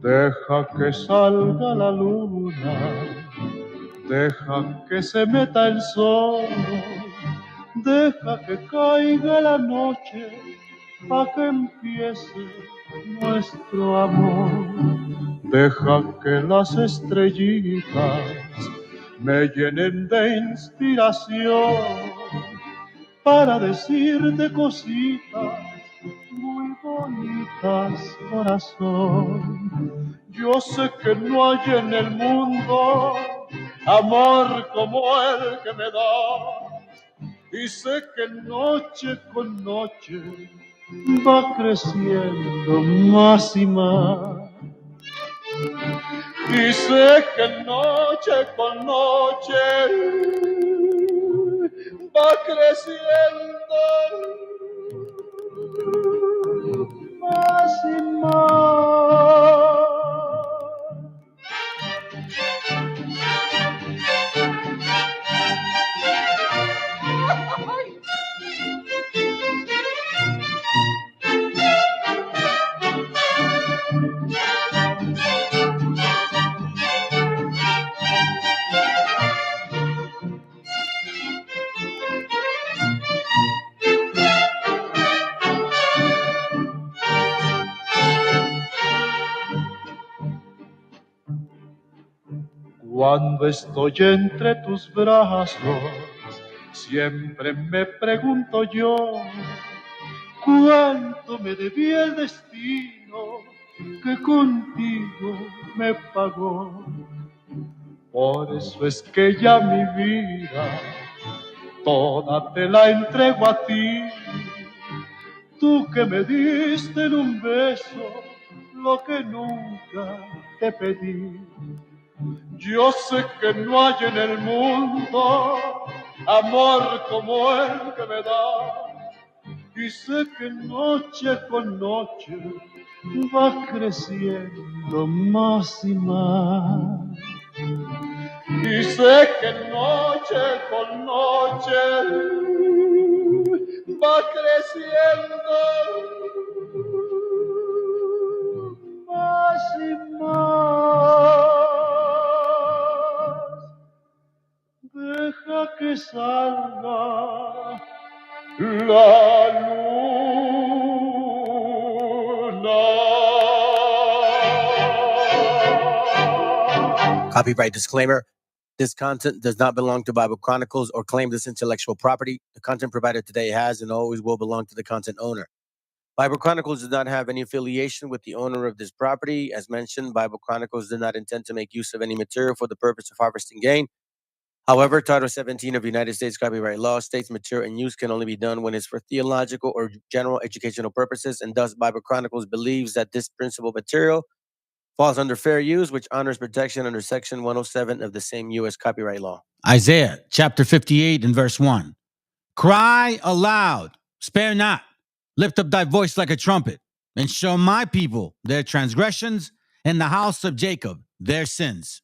Deja que salga la luna, deja que se meta el sol, deja que caiga la noche, pa' que empiece nuestro amor. Deja que las estrellitas me llenen de inspiración para decirte cositas muy bonitas, corazón. Yo sé que no hay en el mundo amor como el que me das, y sé que noche con noche va creciendo más y más. Y sé que noche con noche va creciendo más y más. Cuando estoy entre tus brazos, siempre me pregunto yo, ¿cuánto me debía el destino que contigo me pagó? Por eso es que ya mi vida toda te la entrego a ti, tú que me diste en un beso lo que nunca te pedí. Yo sé que no hay en el mundo amor como el que me das, y sé que noche con noche va creciendo más y más. Y sé que noche con noche va creciendo más y más. Deja que salga la luna. Copyright disclaimer. This content does not belong to Bible Chronicles or claim this intellectual property. The content provided today has and always will belong to the content owner. Bible Chronicles does not have any affiliation with the owner of this property. As mentioned, Bible Chronicles did not intend to make use of any material for the purpose of harvesting gain. However, Title 17 of the United States copyright law states material in use can only be done when it's for theological or general educational purposes, and thus Bible Chronicles believes that this principal material falls under fair use, which honors protection under Section 107 of the same U.S. copyright law. Isaiah chapter 58 and verse 1. Cry aloud, spare not, lift up thy voice like a trumpet, and show my people their transgressions, and the house of Jacob their sins.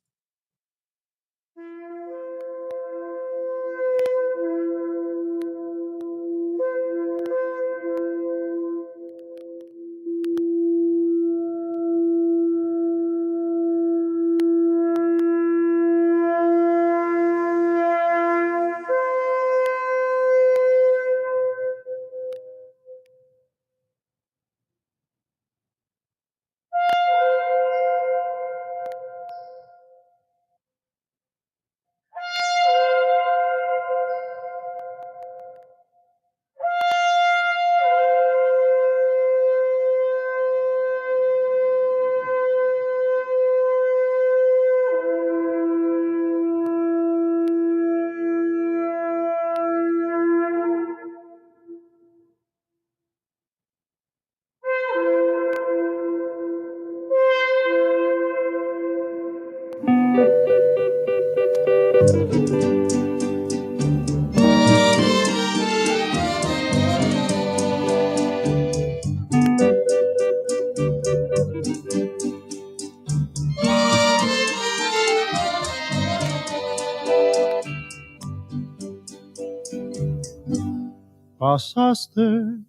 Pasaste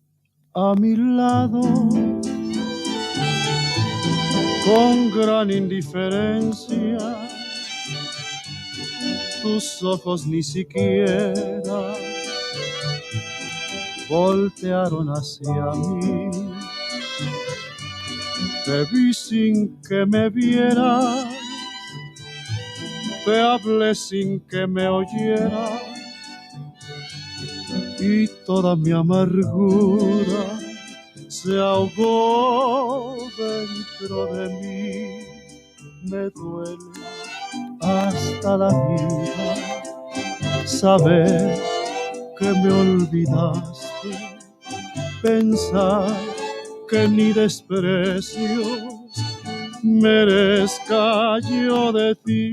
a mi lado con gran indiferencia. Tus ojos ni siquiera voltearon hacia mí. Te vi sin que me vieras, te hablé sin que me oyeras, y toda mi amargura se ahogó dentro de mí. Me duele hasta la vida saber que me olvidaste, pensar que ni desprecios merezca yo de ti.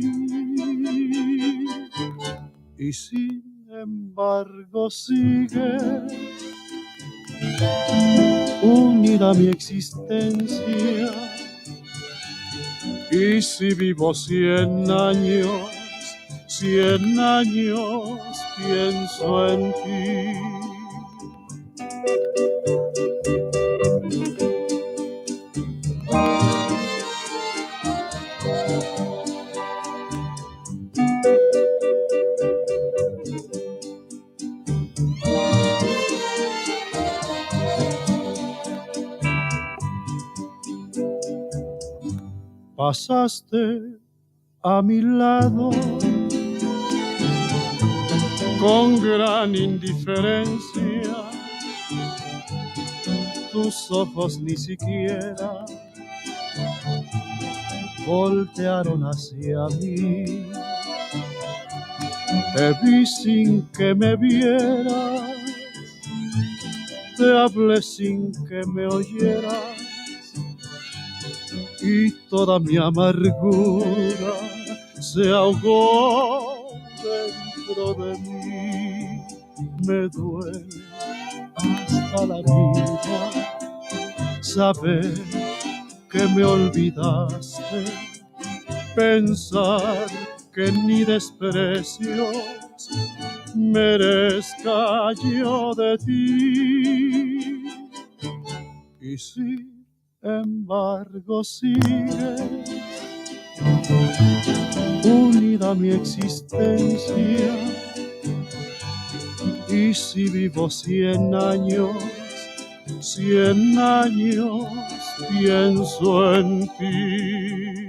Y sin embargo sigues unida a mi existencia. Y si vivo 100 años, 100 años pienso en ti. Pasaste a mi lado con gran indiferencia, tus ojos ni siquiera voltearon hacia mí. Te vi sin que me vieras, te hablé sin que me oyeras, y toda mi amargura se ahogó dentro de mí. Me duele hasta la vida saber que me olvidaste, pensar que ni desprecios merezca yo de ti. Y sin embargo sigues unida a mi existencia. Y si vivo 100 años, 100 años pienso en ti.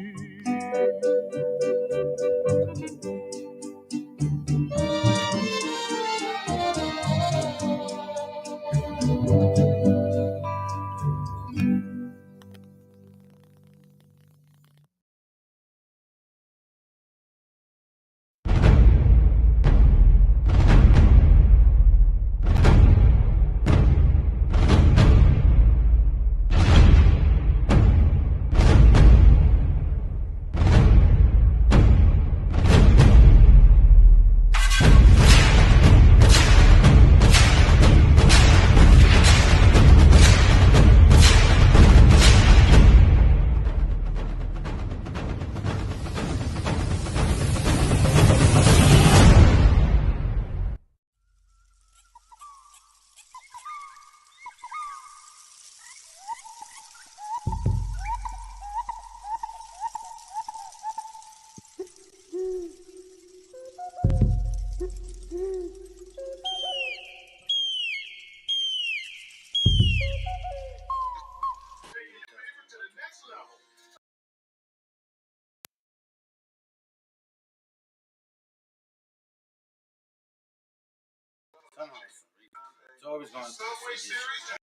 It's always going.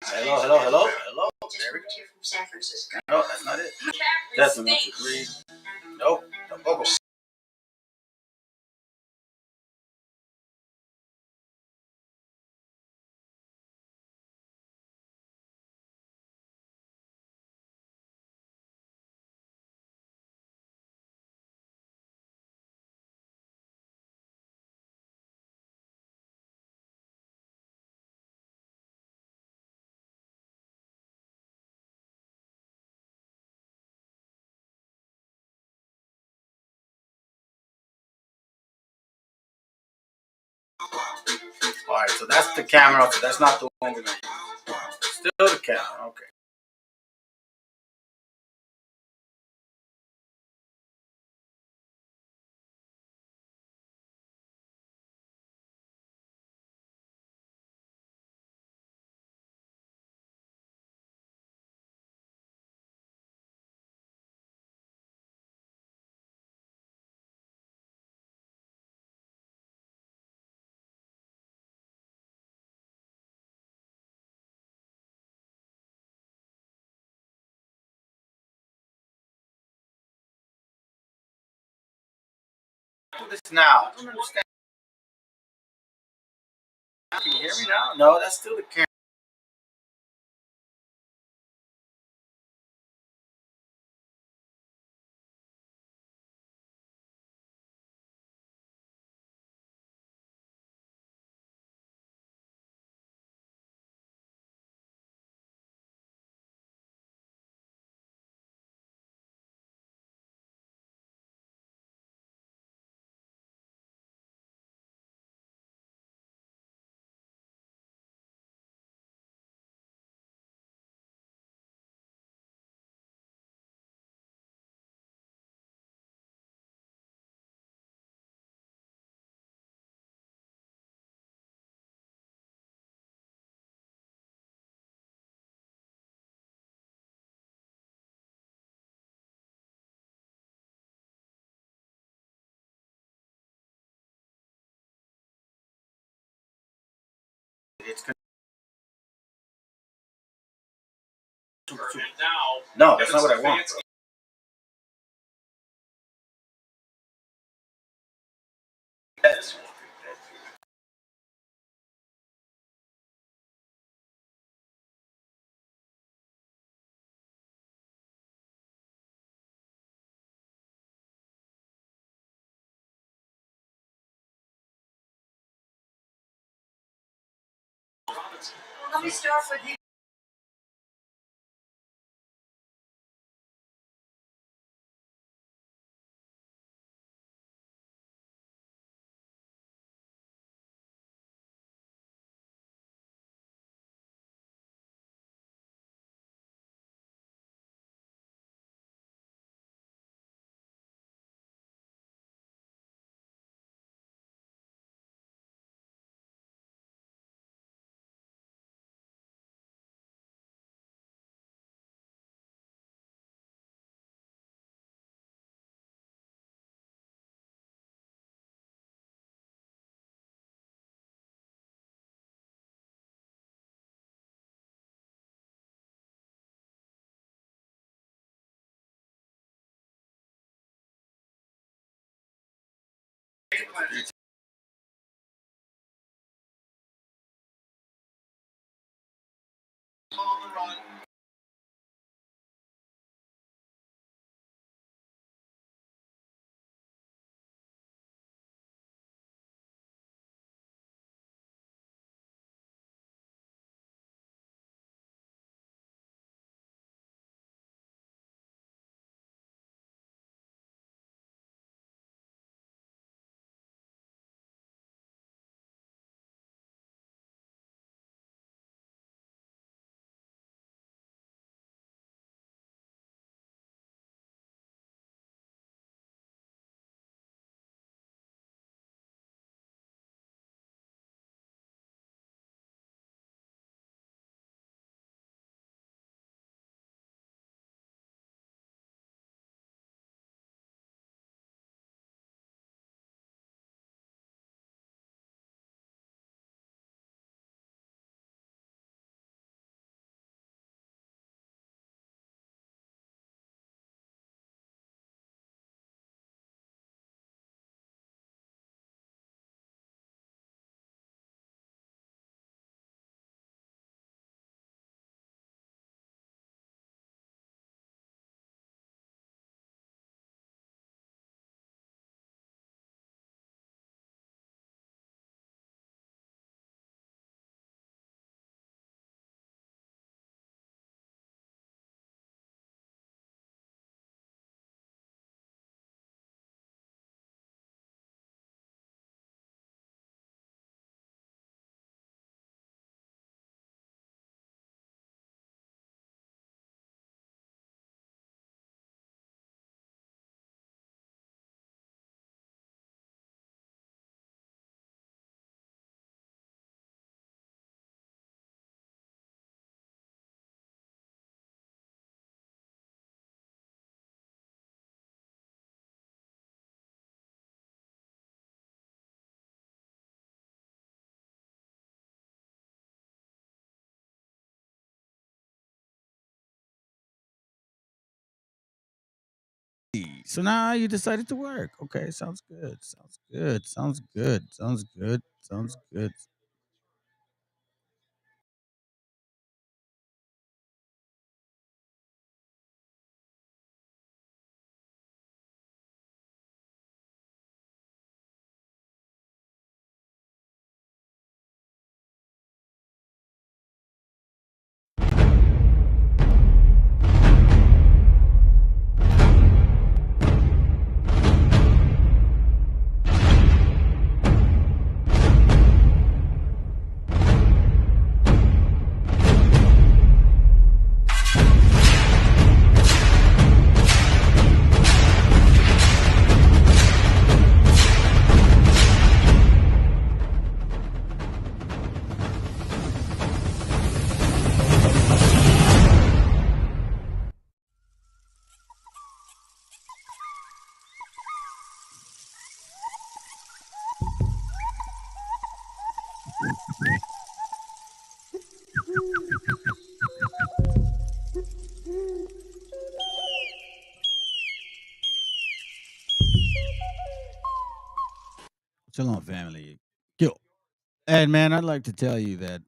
Hello. There we go. No, that's not it. Testing 1, 2, 3. Nope. Tampoco. All right, so that's the camera. So that's not the one we're gonna use. Still the camera. Okay. Do this now. I don't understand. Can you hear me now? No, that's still the camera. It's no, that's not what I want, bro. Yes. Let me start with you. So now you decided to work. Okay, sounds good. Sounds good. Sounds good. Sounds good. Sounds good. Shalom, family. Yo. And man, I'd like to tell you that,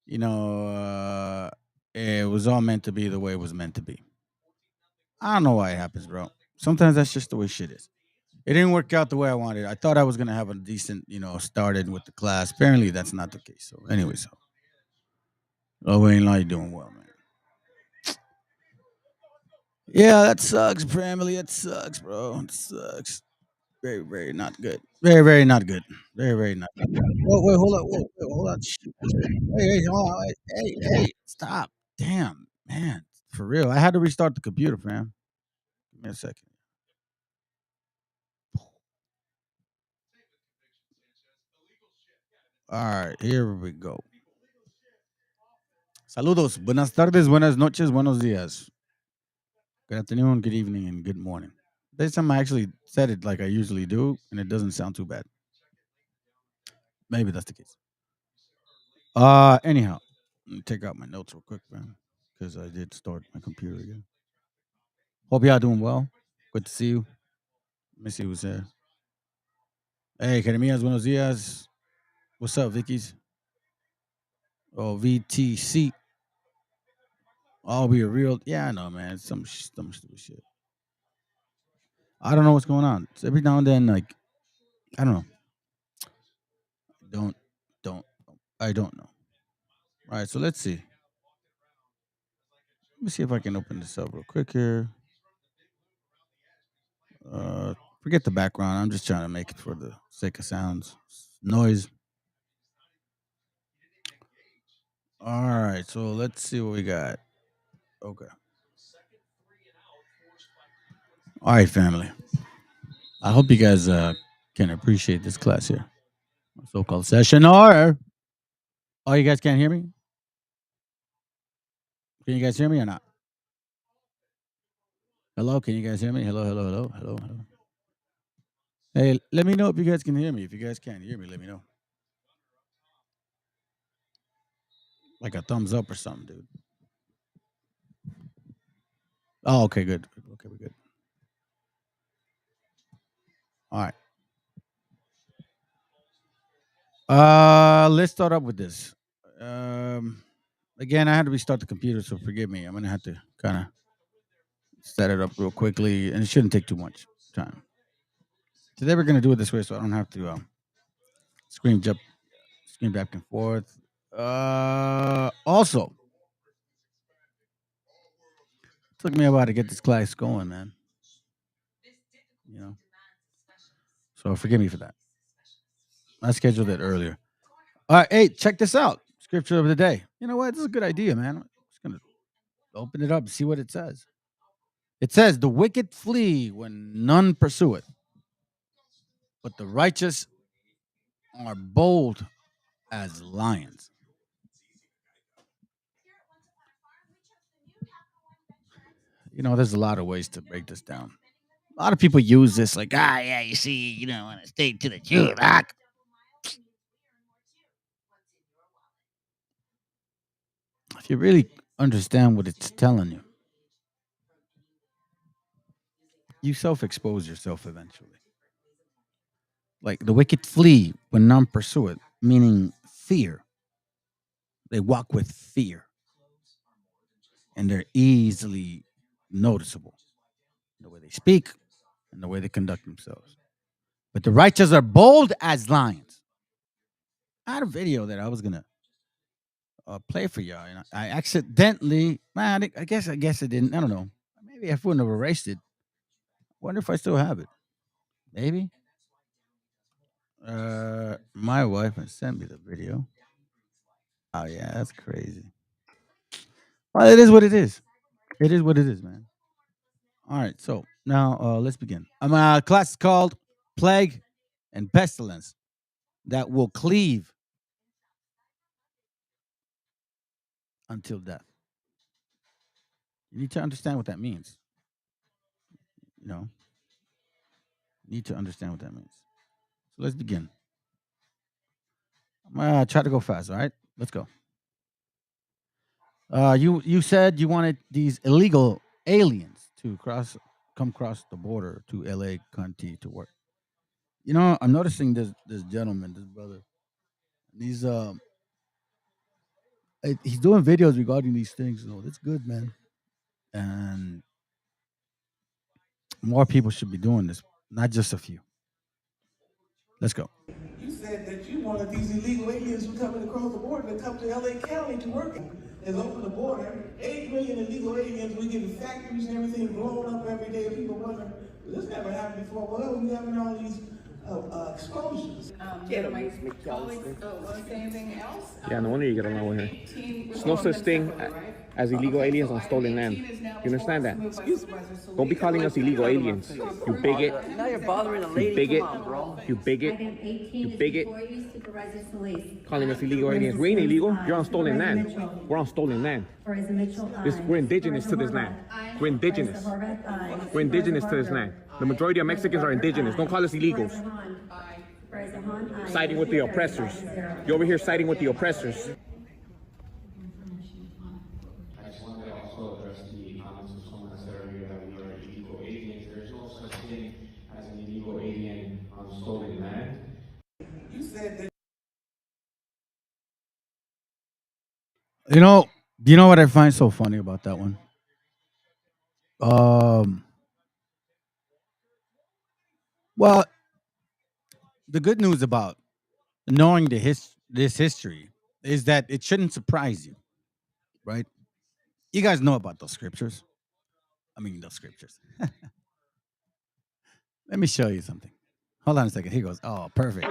you know, it was all meant to be the way it was meant to be. I don't know why it happens, bro. Sometimes that's just the way shit is. It didn't work out the way I wanted. I thought I was gonna have a decent, started with the class. Apparently, that's not the case. So, anyways, Wayne, how you doing well, man? Yeah, that sucks, family. It sucks, bro. It sucks. Very, very not good. Very, very not good. Very, very not good. Wait, hold on. Wait, hold on. Shit. Hey, hold on. Hey, stop. Damn, man. For real. I had to restart the computer, fam. Give me a second. All right, here we go. Saludos. Buenas tardes, buenas noches, buenos días. Good afternoon, good evening, and good morning. This time I actually said it like I usually do, and it doesn't sound too bad. Maybe that's the case. Anyhow, let me take out my notes real quick, man, because I did start my computer again. Hope y'all doing well. Good to see you. Let me see who's there. Hey, Jeremias, buenos días. What's up, Vicky's? Oh, VTC. Oh, we a real. Yeah, I know, man. It's some stupid shit. I don't know what's going on. It's every now and then, like, I don't know. Don't, don't. I don't know. All right, so let's see. Let me see if I can open this up real quick here. Forget the background. I'm just trying to make it for the sake of sounds, noise. All right, so let's see what we got. Okay. All right, family. I hope you guys can appreciate this class here, so-called session. Or oh, you guys can't hear me? Can you guys hear me or not? Hello, can you guys hear me? Hello, hello, hello, hello, hello. Hey, let me know if you guys can hear me. If you guys can't hear me, let me know. Like a thumbs up or something, dude. Oh, okay, good. Okay, we're good. All right. Let's start up with this. Again, I had to restart the computer, so forgive me. I'm gonna have to kind of set it up real quickly, and it shouldn't take too much time. Today we're gonna do it this way, so I don't have to scream jump, scream back and forth. Also, took me a while to get this class going, man. You know, so forgive me for that. I scheduled it earlier. All right, hey, check this out. Scripture of the day. You know what? This is a good idea, man. I'm just gonna open it up and see what it says. It says, "The wicked flee when none pursue it, but the righteous are bold as lions." You know, there's a lot of ways to break this down. A lot of people use this like, yeah, you see, want to stay to the truth. If you really understand what it's telling you, you self-expose yourself eventually. Like the wicked flee when none pursue it, meaning fear. They walk with fear, and they're easily noticeable. The way they speak and the way they conduct themselves. But the righteous are bold as lions. I had a video that I was gonna play for y'all, and I accidentally, man, I guess I didn't. I don't know. Maybe I wouldn't have erased it. Wonder if I still have it. Maybe. My wife has sent me the video. Oh yeah, that's crazy. Well, it is what it is. It is what it is, man. All right, so now let's begin. Class is called Plague and Pestilence that will cleave until death. You need to understand what that means. You know, you need to understand what that means. So let's begin. I'm gonna try to go fast. All right, let's go. You said you wanted these illegal aliens to come across the border to LA County to work. You know, I'm noticing this gentleman, this brother. He's he's doing videos regarding these things. So that's good, man. And more people should be doing this, not just a few. Let's go. You said that you wanted these illegal aliens who coming across the border to come to LA County to work. It's open the border. 8 million illegal aliens. We getting factories and everything blown up every day. People wondering, this never happened before. Well, we having all these explosions. My colleagues want to say anything else? Yeah, no wonder you get along with her. There's no such thing as illegal aliens on stolen land. You understand that? Don't be calling us illegal aliens. You bigot. Now you're bothering a lady. You bigot. Come on, bro. You bigot. Item 18 You is bigot. employees supervising police. Calling us illegal aliens. We ain't illegal. You're on stolen land. We're on stolen land. Supervisor Mitchell, We're indigenous to this land. We're indigenous. We're indigenous to this land. The majority of Mexicans are indigenous. Don't call us illegals. Siding with the oppressors. You're over here siding with the oppressors. I just wanted to also address the comments of someone that said earlier that we are illegal aliens. There's no such thing as an illegal alien on stolen land. You said that. You know what I find so funny about that one? Well, the good news about knowing this history is that it shouldn't surprise you, right? You guys know about those scriptures. I mean, those scriptures. Let me show you something. Hold on a second. He goes, oh, perfect.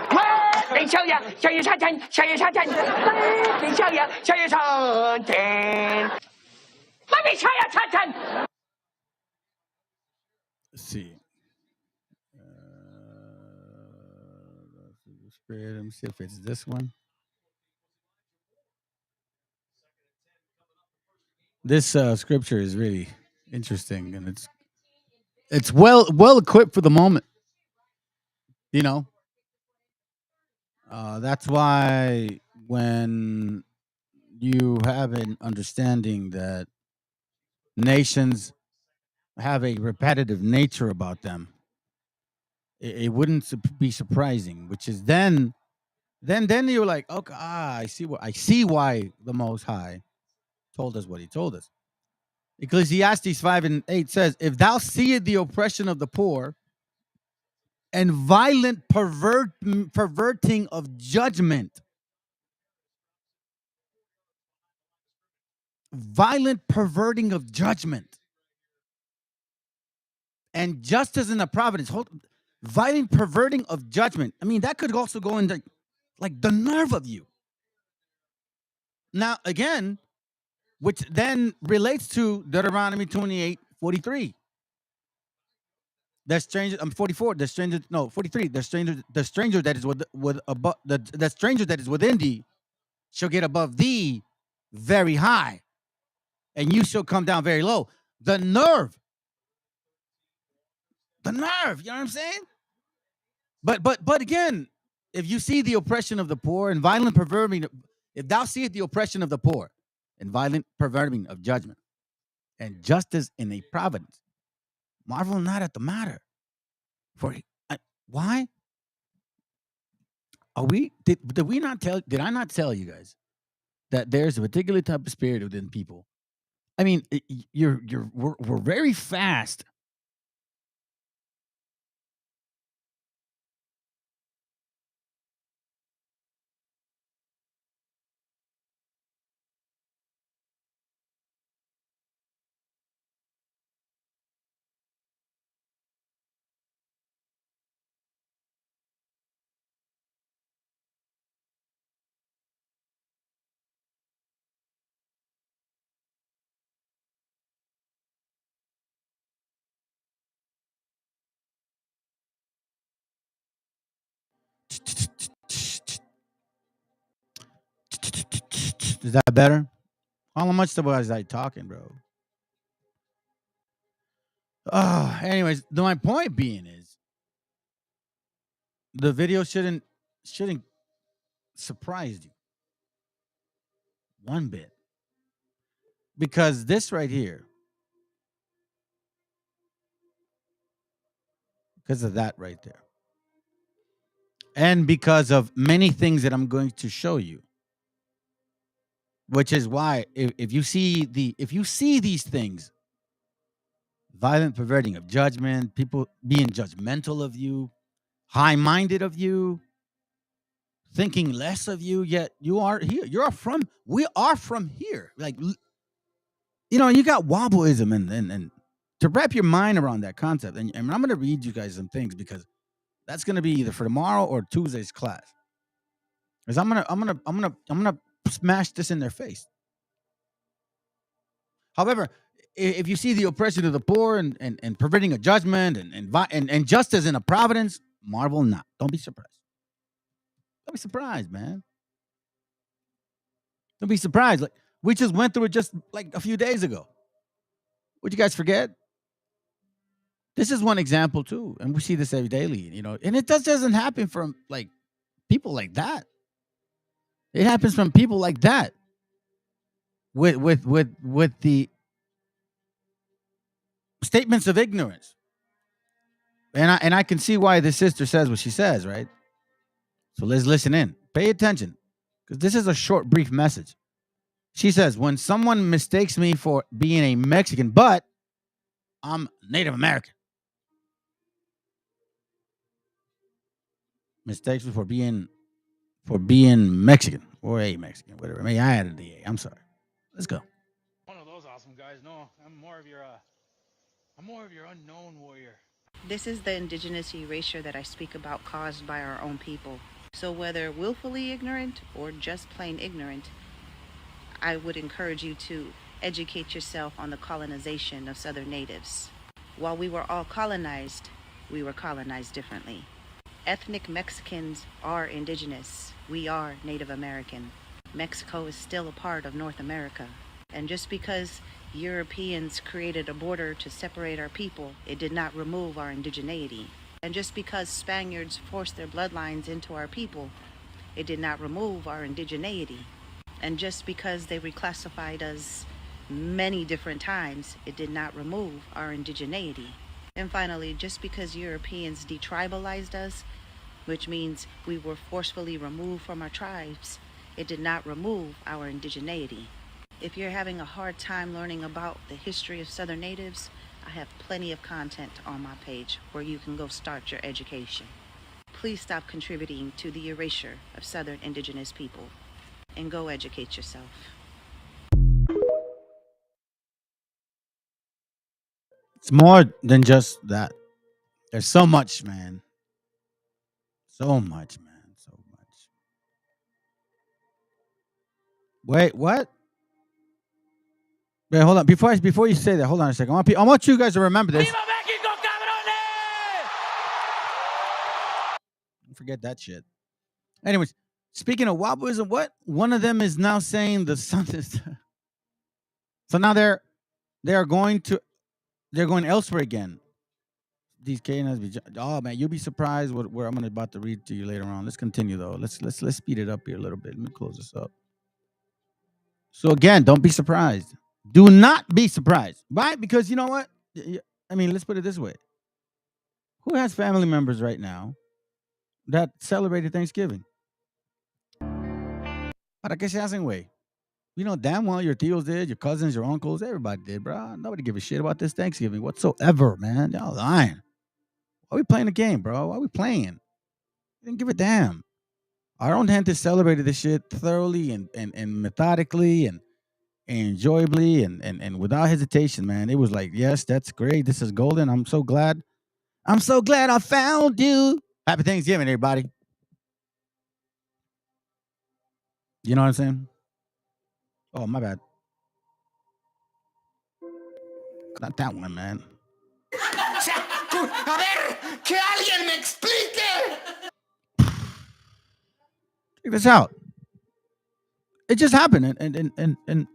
Let's see. Let me see if it's this one. This scripture is really interesting, and it's well equipped for the moment. You know, that's why when you have an understanding that nations have a repetitive nature about them, it wouldn't be surprising. Which is then you're like, okay, I see why the Most High told us what He told us. Ecclesiastes 5:8 says, "If thou seest the oppression of the poor, and violent perverting of judgment, violent perverting of judgment, and justice in the providence." Violent perverting of judgment. I mean, that could also go into like the nerve of you. Now, again, which then relates to Deuteronomy 28:43. The stranger, 44. The stranger, no, 43. The stranger that is the stranger that is within thee shall get above thee very high, and you shall come down very low. The nerve. You know what I'm saying? But again, if you see the oppression of the poor and violent perverting, if thou seest the oppression of the poor and violent perverting of judgment, and justice in a providence, Marvel not at the matter. Why are we? Did we not tell? Did I not tell you guys that there's a particular type of spirit within people? I mean, we're very fast. Is that better? How much was I talking, bro? Anyways, my point being is the video shouldn't surprise you one bit, because this right here, because of that right there, and because of many things that I'm going to show you, which is why if you see these things, violent perverting of judgment, people being judgmental of you, high-minded of you, thinking less of you, yet you are here. We are from here. Like, you got wobbleism and to wrap your mind around that concept. And I'm going to read you guys some things, because that's going to be either for tomorrow or Tuesday's class. Because I'm gonna smash this in their face. However, if you see the oppression of the poor and perverting a judgment and justice in a providence, marvel not. Don't be surprised. Don't be surprised, man. Don't be surprised. Like, we just went through it just like a few days ago. Would you guys forget? This is one example too, and we see this every daily. And it doesn't happen from like people like that. It happens from people like that with the statements of ignorance. And I can see why this sister says what she says, right? So let's listen in. Pay attention, because this is a short, brief message. She says, when someone mistakes me for being a Mexican, but I'm Native American. Mistakes me for being Mexican or a Mexican, whatever. Maybe I added the A. I'm sorry. Let's go. One of those awesome guys. No, I'm more of your unknown warrior. This is the indigenous erasure that I speak about, caused by our own people. So whether willfully ignorant or just plain ignorant, I would encourage you to educate yourself on the colonization of Southern natives. While we were all colonized, we were colonized differently. Ethnic Mexicans are indigenous. We are Native American. Mexico is still a part of North America. And just because Europeans created a border to separate our people, it did not remove our indigeneity. And just because Spaniards forced their bloodlines into our people, it did not remove our indigeneity. And just because they reclassified us many different times, it did not remove our indigeneity. And finally, just because Europeans detribalized us, which means we were forcefully removed from our tribes, it did not remove our indigeneity. If you're having a hard time learning about the history of Southern natives, I have plenty of content on my page where you can go start your education. Please stop contributing to the erasure of Southern indigenous people and go educate yourself. It's more than just that. There's so much, man. So much, man. So much. Wait, what? Wait, hold on. Before you say that, hold on a second. I want you guys to remember this. Viva Mexico, cabrones! Don't forget that shit. Anyways, speaking of Wobblers, what? One of them is now saying the something. So now they're going elsewhere again. These Canaanites. Oh man, you'll be surprised where I'm about to read to you later on. Let's continue though. Let's speed it up here a little bit. Let me close this up. So again, don't be surprised. Do not be surprised. Why? Because you know what? I mean, let's put it this way. Who has family members right now that celebrated Thanksgiving? ¿Para qué se hacen, güey? You know damn well your tios did, your cousins, your uncles, everybody did, bro. Nobody give a shit about this Thanksgiving whatsoever, man. Y'all lying. Why are we playing the game, bro? Why are we playing? We didn't give a damn. Our own dentists celebrated this shit thoroughly and methodically and enjoyably and without hesitation, man. It was like, yes, that's great. This is golden. I'm so glad. I'm so glad I found you. Happy Thanksgiving, everybody. You know what I'm saying? Oh, my bad. Not that one, man. A ver, que alguien me explique. Check this out. It just happened, and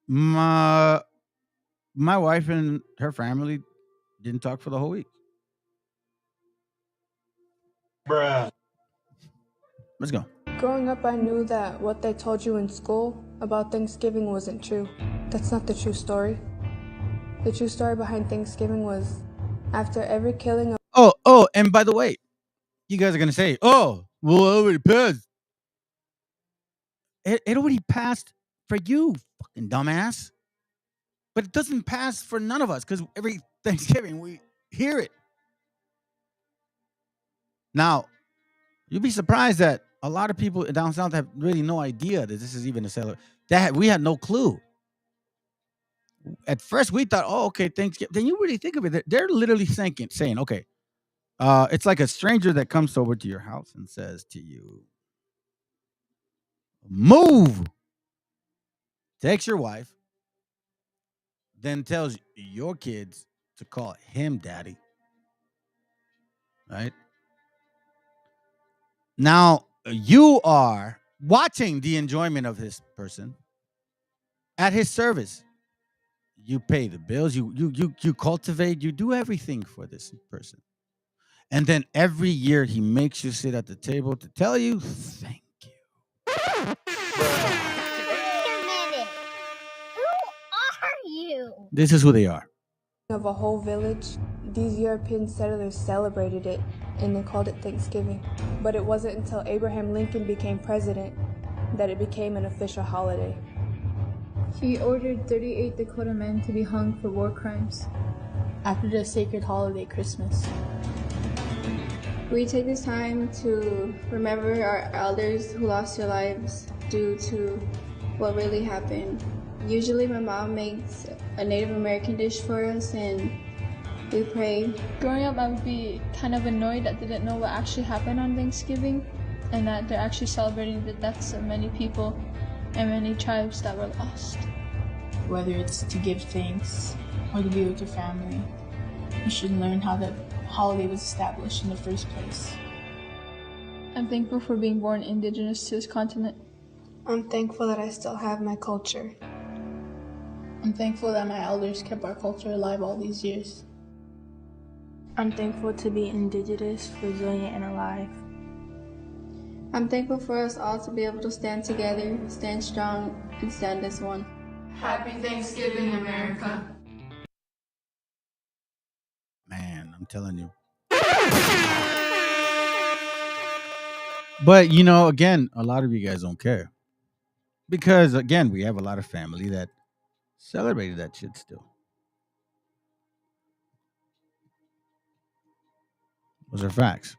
my wife and her family didn't talk for the whole week. Bruh. Let's go. Growing up, I knew that what they told you in school about Thanksgiving wasn't true. That's not the true story. The true story behind Thanksgiving was after every killing of Oh, and by the way, you guys are gonna say, "Oh, well, it already passed." It already passed for you, fucking dumbass. But it doesn't pass for none of us because every Thanksgiving we hear it. Now, you'd be surprised that a lot of people down south have really no idea that this is even a celebration. That we had no clue. At first, we thought, "Oh, okay, Thanksgiving." Then you really think of it; they're literally saying, "Okay, it's like a stranger that comes over to your house and says to you, move,' takes your wife, then tells your kids to call him daddy, right? Now, you are watching the enjoyment of this person at his service. You pay the bills, you cultivate, you do everything for this person. And then every year he makes you sit at the table to tell you thank you. This is who they are. Of a whole village, these European settlers celebrated it, and they called it Thanksgiving. But it wasn't until Abraham Lincoln became president that it became an official holiday. He ordered 38 Dakota men to be hung for war crimes after the sacred holiday Christmas. We take this time to remember our elders who lost their lives due to what really happened. Usually my mom makes a Native American dish for us and we pray. Growing up, I would be kind of annoyed that they didn't know what actually happened on Thanksgiving and that they're actually celebrating the deaths of many people and many tribes that were lost. Whether it's to give thanks or to be with your family, you should learn how the holiday was established in the first place. I'm thankful for being born indigenous to this continent. I'm thankful that I still have my culture. I'm thankful that my elders kept our culture alive all these years. I'm thankful to be indigenous, resilient, and alive. I'm thankful for us all to be able to stand together, stand strong, and stand as one. Happy Thanksgiving, America. Man, I'm telling you. But, you know, again, a lot of you guys don't care. Because, again, we have a lot of family that celebrated that shit still. Those are facts.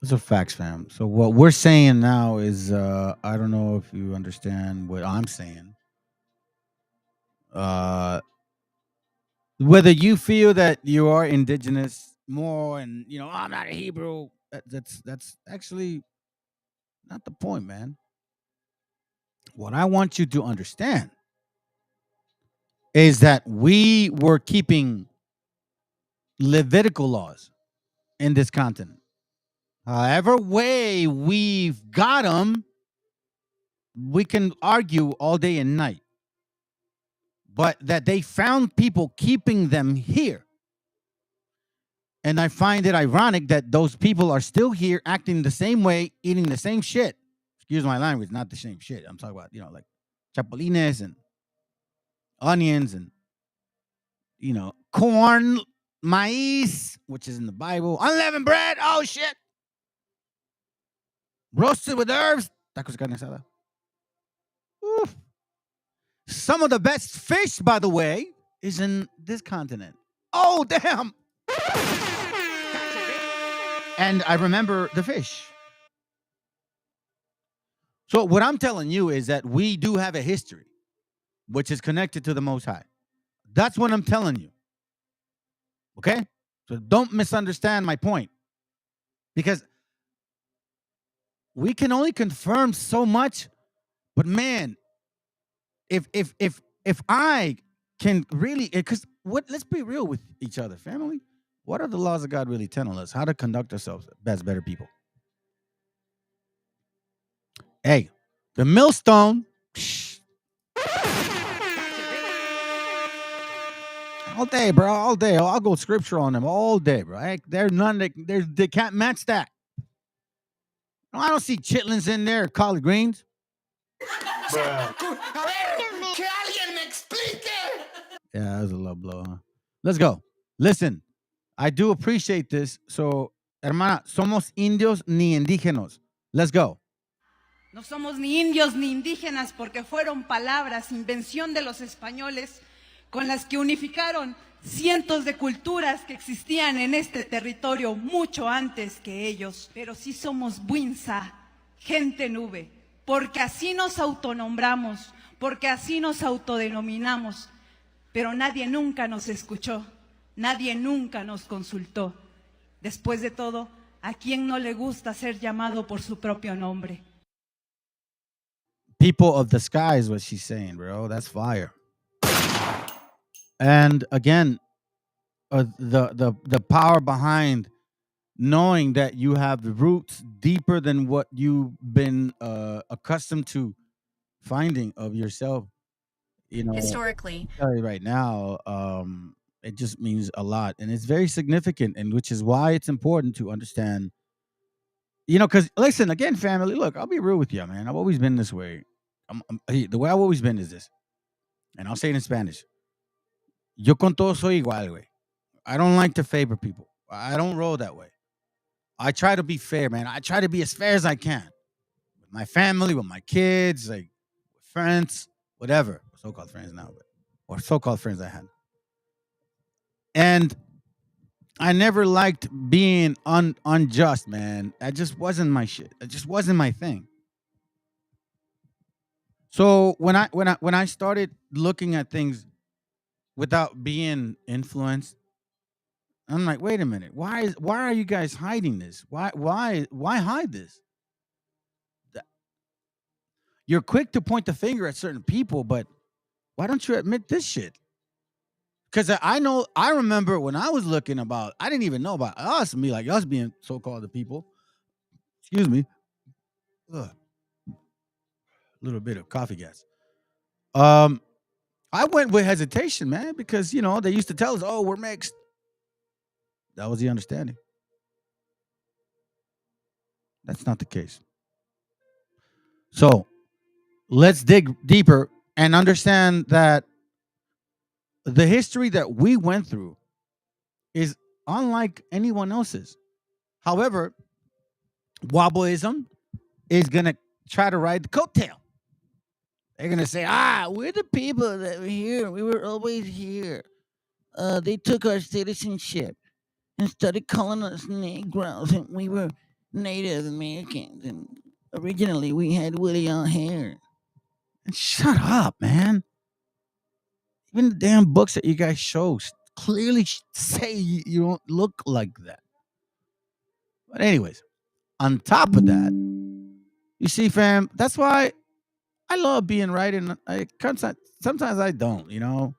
Those are facts, fam. So what we're saying now is, I don't know if you understand what I'm saying. Whether you feel that you are indigenous more and, you know, I'm not a Hebrew, that's actually not the point, man. What I want you to understand is that we were keeping Levitical laws in this continent. However way we've got them, we can argue all day and night. But that they found people keeping them here. And I find it ironic that those people are still here acting the same way, eating the same shit. Excuse my language, not the same shit. I'm talking about, you know, like chapulines and onions and corn, maíz, which is in the Bible, unleavened bread. Oh shit. Roasted with herbs. Tacos de carne asada. Oof. Some of the best fish, by the way, is in this continent. Oh, damn. And I remember the fish. So what I'm telling you is that we do have a history, which is connected to the Most High. That's what I'm telling you. Okay? So don't misunderstand my point. Because we can only confirm so much, but man, if I can really, because let's be real with each other, family. What are the laws of God really telling us? How to conduct ourselves as better people? Hey, the millstone. All day, bro. All day. I'll go scripture on them all day, bro. There's none that they can't match that. I don't see chitlins in there, collard greens. Yeah, that was a low blow, huh? Let's go. Listen, I do appreciate this. So, hermana, somos indios ni indígenas. Let's go. No somos ni indios ni indígenas porque fueron palabras, invención de los españoles, con las que unificaron cientos de culturas que existían en este territorio mucho antes que ellos. Pero sí somos Buinza, gente nube, porque así nos autonombramos, porque así nos autodenominamos. Pero nadie nunca nos escuchó, nadie nunca nos consultó. Después de todo, ¿a quién no le gusta ser llamado por su propio nombre? People of the sky is what she's saying, bro. That's fire. And again, the power behind knowing that you have roots deeper than what you've been accustomed to finding of yourself. Historically, I'll tell you right now, it just means a lot, and it's very significant, and which is why it's important to understand. Because listen, again, family. Look, I'll be real with you, man. I've always been this way. The way I've always been is this, and I'll say it in Spanish. Yo con todo soy igual, güey. I don't like to favor people. I don't roll that way. I try to be fair, man. I try to be as fair as I can with my family, with my kids, like with friends, whatever. So-called friends now, or so-called friends I had. And I never liked being unjust, man. That just wasn't my shit. It just wasn't my thing. So when I started looking at things without being influenced, I'm like, wait a minute. Why are you guys hiding this? Why hide this? You're quick to point the finger at certain people, but why don't you admit this shit? Because I remember when I was looking about, I didn't even know about us, me, like us being so-called the people. Excuse me. Ugh. A little bit of coffee gas. I went with hesitation, man, because, they used to tell us, oh, we're mixed. That was the understanding. That's not the case. So let's dig deeper and understand that the history that we went through is unlike anyone else's. However, Wobbleism is going to try to ride the coattail. They're going to say, we're the people that were here. We were always here. They took our citizenship and started calling us Negroes, and we were Native Americans, and originally we had woolly hair. And shut up, man. Even the damn books that you guys show clearly say you don't look like that. But anyways, on top of that, you see, fam, that's why I love being right, and sometimes I don't,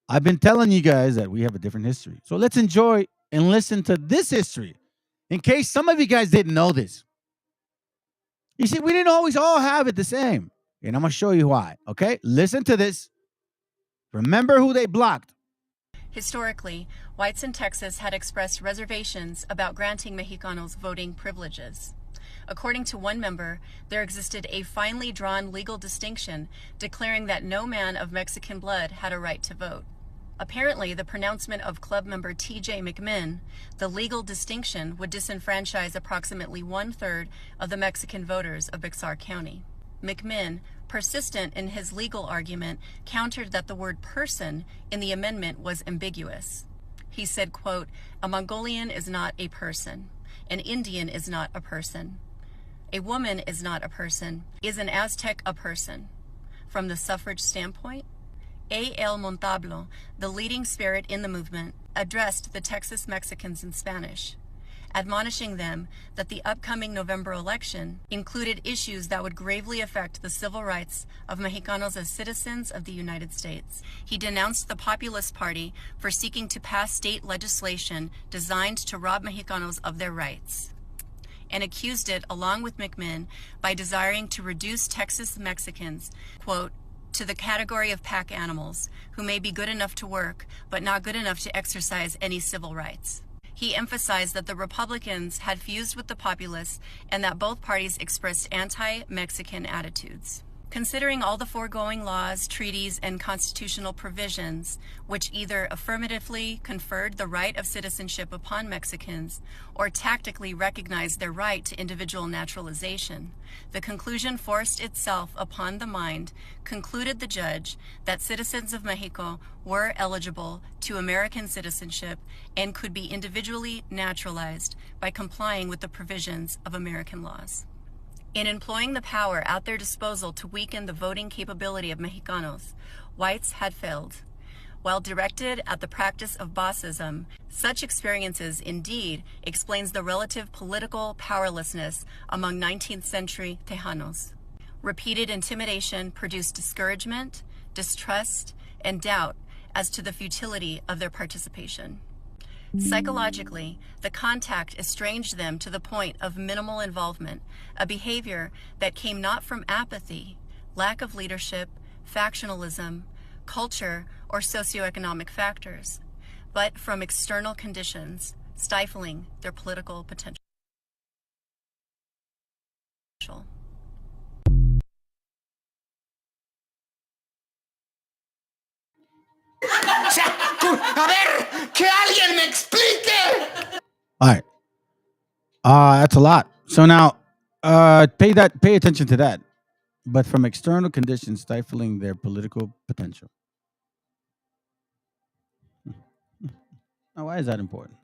I've been telling you guys that we have a different history. So let's enjoy and listen to this history in case some of you guys didn't know this. You see, we didn't always all have it the same. And I'm going to show you why. Okay? Listen to this. Remember who they blocked. Historically, whites in Texas had expressed reservations about granting Mexicanos voting privileges. According to one member, there existed a finely drawn legal distinction declaring that no man of Mexican blood had a right to vote. Apparently, the pronouncement of club member T.J. McMinn, the legal distinction would disenfranchise approximately 1/3 of the Mexican voters of Bexar County. McMinn, persistent in his legal argument, countered that the word person in the amendment was ambiguous. He said, quote, "A Mongolian is not a person. An Indian is not a person. A woman is not a person. Is an Aztec a person?" From the suffrage standpoint, A.L. Montalvo, the leading spirit in the movement, addressed the Texas Mexicans in Spanish, admonishing them that the upcoming November election included issues that would gravely affect the civil rights of Mexicanos as citizens of the United States. He denounced the Populist Party for seeking to pass state legislation designed to rob Mexicanos of their rights, and accused it, along with McMinn, by desiring to reduce Texas Mexicans, quote, to the category of pack animals who may be good enough to work, but not good enough to exercise any civil rights. He emphasized that the Republicans had fused with the populists and that both parties expressed anti-Mexican attitudes. Considering all the foregoing laws, treaties, and constitutional provisions, which either affirmatively conferred the right of citizenship upon Mexicans or tactically recognized their right to individual naturalization, the conclusion forced itself upon the mind, concluded the judge, that citizens of Mexico were eligible to American citizenship and could be individually naturalized by complying with the provisions of American laws. In employing the power at their disposal to weaken the voting capability of Mexicanos, whites had failed. While directed at the practice of bossism, such experiences indeed explains the relative political powerlessness among 19th century Tejanos. Repeated intimidation produced discouragement, distrust, and doubt as to the futility of their participation. Psychologically, the contact estranged them to the point of minimal involvement, a behavior that came not from apathy, lack of leadership, factionalism, culture, or socioeconomic factors, but from external conditions stifling their political potential. A ver, que alguien me explique. All right. That's a lot. So now, pay attention to that. But from external conditions stifling their political potential. Now, why is that important?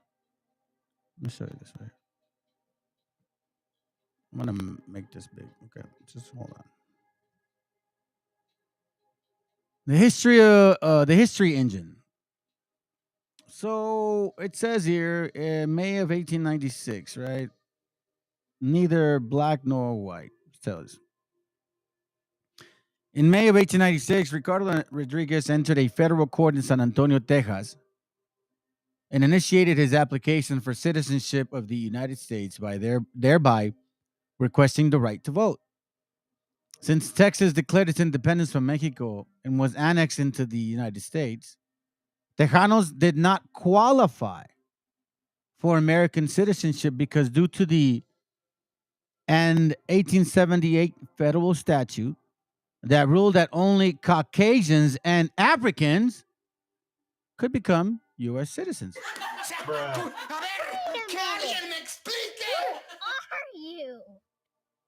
Let me show you this way. I'm gonna make this big. Okay, just hold on. The history engine. So it says here in May of 1896, right? Neither black nor white. It tells. In May of 1896, Ricardo Rodriguez entered a federal court in San Antonio, Texas, and initiated his application for citizenship of the United States by thereby requesting the right to vote. Since Texas declared its independence from Mexico and was annexed into the United States, Tejanos did not qualify for American citizenship because due to the 1878 federal statute that ruled that only Caucasians and Africans could become U.S. citizens.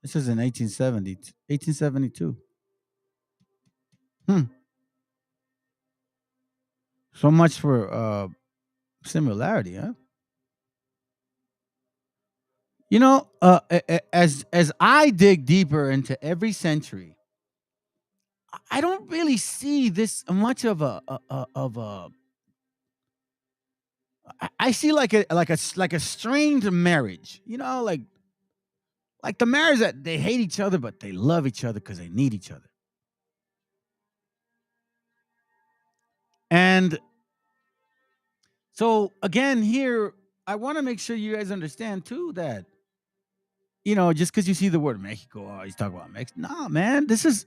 This is in 1872. So much for similarity, huh? You know, as I dig deeper into every century, I don't really see this much of a I see like a strained marriage. You know, like the marriage that they hate each other but they love each other because they need each other. And so again, here I want to make sure you guys understand too that, you know, just because you see the word Mexico, oh, he's talking about Mexico. Nah, man, this is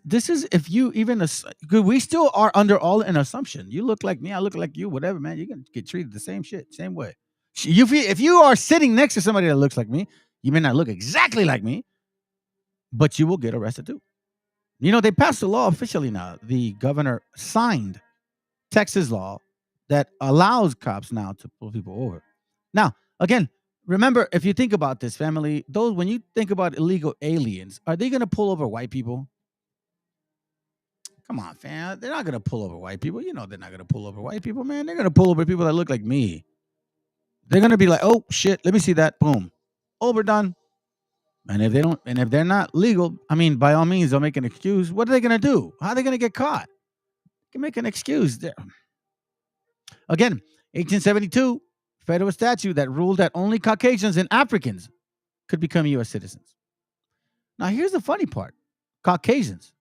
if you even we still are under all an assumption. You look like me, I look like you, whatever, man. You're gonna get treated the same shit, same way. If you are sitting next to somebody that looks like me, you may not look exactly like me, but you will get arrested too. You know, they passed a law officially now. The governor signed Texas law that allows cops now to pull people over. Now, again, remember, if you think about this, family, those when you think about illegal aliens, are they going to pull over white people? Come on, fam. They're not going to pull over white people. You know they're not going to pull over white people, man. They're going to pull over people that look like me. They're going to be like, oh, shit, let me see that. Boom. Overdone. And if they don't, and if they're not legal, I mean, by all means, they'll make an excuse. What are they going to do? How are they going to get caught? They can make an excuse. Again, 1872, federal statute that ruled that only Caucasians and Africans could become U.S. citizens. Now, here's the funny part. Caucasians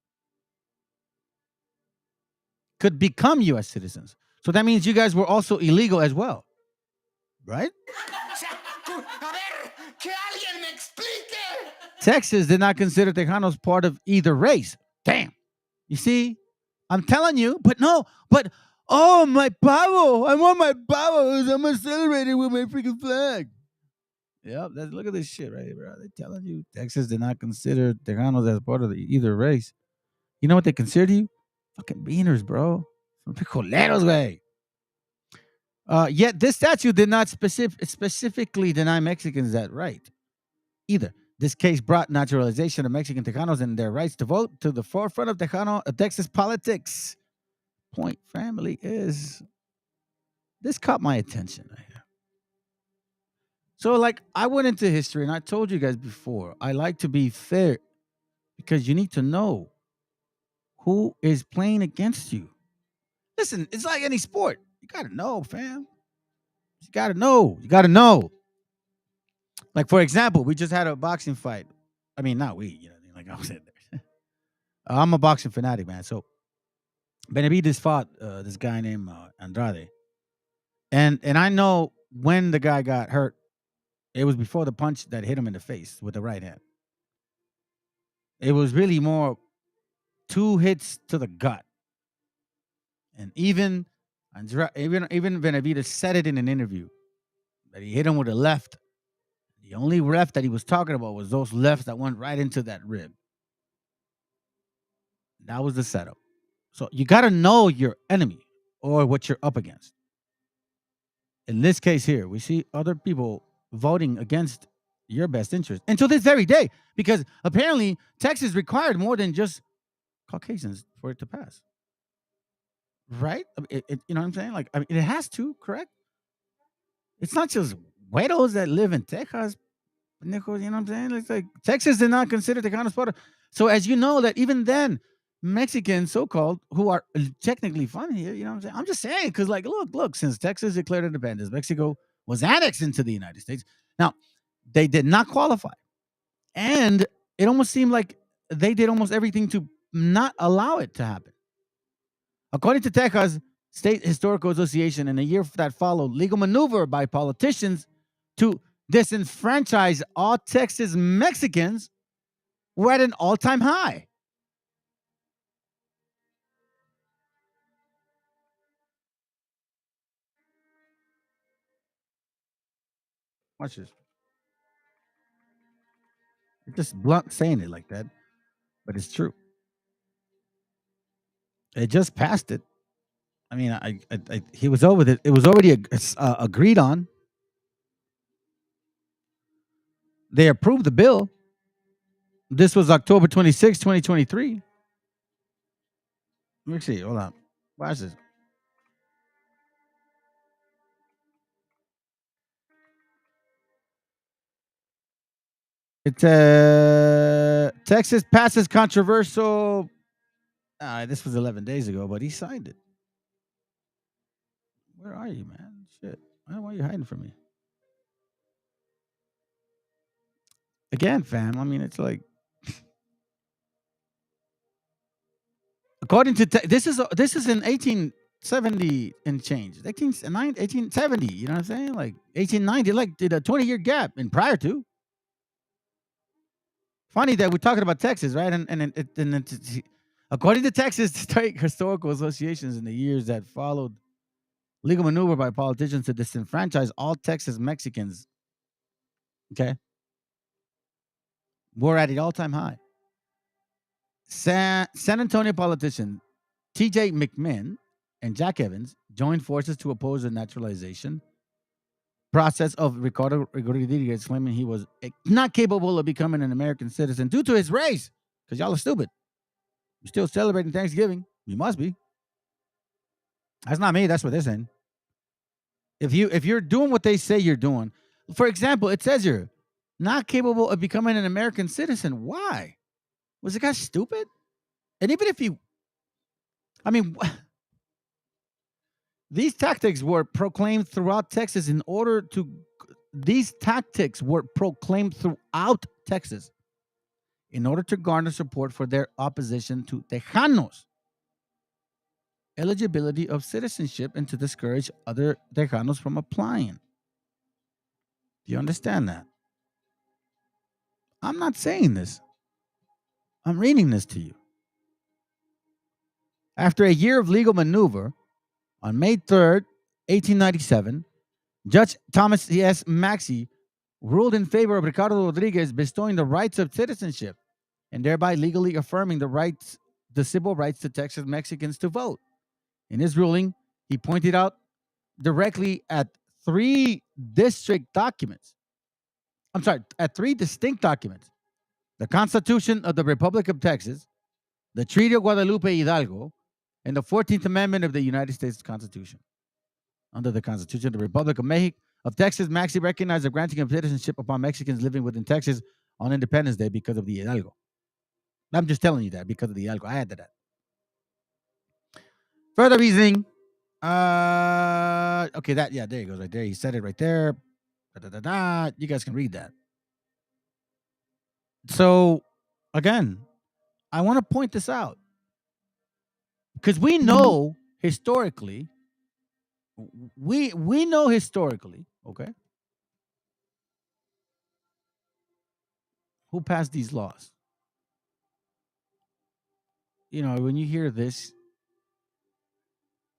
could become U.S. citizens. So that means you guys were also illegal as well, right? Texas did not consider Tejanos part of either race. Damn. You see? I'm telling you, but oh, my pavo. I want my pavos. I'm going to celebrate it with my freaking flag. Yep, look at this shit right here, bro. They're telling you Texas did not consider Tejanos as part of either race. You know what they considered you? Fucking beaners, bro. Some picoleros, way. Yet this statute did not specifically deny Mexicans that right either. This case brought naturalization of Mexican Tejanos and their rights to vote to the forefront of Texas politics. Point, family, is this caught my attention right here. So, like, I went into history and I told you guys before, I like to be fair because you need to know who is playing against you. Listen, it's like any sport. You got to know, fam. You got to know. You got to know. Like, for example, we just had a boxing fight. I mean, not we, you know, like I was in there. I'm a boxing fanatic, man. So Benavides fought this guy named Andrade. And I know when the guy got hurt, it was before the punch that hit him in the face with the right hand. It was really more 2 hits to the gut. And even Benavides said it in an interview that he hit him with a left. The only left that he was talking about was those lefts that went right into that rib. That was the setup. So you got to know your enemy or what you're up against. In this case here, we see other people voting against your best interest until this very day, because apparently Texas required more than just Caucasians for it to pass. Right? You know what I'm saying? Like, I mean, it has to, correct? It's not just güeros that live in Texas. You know what I'm saying? It's like Texas did not consider Tejanos part of. So as you know, that even then, Mexicans, so-called, who are technically fun here, you know what I'm saying? I'm just saying, because like, look, since Texas declared independence, Mexico was annexed into the United States. Now, they did not qualify. And it almost seemed like they did almost everything to not allow it to happen. According to Texas State Historical Association, in the year that followed, legal maneuver by politicians to disenfranchise all Texas Mexicans were at an all-time high. Watch this. It's just blunt saying it like that, but it's true. It just passed it. I mean, he was over it. It was already agreed on. They approved the bill. This was October 26, 2023. Let me see. Hold on. Watch this. It's Texas passes controversial. This was 11 days ago, but he signed it. Where are you, man? Shit. Why are you hiding from me? Again, fam. I mean, it's like, according to this is in 1870 and change, 1870. You know what I'm saying? Like 1890, like did a 20-year gap in prior to. Funny that we're talking about Texas, right? And according to Texas State Historical Associations, in the years that followed, legal maneuver by politicians to disenfranchise all Texas Mexicans, okay, were at an all-time high. San Antonio politician T.J. McMinn and Jack Evans joined forces to oppose the naturalization process of Ricardo Rodriguez, claiming he was not capable of becoming an American citizen due to his race. Because y'all are stupid. You're still celebrating Thanksgiving. You must be. That's not me. That's what they're saying. If you're doing what they say you're doing, for example, it says you're not capable of becoming an American citizen. Why? Was the guy stupid? And even if you, I mean, these tactics were proclaimed throughout Texas in order to. These tactics were proclaimed throughout Texas in order to garner support for their opposition to Tejanos' eligibility of citizenship and to discourage other Tejanos from applying. Do you understand that? I'm not saying this. I'm reading this to you. After a year of legal maneuver, on May 3rd, 1897, Judge Thomas S. Maxey ruled in favor of Ricardo Rodriguez, bestowing the rights of citizenship and thereby legally affirming the civil rights to Texas Mexicans to vote. In his ruling, he pointed out directly at three distinct documents. The Constitution of the Republic of Texas, the Treaty of Guadalupe Hidalgo, and the 14th Amendment of the United States Constitution. Under the Constitution of the Republic of Texas, Maxey recognized the granting of citizenship upon Mexicans living within Texas on Independence Day because of the Hidalgo. I'm just telling you that because of the Hidalgo. I added that. Further reasoning. Okay, there he goes right there. He said it right there. You guys can read that. So, again, I want to point this out because we know historically, okay, who passed these laws. You know, when you hear this,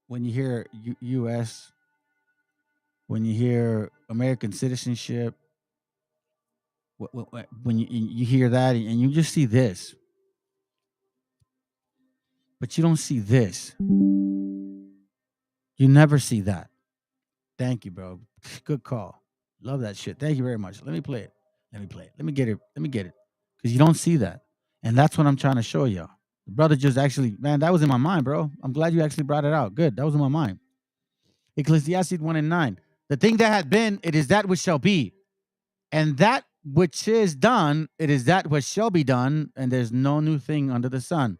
when you hear U.S., when you hear American citizenship, when you hear that and you just see this, but you don't see this. You never see that. Thank you, bro. Good call. Love that shit. Thank you very much. Let me play it. Let me get it. Because you don't see that. And that's what I'm trying to show y'all. The brother just actually, man, that was in my mind, bro. I'm glad you actually brought it out. Good. That was in my mind. Ecclesiastes 1:9. The thing that had been, it is that which shall be. And that which is done, it is that which shall be done. And there's no new thing under the sun.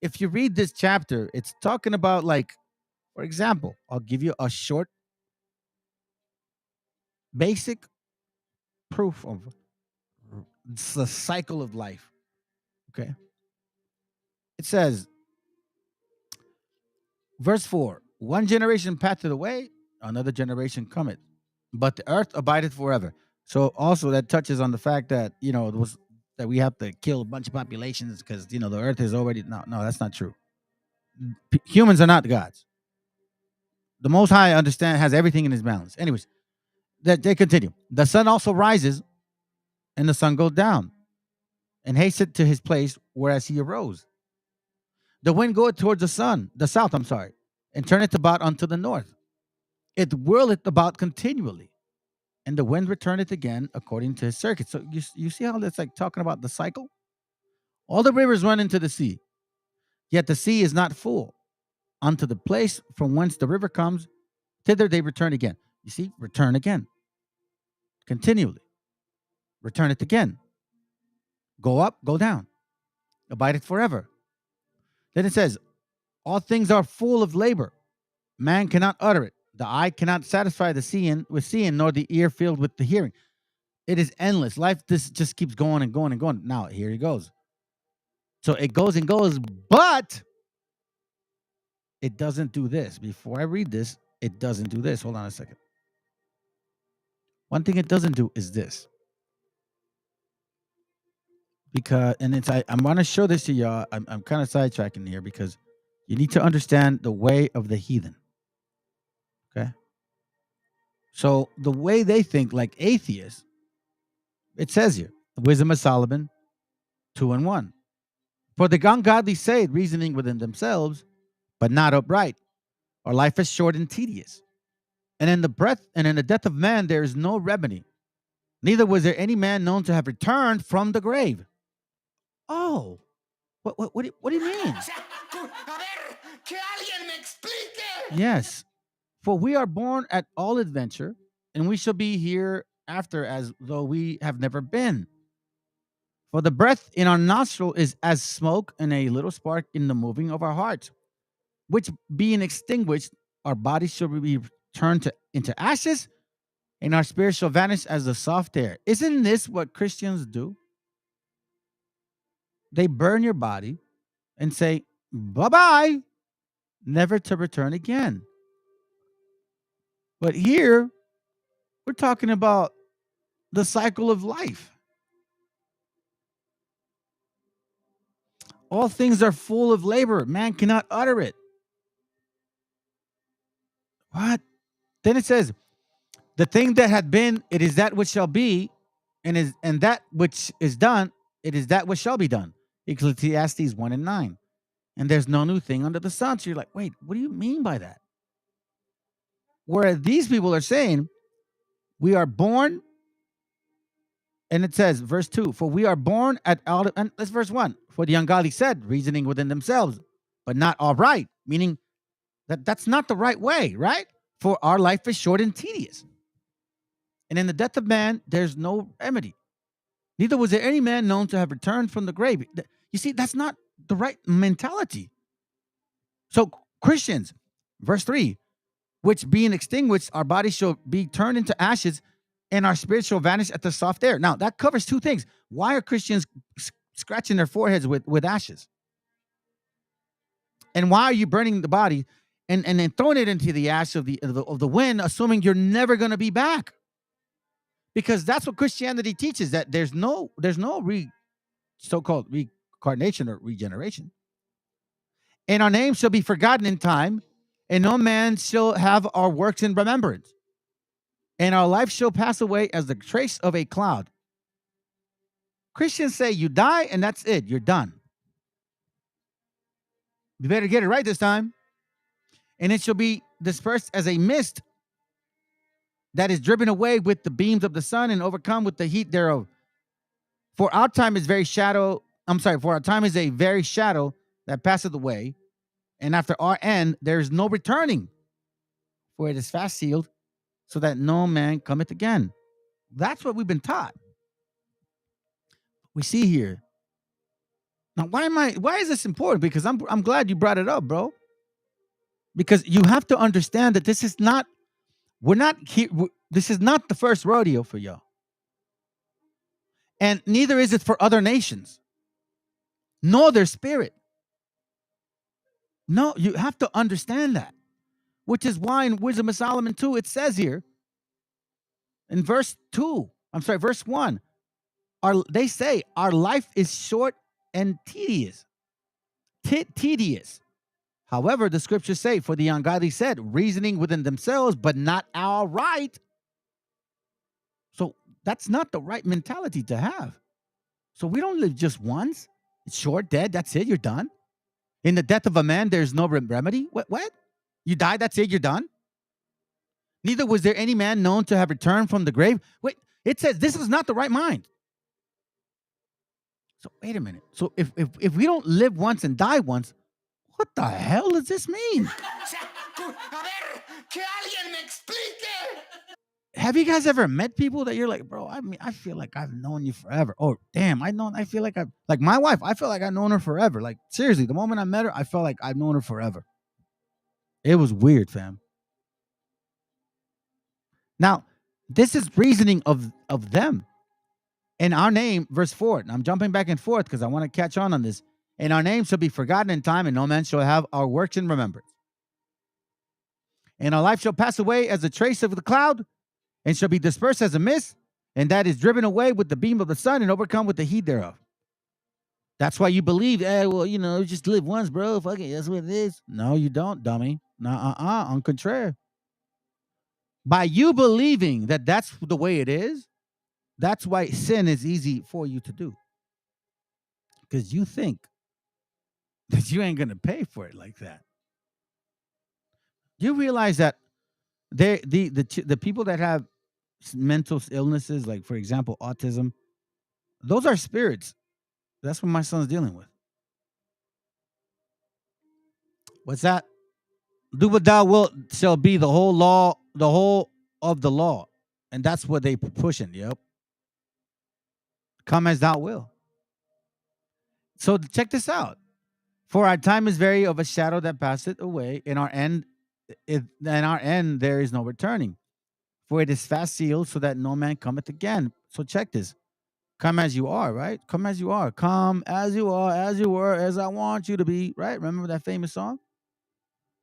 If you read this chapter, it's talking about, like, for example, I'll give you a short, basic proof of the cycle of life. Okay. It says, verse 4, one generation passeth away, another generation cometh, but the earth abideth forever. So also that touches on the fact that, you know, it was that we have to kill a bunch of populations because, you know, the earth is already, no, that's not true. Humans are not gods. The Most High has everything in his balance. Anyways, that they continue. The sun also rises and the sun goes down and hasteth to his place whereas he arose. The wind goeth towards the south, and turneth about unto the north. It whirleth about continually, and the wind returneth again according to his circuit. So you see how that's like talking about the cycle? All the rivers run into the sea, yet the sea is not full. Unto the place from whence the river comes, thither they return again. You see, return again. Continually. Returneth again. Go up, go down. Abideth forever. Then it says, all things are full of labor. Man cannot utter it. The eye cannot satisfy the seeing, nor the ear filled with the hearing. It is endless. Life this just keeps going and going and going. Now, here he goes. So it goes and goes, but it doesn't do this. Before I read this, it doesn't do this. Hold on a second. One thing it doesn't do is this. Because, and I'm going to show this to y'all. I'm kind of sidetracking here because you need to understand the way of the heathen. Okay? So the way they think, like atheists, it says here, the wisdom of Solomon, 2:1. For the ungodly say, reasoning within themselves, but not upright. Our life is short and tedious. And in the death of man, there is no remedy. Neither was there any man known to have returned from the grave. Oh, what do you mean? Yes, for we are born at all adventure, and we shall be hereafter as though we have never been. For the breath in our nostril is as smoke, and a little spark in the moving of our heart, which being extinguished, our bodies shall be turned into ashes, and our spirit shall vanish as the soft air. Isn't this what Christians do? They burn your body and say, bye-bye, never to return again. But here, we're talking about the cycle of life. All things are full of labor. Man cannot utter it. What? Then it says, the thing that had been, it is that which shall be, and that which is done, it is that which shall be done. Ecclesiastes 1:9. And there's no new thing under the sun. So you're like, wait, what do you mean by that? Whereas these people are saying, we are born, and it says, verse 2, for we are born at out of, and that's verse 1. For the ungodly said, reasoning within themselves, but not all right, meaning that's not the right way, right? For our life is short and tedious. And in the death of man, there's no remedy. Neither was there any man known to have returned from the grave. You see, that's not the right mentality. So Christians, verse 3, which being extinguished, our bodies shall be turned into ashes, and our spirit shall vanish at the soft air. Now, that covers two things. Why are Christians scratching their foreheads with ashes? And why are you burning the body and then throwing it into the ash of the wind, assuming you're never going to be back? Because that's what Christianity teaches, that there's no so-called reincarnation or regeneration. And our name shall be forgotten in time, and no man shall have our works in remembrance. And our life shall pass away as the trace of a cloud. Christians say you die and that's it. You're done. You better get it right this time. And it shall be dispersed as a mist that is driven away with the beams of the sun and overcome with the heat thereof. For our time is for our time is a very shadow that passeth away. And after our end, there is no returning. For it is fast sealed, so that no man cometh again. That's what we've been taught. We see here. Now, why is this important? Because I'm glad you brought it up, bro. Because you have to understand that this is not the first rodeo for y'all. And neither is it for other nations, nor their spirit. No, you have to understand that. Which is why in Wisdom of Solomon 2, it says here, in verse 1, they say our life is short and tedious. Tedious. However, the scriptures say, for the ungodly said, reasoning within themselves, but not all right. So that's not the right mentality to have. So we don't live just once. It's short, dead, that's it, you're done. In the death of a man, there's no remedy. What? You die, that's it, you're done? Neither was there any man known to have returned from the grave. Wait, it says this is not the right mind. So wait a minute. So if we don't live once and die once, what the hell does this mean? Have you guys ever met people that you're like, bro, I feel like I've known you forever. Oh, damn, I feel like like my wife, I feel like I've known her forever. Like, seriously, the moment I met her, I felt like I've known her forever. It was weird, fam. Now, this is reasoning of them. And our name, verse 4, and I'm jumping back and forth because I want to catch on this. And our name shall be forgotten in time, and no man shall have our works in remembrance. And our life shall pass away as a trace of the cloud, and shall be dispersed as a mist, and that is driven away with the beam of the sun and overcome with the heat thereof. That's why you believe, just live once, bro. Fuck it, that's what it is. No, you don't, dummy. On contraire. By you believing that that's the way it is, that's why sin is easy for you to do. Because you think that you ain't going to pay for it like that. You realize that the people that have mental illnesses, like for example autism, those are spirits. That's what my son's dealing with. What's that? Do what thou wilt shall be the whole law, the whole of the law, and that's what they pushing. Yep, come as thou will. So check this out. For our time is very of a shadow that passeth away. In our end, there is no returning. For it is fast sealed, so that no man cometh again. So check this. Come as you are, right? Come as you are. Come as you are, as you were, as I want you to be, right? Remember that famous song?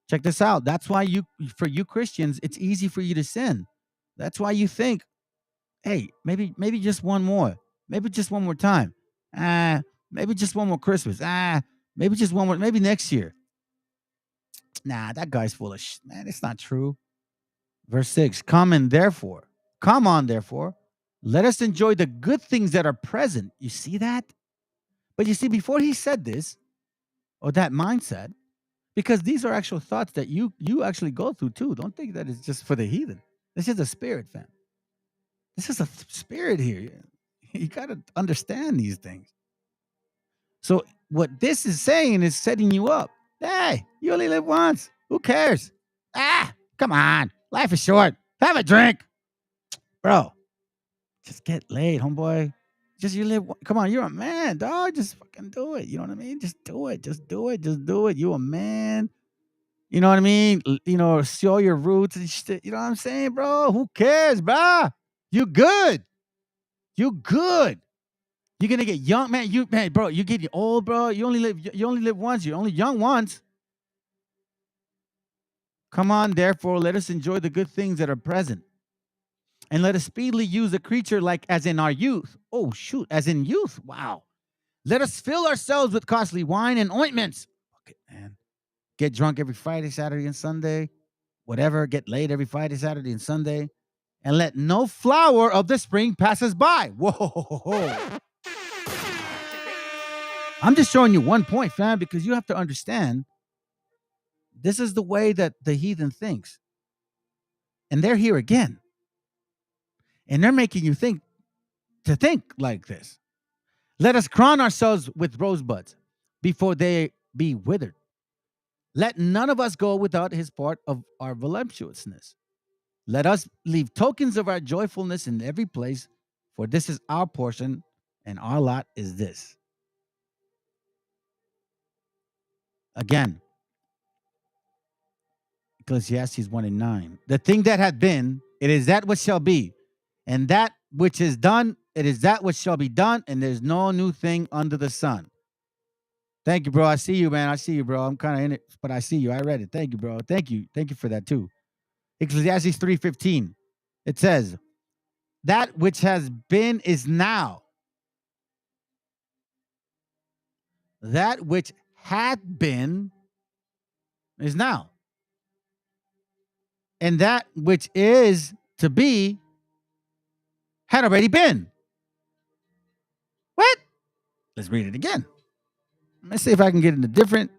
Check this out. That's why for you Christians, it's easy for you to sin. That's why you think, hey, maybe just one more. Maybe just one more time. Maybe just one more Christmas. Maybe just one more, maybe next year. Nah, that guy's full of man. It's not true. Verse 6, come on, therefore, let us enjoy the good things that are present. You see that? But you see, before he said this, or that mindset, because these are actual thoughts that you actually go through too. Don't think that it's just for the heathen. This is a spirit, fam. This is a spirit here. You got to understand these things. So what this is saying is setting you up. Hey, you only live once. Who cares? Come on. Life is short. Have a drink. Bro, just get laid, homeboy. Just you live. Come on, you're a man, dog. Just fucking do it. You know what I mean? Just do it. Just do it. Just do it. You a man. You know what I mean? Show your roots and shit. You know what I'm saying, bro? Who cares, bro? You good. You good. You're gonna get young, man. Bro, you get old, bro. You only live once. You're only young once. Come on, therefore, let us enjoy the good things that are present. And let us speedily use the creature like as in our youth. Oh, shoot, as in youth. Wow. Let us fill ourselves with costly wine and ointments. Okay, man. Get drunk every Friday, Saturday, and Sunday. Whatever. Get laid every Friday, Saturday, and Sunday. And let no flower of the spring pass us by. Whoa. I'm just showing you one point, fam, because you have to understand this is the way that the heathen thinks. And they're here again. And they're making you think like this. Let us crown ourselves with rosebuds before they be withered. Let none of us go without his part of our voluptuousness. Let us leave tokens of our joyfulness in every place, for this is our portion, and our lot is this. Again, Ecclesiastes 1:9. The thing that had been, it is that which shall be, and that which is done, it is that which shall be done, and there's no new thing under the sun. Thank you, bro. I see you, man. I see you, bro. I'm kind of in it, but I see you. I read it. Thank you, bro. Thank you. Thank you for that, too. Ecclesiastes 3:15. It says, that which has been is now. That which had been is now. And that which is to be had already been. What? Let's read it again. Let's see if I can get in a different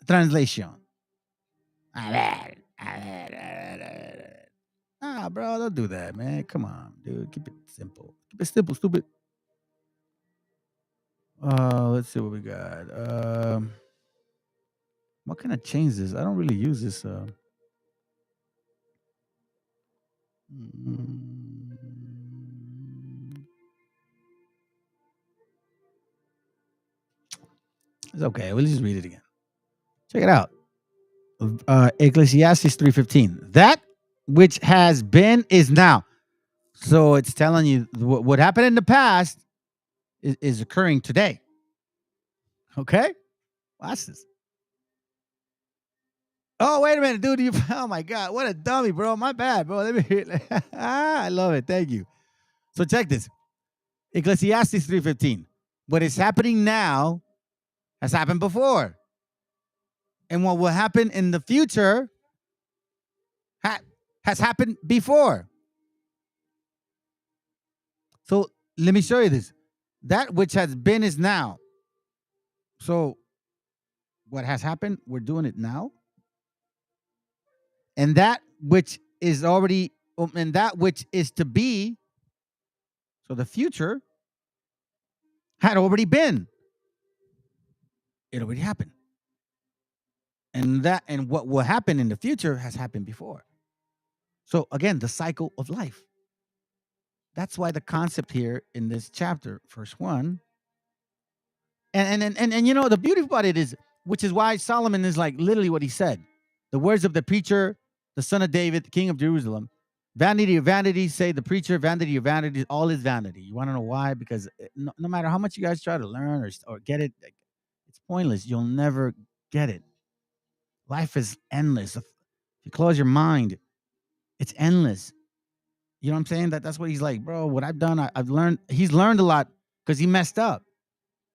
translation. Bro, don't do that, man. Come on, dude. Keep it simple. Keep it simple, stupid. Let's see what we got. What can I change this? I don't really use this. It's okay. We'll just read it again. Check it out. Ecclesiastes 3:15. That which has been is now. So it's telling you what happened in the past is occurring today. Okay? Watch this. Oh, wait a minute, dude. Oh, my God. What a dummy, bro. My bad, bro. Let me hear it. I love it. Thank you. So check this. Ecclesiastes 3:15. What is happening now has happened before. And what will happen in the future has happened before. So let me show you this. That which has been is now. So what has happened, we're doing it now. and that which is already, and that which is to be, so the future had already been. It already happened. And what will happen in the future has happened before. So again, the cycle of life. That's why the concept here in this chapter, verse 1. And you know, the beauty about it is, which is why Solomon is like literally what he said. The words of the preacher, the son of David, the king of Jerusalem. Vanity of vanity, say the preacher, vanity of vanity, all is vanity. You want to know why? Because no matter how much you guys try to learn or get it, it's pointless. You'll never get it. Life is endless. If you close your mind, it's endless. You know what I'm saying? That's what he's like, bro. What I've done, I've learned. He's learned a lot because he messed up.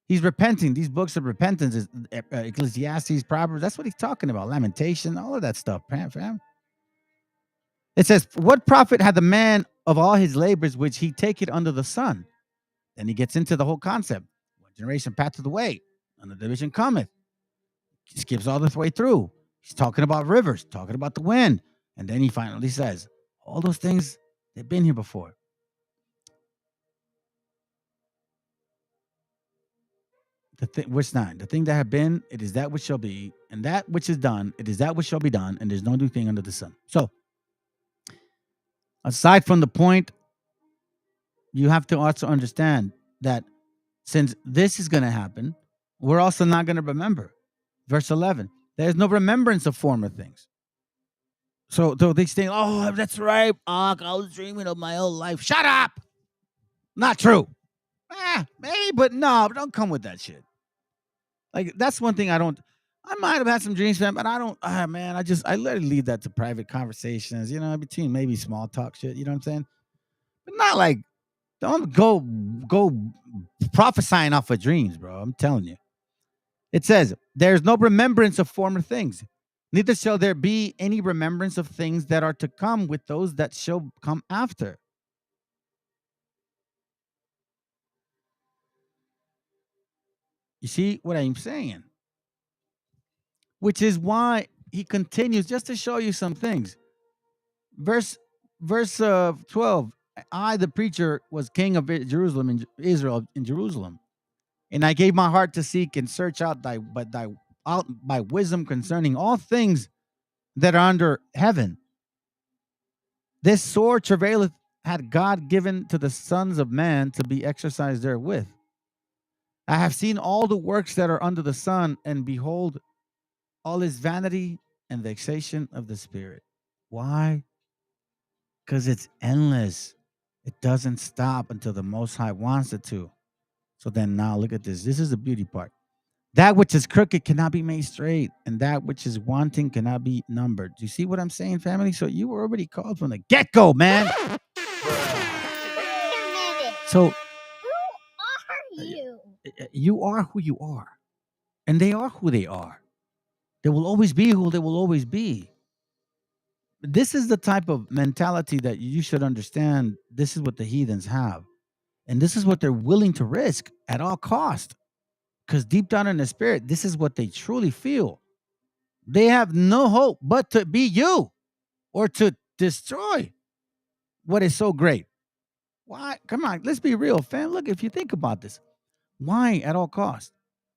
He's repenting. These books of repentance is Ecclesiastes, Proverbs. That's what he's talking about. Lamentation, all of that stuff, fam. It says, what profit had the man of all his labors which he taketh under the sun? Then he gets into the whole concept. One generation passeth away, another division cometh. He skips all the way through. He's talking about rivers, talking about the wind. And then he finally says, all those things, they've been here before. Verse 9, the thing that had been, it is that which shall be, and that which is done, it is that which shall be done, and there's no new thing under the sun. So, aside from the point, you have to also understand that since this is going to happen, we're also not going to remember. Verse 11, there's no remembrance of former things. So they say, oh, that's right, I was dreaming of my old life. Shut up! Not true. Maybe, but no, don't come with that shit. Like, that's one thing I might have had some dreams, man, but I don't, man, I let it leave that to private conversations, you know, between maybe small talk shit, you know what I'm saying? But not like, don't go prophesying off of dreams, bro. I'm telling you. It says, there's no remembrance of former things, neither shall there be any remembrance of things that are to come with those that shall come after. You see what I'm saying? Which is why he continues, just to show you some things. Verse 12, I, the preacher, was king of Jerusalem in Israel in Jerusalem. And I gave my heart to seek and search out by wisdom concerning all things that are under heaven. This sore travaileth had God given to the sons of man to be exercised therewith. I have seen all the works that are under the sun, and behold, all is vanity and vexation of the spirit. Why? Because it's endless. It doesn't stop until the Most High wants it to. So then now look at this. This is the beauty part. That which is crooked cannot be made straight, and that which is wanting cannot be numbered. Do you see what I'm saying, family? So you were already called from the get-go, man. So who are you? You are who you are, and they are who they are. They will always be who they will always be. This is the type of mentality that you should understand. This is what the heathens have, and this is what they're willing to risk at all cost. Because deep down in the spirit, this is what they truly feel. They have no hope but to be you or to destroy what is so great. Why? Come on, let's be real, fam. Look, if you think about this, why at all costs?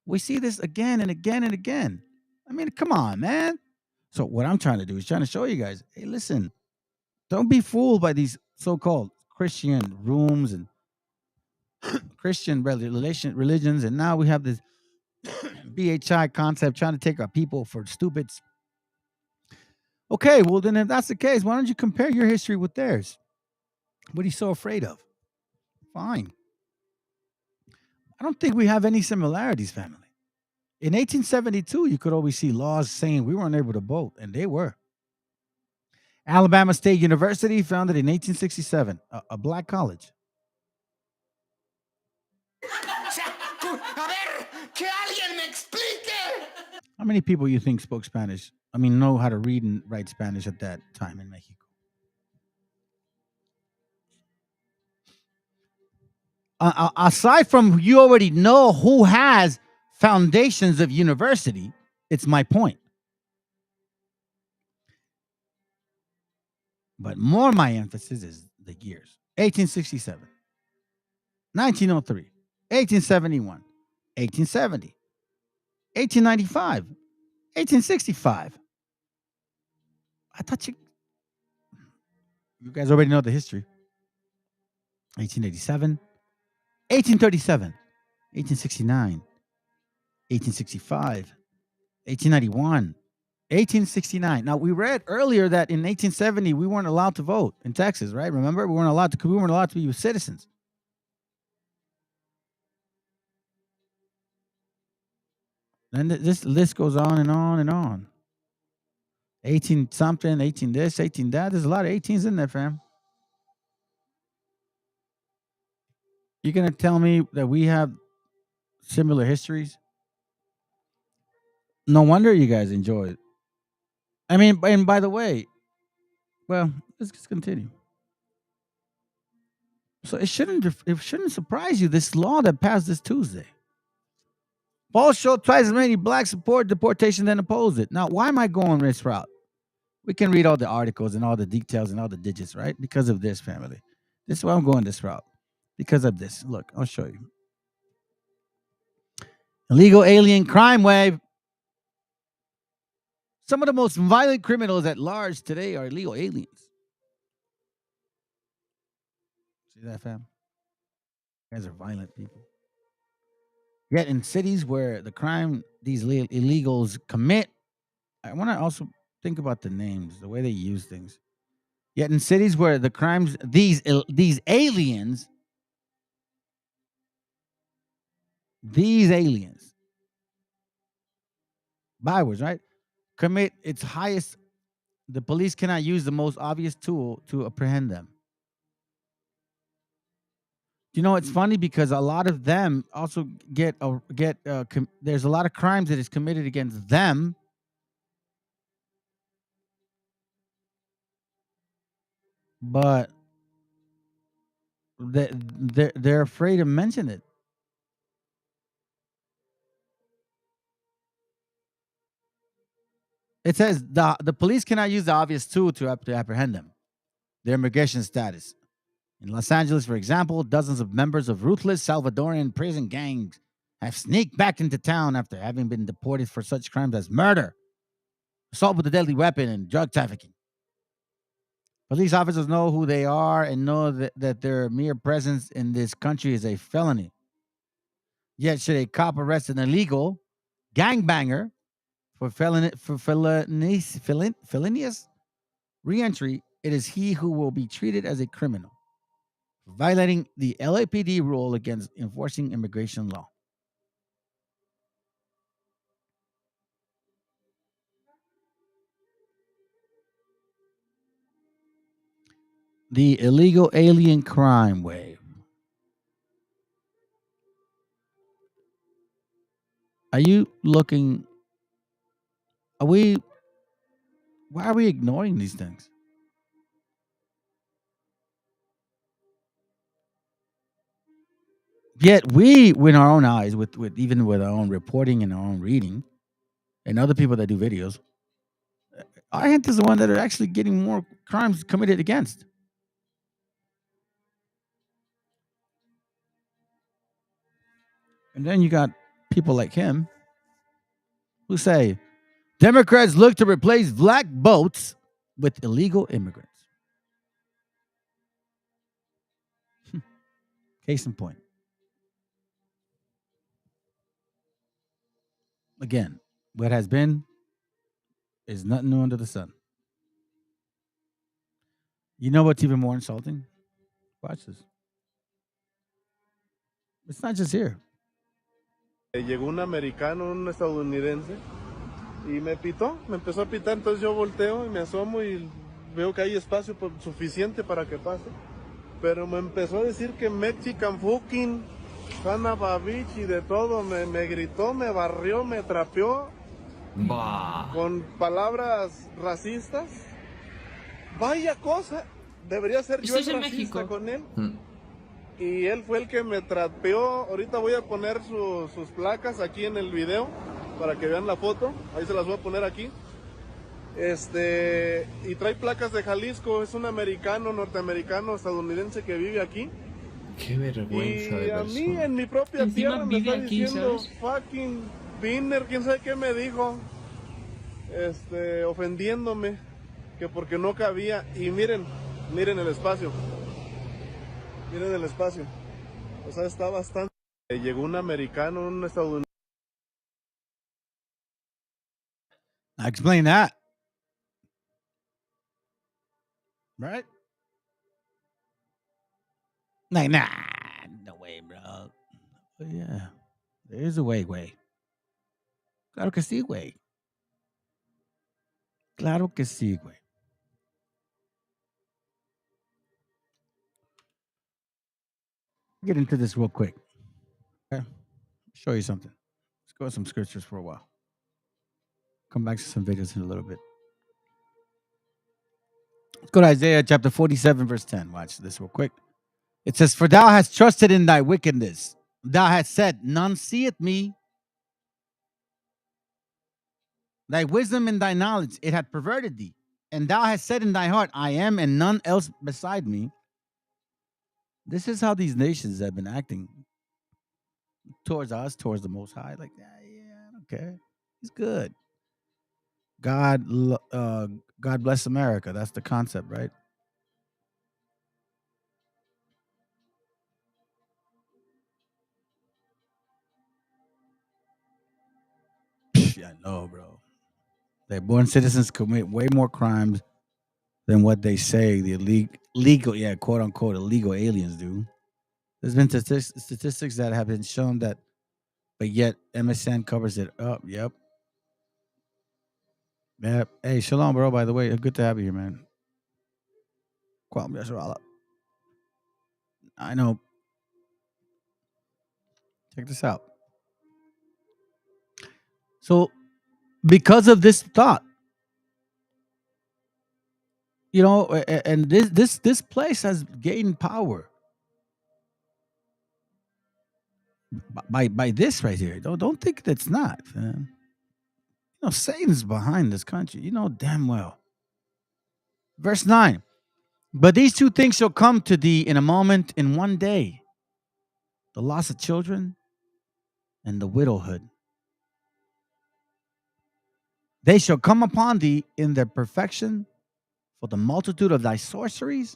We see this again and again and again. I mean, come on, man. So what I'm trying to do is trying to show you guys, hey, listen, don't be fooled by these so-called Christian rooms and Christian religions. And now we have this BHI concept trying to take our people for stupids. Okay, well, then if that's the case, why don't you compare your history with theirs? What are you so afraid of? Fine. I don't think we have any similarities, family. In 1872, you could always see laws saying we weren't able to vote, and they were. Alabama State University, founded in 1867, a black college. How many people you think spoke Spanish? I mean, know how to read and write Spanish at that time in Mexico? Aside from you already know who has foundations of university, it's my point. But more my emphasis is the years. 1867, 1903, 1871, 1870, 1895, 1865. I thought you guys already know the history. 1887, 1837, 1869, 1865, 1891, 1869. Now we read earlier that in 1870 we weren't allowed to vote in Texas, right? Remember, we weren't allowed to be citizens. And this list goes on and on and on. 18 something, 18 this, 18 that. There's a lot of 18s in there, fam. You're gonna tell me that we have similar histories? No wonder you guys enjoy it. I mean, and by the way, well, let's just continue. So it shouldn't surprise you, this law that passed this Tuesday. Polls show twice as many blacks support deportation than oppose it. Now, why am I going this route? We can read all the articles and all the details and all the digits, right? Because of this, family. This is why I'm going this route. Because of this. Look, I'll show you. Illegal alien crime wave. Some of the most violent criminals at large today are illegal aliens. See that, fam? You guys are violent people. Yet in cities where the crime these illegals commit, I want to also think about the names, the way they use things. Yet in cities where the crimes, these aliens, bywords, right, commit its highest, the police cannot use the most obvious tool to apprehend them. You know, it's funny because a lot of them also there's a lot of crimes that is committed against them, but they're afraid to mention it. It says the police cannot use the obvious tool to apprehend them, their immigration status. In Los Angeles, for example, dozens of members of ruthless Salvadoran prison gangs have sneaked back into town after having been deported for such crimes as murder, assault with a deadly weapon, and drug trafficking. Police officers know who they are and know that their mere presence in this country is a felony. Yet, should a cop arrest an illegal gangbanger for felonious re-entry, it is he who will be treated as a criminal, violating the LAPD rule against enforcing immigration law. The illegal alien crime wave. Are you looking? Why are we ignoring these things? Yet we, in our own eyes, even with our own reporting and our own reading, and other people that do videos, our hint is the one that are actually getting more crimes committed against. And then you got people like him who say, Democrats look to replace black votes with illegal immigrants. Case in point. Again, what has been is nothing new under the sun. You know what's even more insulting? Watch this. It's not just here. Llegó un americano, un estadounidense, y me pitó, me empezó a pitar, entonces yo volteo y me asomo y veo que hay espacio suficiente para que pase. Pero me empezó a decir que Mexican fucking, Hanna Babich y de todo, me gritó, me barrió, me trapeó, con palabras racistas. Vaya cosa, debería ser yo el racista con él. Y él fue el que me trapeó. Ahorita voy a poner sus placas aquí en el video para que vean la foto. Ahí se las voy a poner aquí. Y trae placas de Jalisco, es un americano, norteamericano, estadounidense que vive aquí. Qué vergüenza de Y a persona. mí en mi propia Encima tierra me vive está aquí, diciendo ¿sabes? fucking Binner, quién sabe qué me dijo, ofendiéndome, que porque no cabía. Y miren el espacio, miren el espacio, o sea, está bastante. Llegó un americano, un estadounidense. I explain that. Right? Like, nah, no way, bro. But yeah, there is a way. Claro que sí, güey. Claro que sí, güey. Get into this real quick. Okay? Show you something. Let's go with some scriptures for a while. Come back to some videos in a little bit. Let's go to Isaiah chapter 47, verse 10. Watch this real quick. It says, "For thou hast trusted in thy wickedness. Thou hast said, none seeth me. Thy wisdom and thy knowledge, it hath perverted thee. And thou hast said in thy heart, I am, and none else beside me." This is how these nations have been acting towards us, towards the Most High. Like, I don't care. He's good. God bless America. That's the concept, right? Yeah, I know, bro. They're born citizens commit way more crimes than what they say the legal, yeah, quote unquote, illegal aliens do. There's been statistics that have been shown that, but yet MSN covers it up. Yep. Yep. Hey, shalom, bro. By the way, good to have you here, man. I know. Check this out. So, because of this thought, and this place has gained power by this right here. Don't think that's not, man. Satan's behind this country. You know damn well. Verse 9. But these two things shall come to thee in a moment, in one day: the loss of children and the widowhood. They shall come upon thee in their perfection, for the multitude of thy sorceries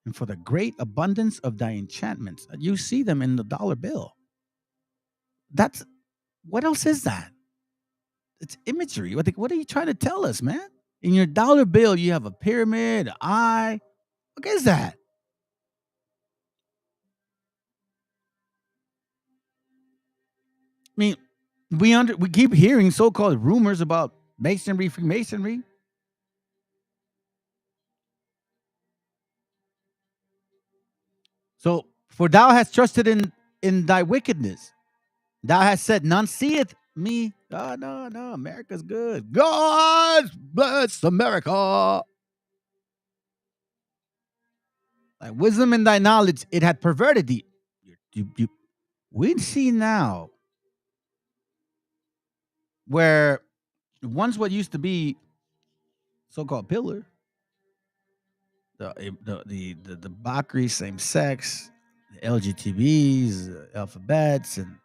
and for the great abundance of thy enchantments. You see them in the dollar bill. That's what else is that? It's imagery. What are you trying to tell us, man? In your dollar bill, you have a pyramid, an eye. What is that? I mean, we keep hearing so-called rumors about masonry, Freemasonry. So, for thou hast trusted in thy wickedness. Thou hast said, none seeth me. Oh, no, America's good. God bless America. Thy wisdom and thy knowledge, it had perverted thee. We see now where once what used to be so-called pillar, the debauchery, same sex, the LGTBs, alphabets, and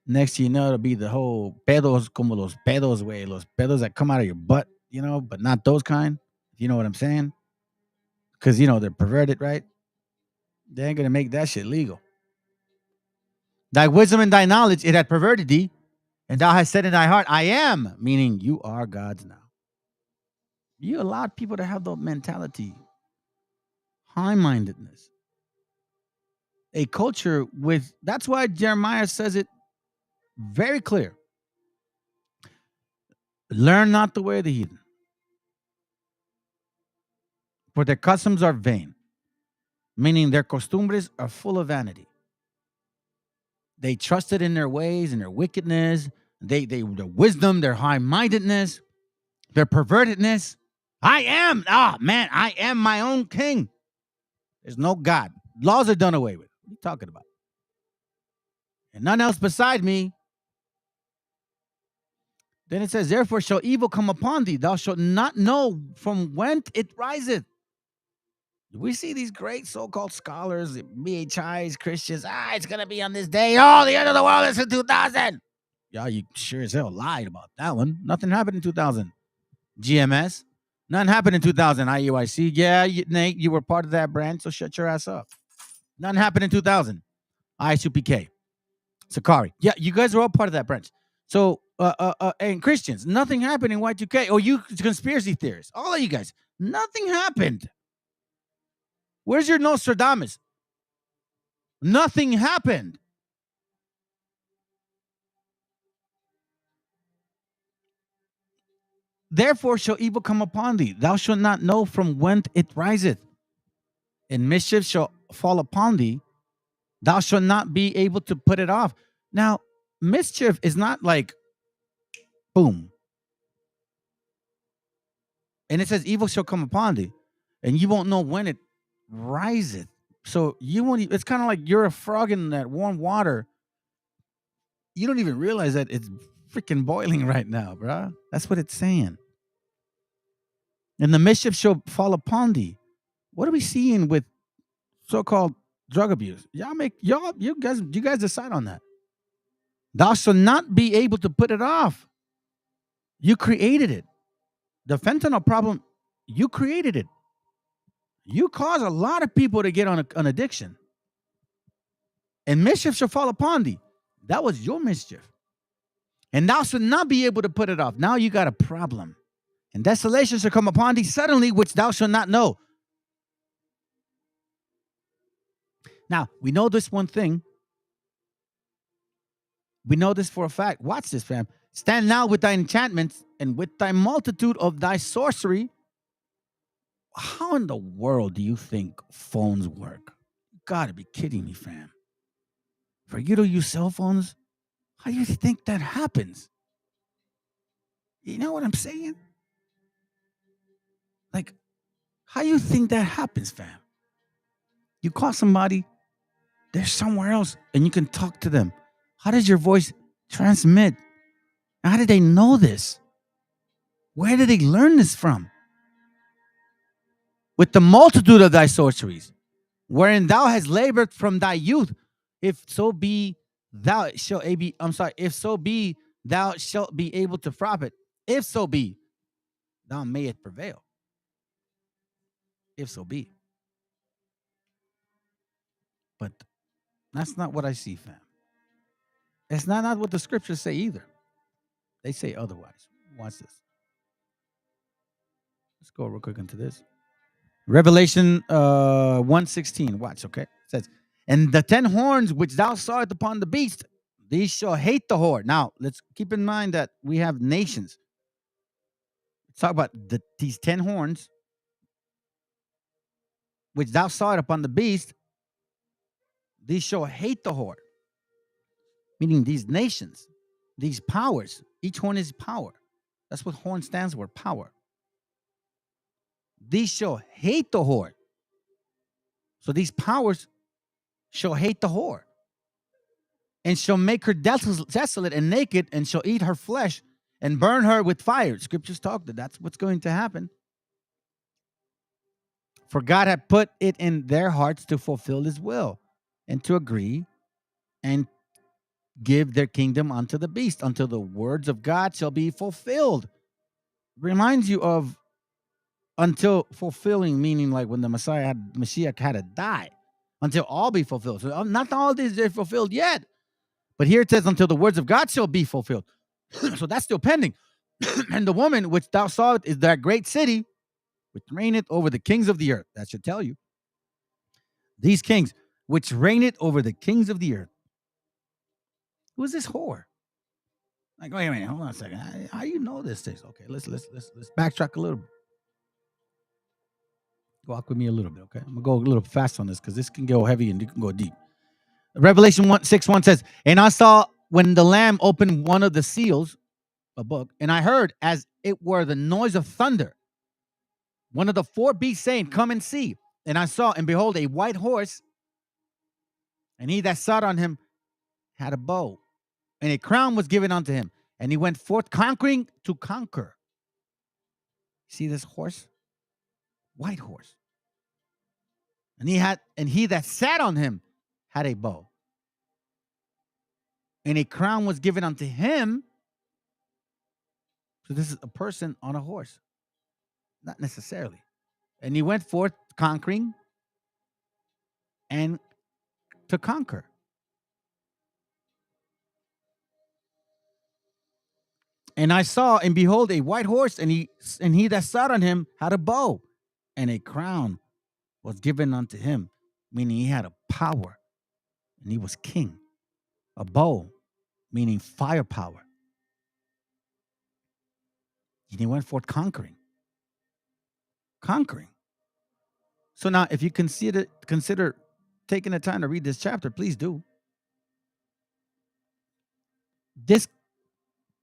next you know it'll be the whole pedos, como los pedos, way, los pedos that come out of your butt, but not those kind. You know what I'm saying? Because they're perverted, right? They ain't gonna make that shit legal. Thy wisdom and thy knowledge, it had perverted thee, and thou hast said in thy heart, I am, meaning you are God's now. You allowed people to have the mentality, high-mindedness, a culture with. That's why Jeremiah says it very clear. Learn not the way of the heathen, for their customs are vain, meaning their costumbres are full of vanity. They trusted in their ways and their wickedness, their wisdom, their high-mindedness, their pervertedness. I am, I am my own king. There's no God. Laws are done away with. What are you talking about? And none else beside me. Then it says, therefore shall evil come upon thee. Thou shalt not know from whence it riseth. We see these great so-called scholars, BHIs, Christians. It's going to be on this day. Oh, the end of the world is in 2000. Yeah, you sure as hell lied about that one. Nothing happened in 2000. GMS. Nothing happened in 2000. IUIC. Yeah, Nate, you were part of that brand, so shut your ass up. Nothing happened in 2000. ISUPK. Sakari. Yeah, you guys are all part of that branch. So, and Christians, nothing happened in Y2K. Oh, you conspiracy theorists, all of you guys, nothing happened. Where's your Nostradamus? Nothing happened. Therefore shall evil come upon thee. Thou shalt not know from whence it riseth. And mischief shall fall upon thee. Thou shalt not be able to put it off. Now, mischief is not like, boom. And it says, evil shall come upon thee. And you won't know when it riseth. So you won't, it's kind of like you're a frog in that warm water. You don't even realize that it's freaking boiling right now, bruh. That's what it's saying. And the mischief shall fall upon thee. What are we seeing with so-called drug abuse? You guys decide on that. Thou shalt not be able to put it off. You created it. The fentanyl problem, you created it. You cause a lot of people to get on an addiction. And mischief shall fall upon thee. That was your mischief. And thou shalt not be able to put it off. Now you got a problem. And desolation shall come upon thee suddenly, which thou shalt not know. Now, we know this one thing. We know this for a fact. Watch this, fam. Stand now with thy enchantments and with thy multitude of thy sorcery. How in the world do you think phones work? You gotta be kidding me, fam. For you to use cell phones, how do you think that happens? You know what I'm saying? Like, how do you think that happens, fam? You call somebody, they're somewhere else, and you can talk to them. How does your voice transmit? How did they know this? Where did they learn this from? With the multitude of thy sorceries, wherein thou hast labored from thy youth, if so be thou shalt be, if so be thou shalt be able to profit, if so be thou mayest prevail. If so be. But that's not what I see, fam. It's not what the scriptures say either. They say otherwise. Watch this. Let's go real quick into this. Revelation 1:16. Watch, okay? It says, and the 10 horns which thou sawest upon the beast, these shall hate the whore. Now, let's keep in mind that we have nations. Let's talk about these 10 horns which thou sawest upon the beast, these shall hate the whore. Meaning these nations, these powers. Each horn is power. That's what horn stands for, power. These shall hate the whore. So these powers shall hate the whore. And shall make her desolate and naked, and shall eat her flesh and burn her with fire. Scriptures talk that that's what's going to happen. For God had put it in their hearts to fulfill his will and to agree and give their kingdom unto the beast until the words of God shall be fulfilled. Reminds you of until fulfilling, meaning like when the Meshiach had to die, until all be fulfilled. So not all these are fulfilled yet. But here it says, until the words of God shall be fulfilled. So that's still pending. And the woman which thou sawest is that great city, which reigneth over the kings of the earth. That should tell you. These kings, which reigneth over the kings of the earth. Who is this whore? Like, wait a minute, hold on a second. How do you know this thing? Okay, let's backtrack a little bit. Walk with me a little bit, okay? I'm gonna go a little fast on this because this can go heavy and it can go deep. Revelation 6:1 says, and I saw when the Lamb opened one of the seals, a book, and I heard as it were the noise of thunder. One of the 4 beasts saying, come and see. And I saw, and behold, a white horse, and he that sat on him had a bow, and a crown was given unto him. And he went forth conquering to conquer. See this horse? White horse. And he that sat on him had a bow. And a crown was given unto him. So this is a person on a horse. Not necessarily. And he went forth conquering and to conquer. And I saw, and behold, a white horse, and he that sat on him had a bow, and a crown was given unto him, meaning he had a power, and he was king. A bow, meaning firepower. And he went forth conquering. Conquering. So now, if you consider taking the time to read this chapter, please do. This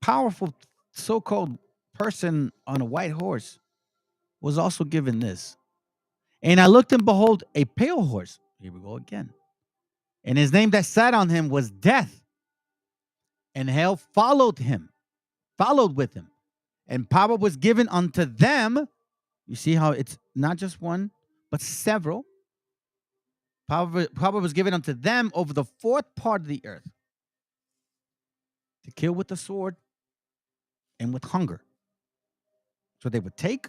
powerful so-called person on a white horse was also given this. And I looked, and behold, a pale horse. Here we go again. And his name that sat on him was Death. And hell followed with him. And power was given unto them. You see how it's not just one, but several. Power was given unto them over the fourth part of the earth, to kill with the sword and with hunger. So they would take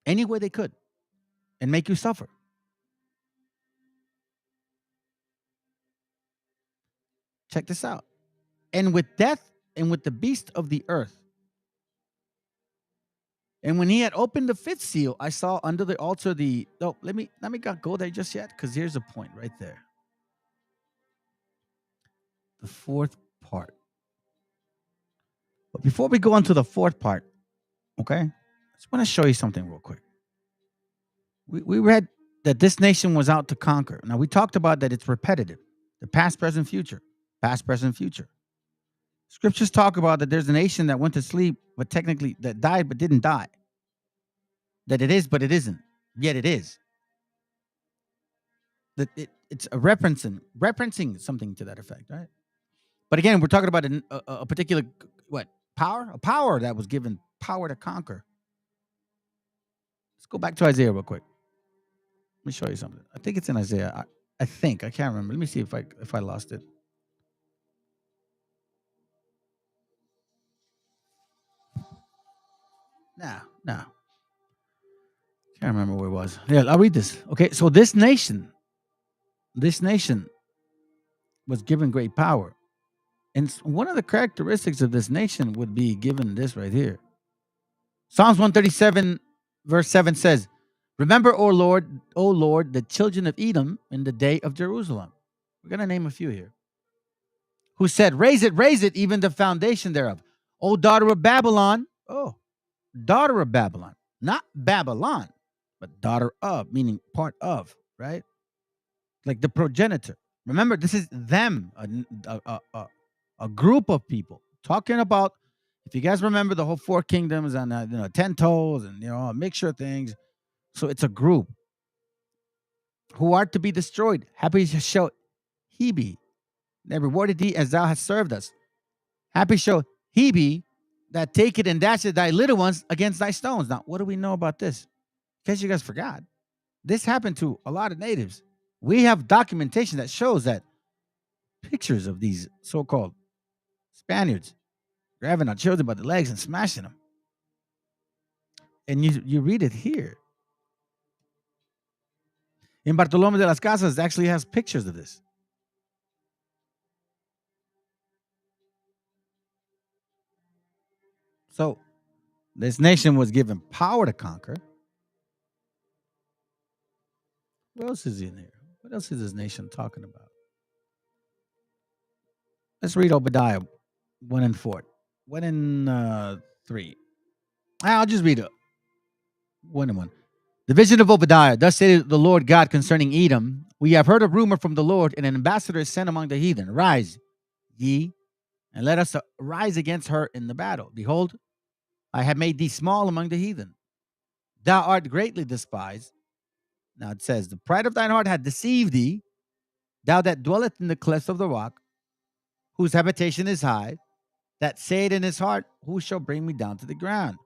any way they could and make you suffer. Check this out. And with death and with the beast of the earth. And when he had opened the fifth seal, I saw under the altar let me not go there just yet, because here's a point right there. The fourth part. But before we go on to the fourth part, okay, I just want to show you something real quick. We read that this nation was out to conquer. Now, we talked about that it's repetitive. The past, present, future. Past, present, future. Scriptures talk about that there's a nation that went to sleep, but technically that died but didn't die. That it is, but it isn't. Yet it is. That it's a referencing something to that effect, right? But again, we're talking about a particular power? A power that was given power to conquer. Let's go back to Isaiah real quick. Let me show you something. I think it's in Isaiah. I think. I can't remember. Let me see if I lost it. No. Can't remember where it was. Yeah, I'll read this. Okay, so this nation was given great power. And one of the characteristics of this nation would be given this right here. Psalms 137, verse 7 says, remember, O Lord, the children of Edom in the day of Jerusalem. We're going to name a few here. Who said, raise it, even the foundation thereof. O daughter of Babylon. Oh, daughter of Babylon. Not Babylon, but daughter of, meaning part of, right? Like the progenitor. Remember, this is them, a group of people. Talking about, if you guys remember the whole four kingdoms and 10 toes and a mixture of things. So it's a group who are to be destroyed. Happy shall he be that rewarded thee as thou hast served us. Happy shall he be that taketh and dasheth thy little ones against thy stones. Now, what do we know about this? In case you guys forgot, this happened to a lot of natives. We have documentation that shows that pictures of these so-called Spaniards grabbing our children by the legs and smashing them. And you read it here. In Bartolomé de las Casas, actually has pictures of this. So, this nation was given power to conquer. What else is in here? What else is this nation talking about? Let's read Obadiah 1 and 4. 1 and 3. I'll just read it. 1 and 1. The vision of Obadiah. Thus saith the Lord God concerning Edom. We have heard a rumor from the Lord, and an ambassador is sent among the heathen. Rise, ye, and let us rise against her in the battle. Behold, I have made thee small among the heathen. Thou art greatly despised. Now it says, the pride of thine heart hath deceived thee, thou that dwelleth in the clefts of the rock, whose habitation is high, that said in his heart, who shall bring me down to the ground?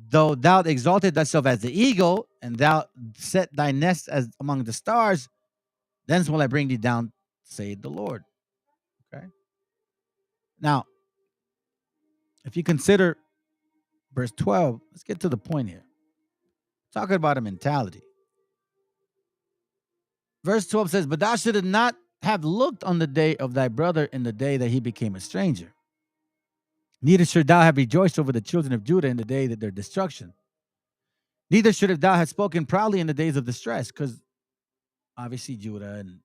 Though thou exalted thyself as the eagle, and thou set thy nest as among the stars, thence will I bring thee down, saith the Lord. Okay. Now, if you consider verse 12, let's get to the point here. Talking about a mentality. Verse 12 says, but thou shouldst not have looked on the day of thy brother in the day that he became a stranger. Neither should thou have rejoiced over the children of Judah in the day of their destruction. Neither should thou have spoken proudly in the days of distress, because obviously Judah and,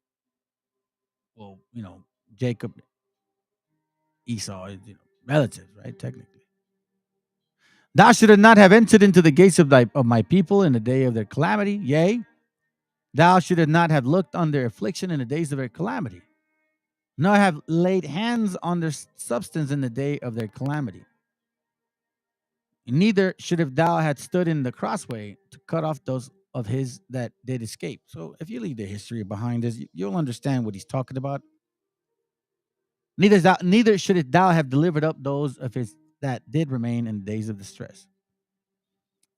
well, Jacob, Esau, relatives, right? Technically. Thou shouldst not have entered into the gates of my people in the day of their calamity. Yea, thou shouldst not have looked on their affliction in the days of their calamity, nor have laid hands on their substance in the day of their calamity. Neither should have thou had stood in the crossway to cut off those of his that did escape. So if you leave the history behind this, you'll understand what he's talking about. Neither should thou have delivered up those of his that did remain in the days of distress.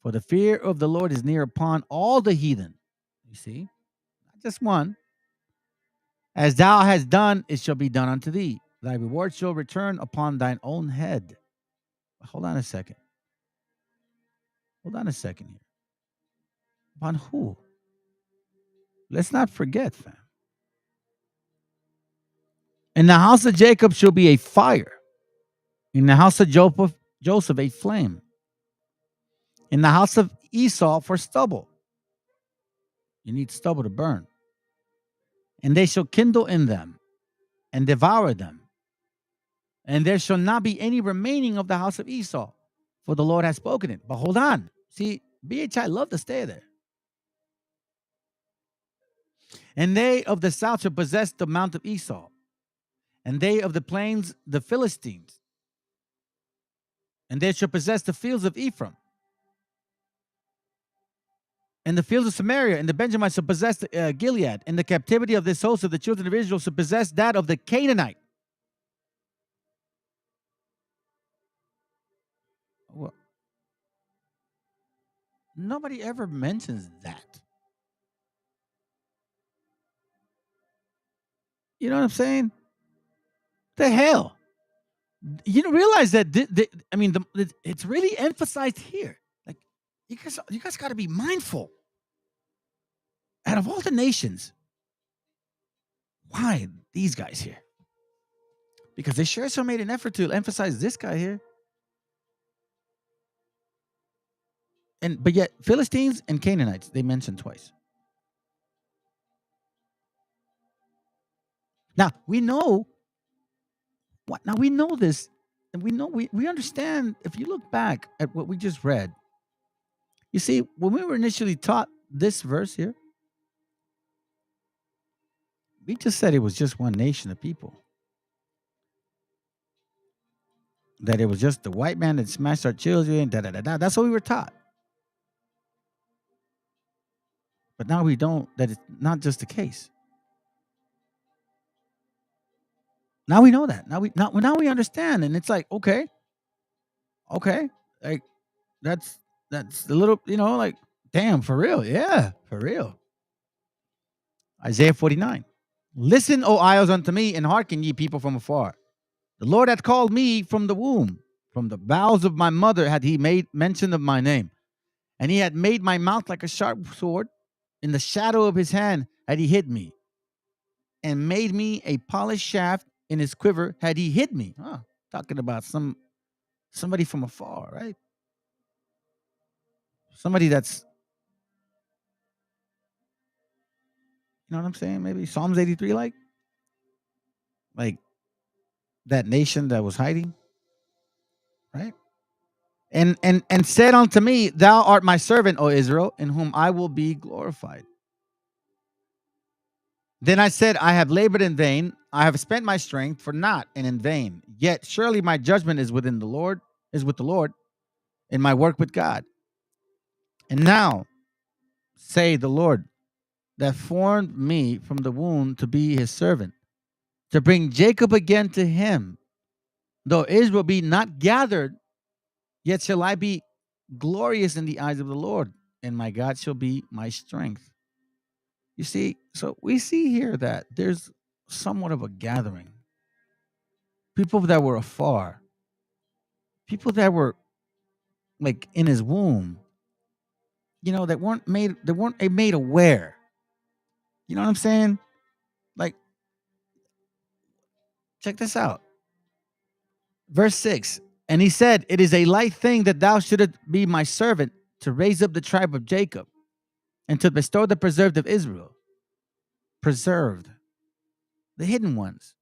For the fear of the Lord is near upon all the heathen. You see, not just one. As thou hast done, it shall be done unto thee. Thy reward shall return upon thine own head. Hold on a second. Hold on a second here. Upon who? Let's not forget, fam. In the house of Jacob shall be a fire. In the house of Joseph a flame. In the house of Esau for stubble. You need stubble to burn. And they shall kindle in them and devour them. And there shall not be any remaining of the house of Esau, for the Lord has spoken it. But hold on. See, BHI love to stay there. And they of the south shall possess the mount of Esau, and they of the plains the Philistines. And they shall possess the fields of Ephraim, and the fields of Samaria, and the Benjamites shall possess Gilead, and the captivity of this host of the children of Israel shall possess that of the Canaanite. Well, nobody ever mentions that. You know what I'm saying? The hell? You don't realize that? It's really emphasized here. Like, you guys got to be mindful. Out of all the nations, why these guys here? Because they sure so made an effort to emphasize this guy here. But yet Philistines and Canaanites, they mentioned twice. Now we know what. Now we know this, and we understand. If you look back at what we just read, you see, when we were initially taught this verse here, we just said it was just one nation of people. That it was just the white man that smashed our children. That's what we were taught. But now we don't. That it's not just the case. Now we know that. Now we understand, and it's like okay, like that's a little, like damn, for real, yeah, for real. Isaiah 49. Listen, O isles, unto me, and hearken, ye people from afar. The Lord hath called me from the womb, from the bowels of my mother had he made mention of my name, and he had made my mouth like a sharp sword. In the shadow of his hand had he hid me, and made me a polished shaft. In his quiver had he hid me. Talking about somebody from afar, right? Somebody that's, you know what I'm saying? Maybe Psalms 83, like that nation that was hiding, right? And said unto me, thou art my servant, O Israel, in whom I will be glorified. Then I said, I have labored in vain. I have spent my strength for naught and in vain. Yet surely my judgment is with the Lord, and my work with God. And now, say the Lord, that formed me from the womb to be his servant, to bring Jacob again to him. Though Israel be not gathered, yet shall I be glorious in the eyes of the Lord, and my God shall be my strength. You see, so we see here that there's somewhat of a gathering. People that were afar, people that were like in his womb, that weren't made aware. You know what I'm saying? Like, check this out. Verse 6. And he said, it is a light thing that thou shouldest be my servant to raise up the tribe of Jacob and to bestow the preserved of Israel. Preserved. The hidden ones.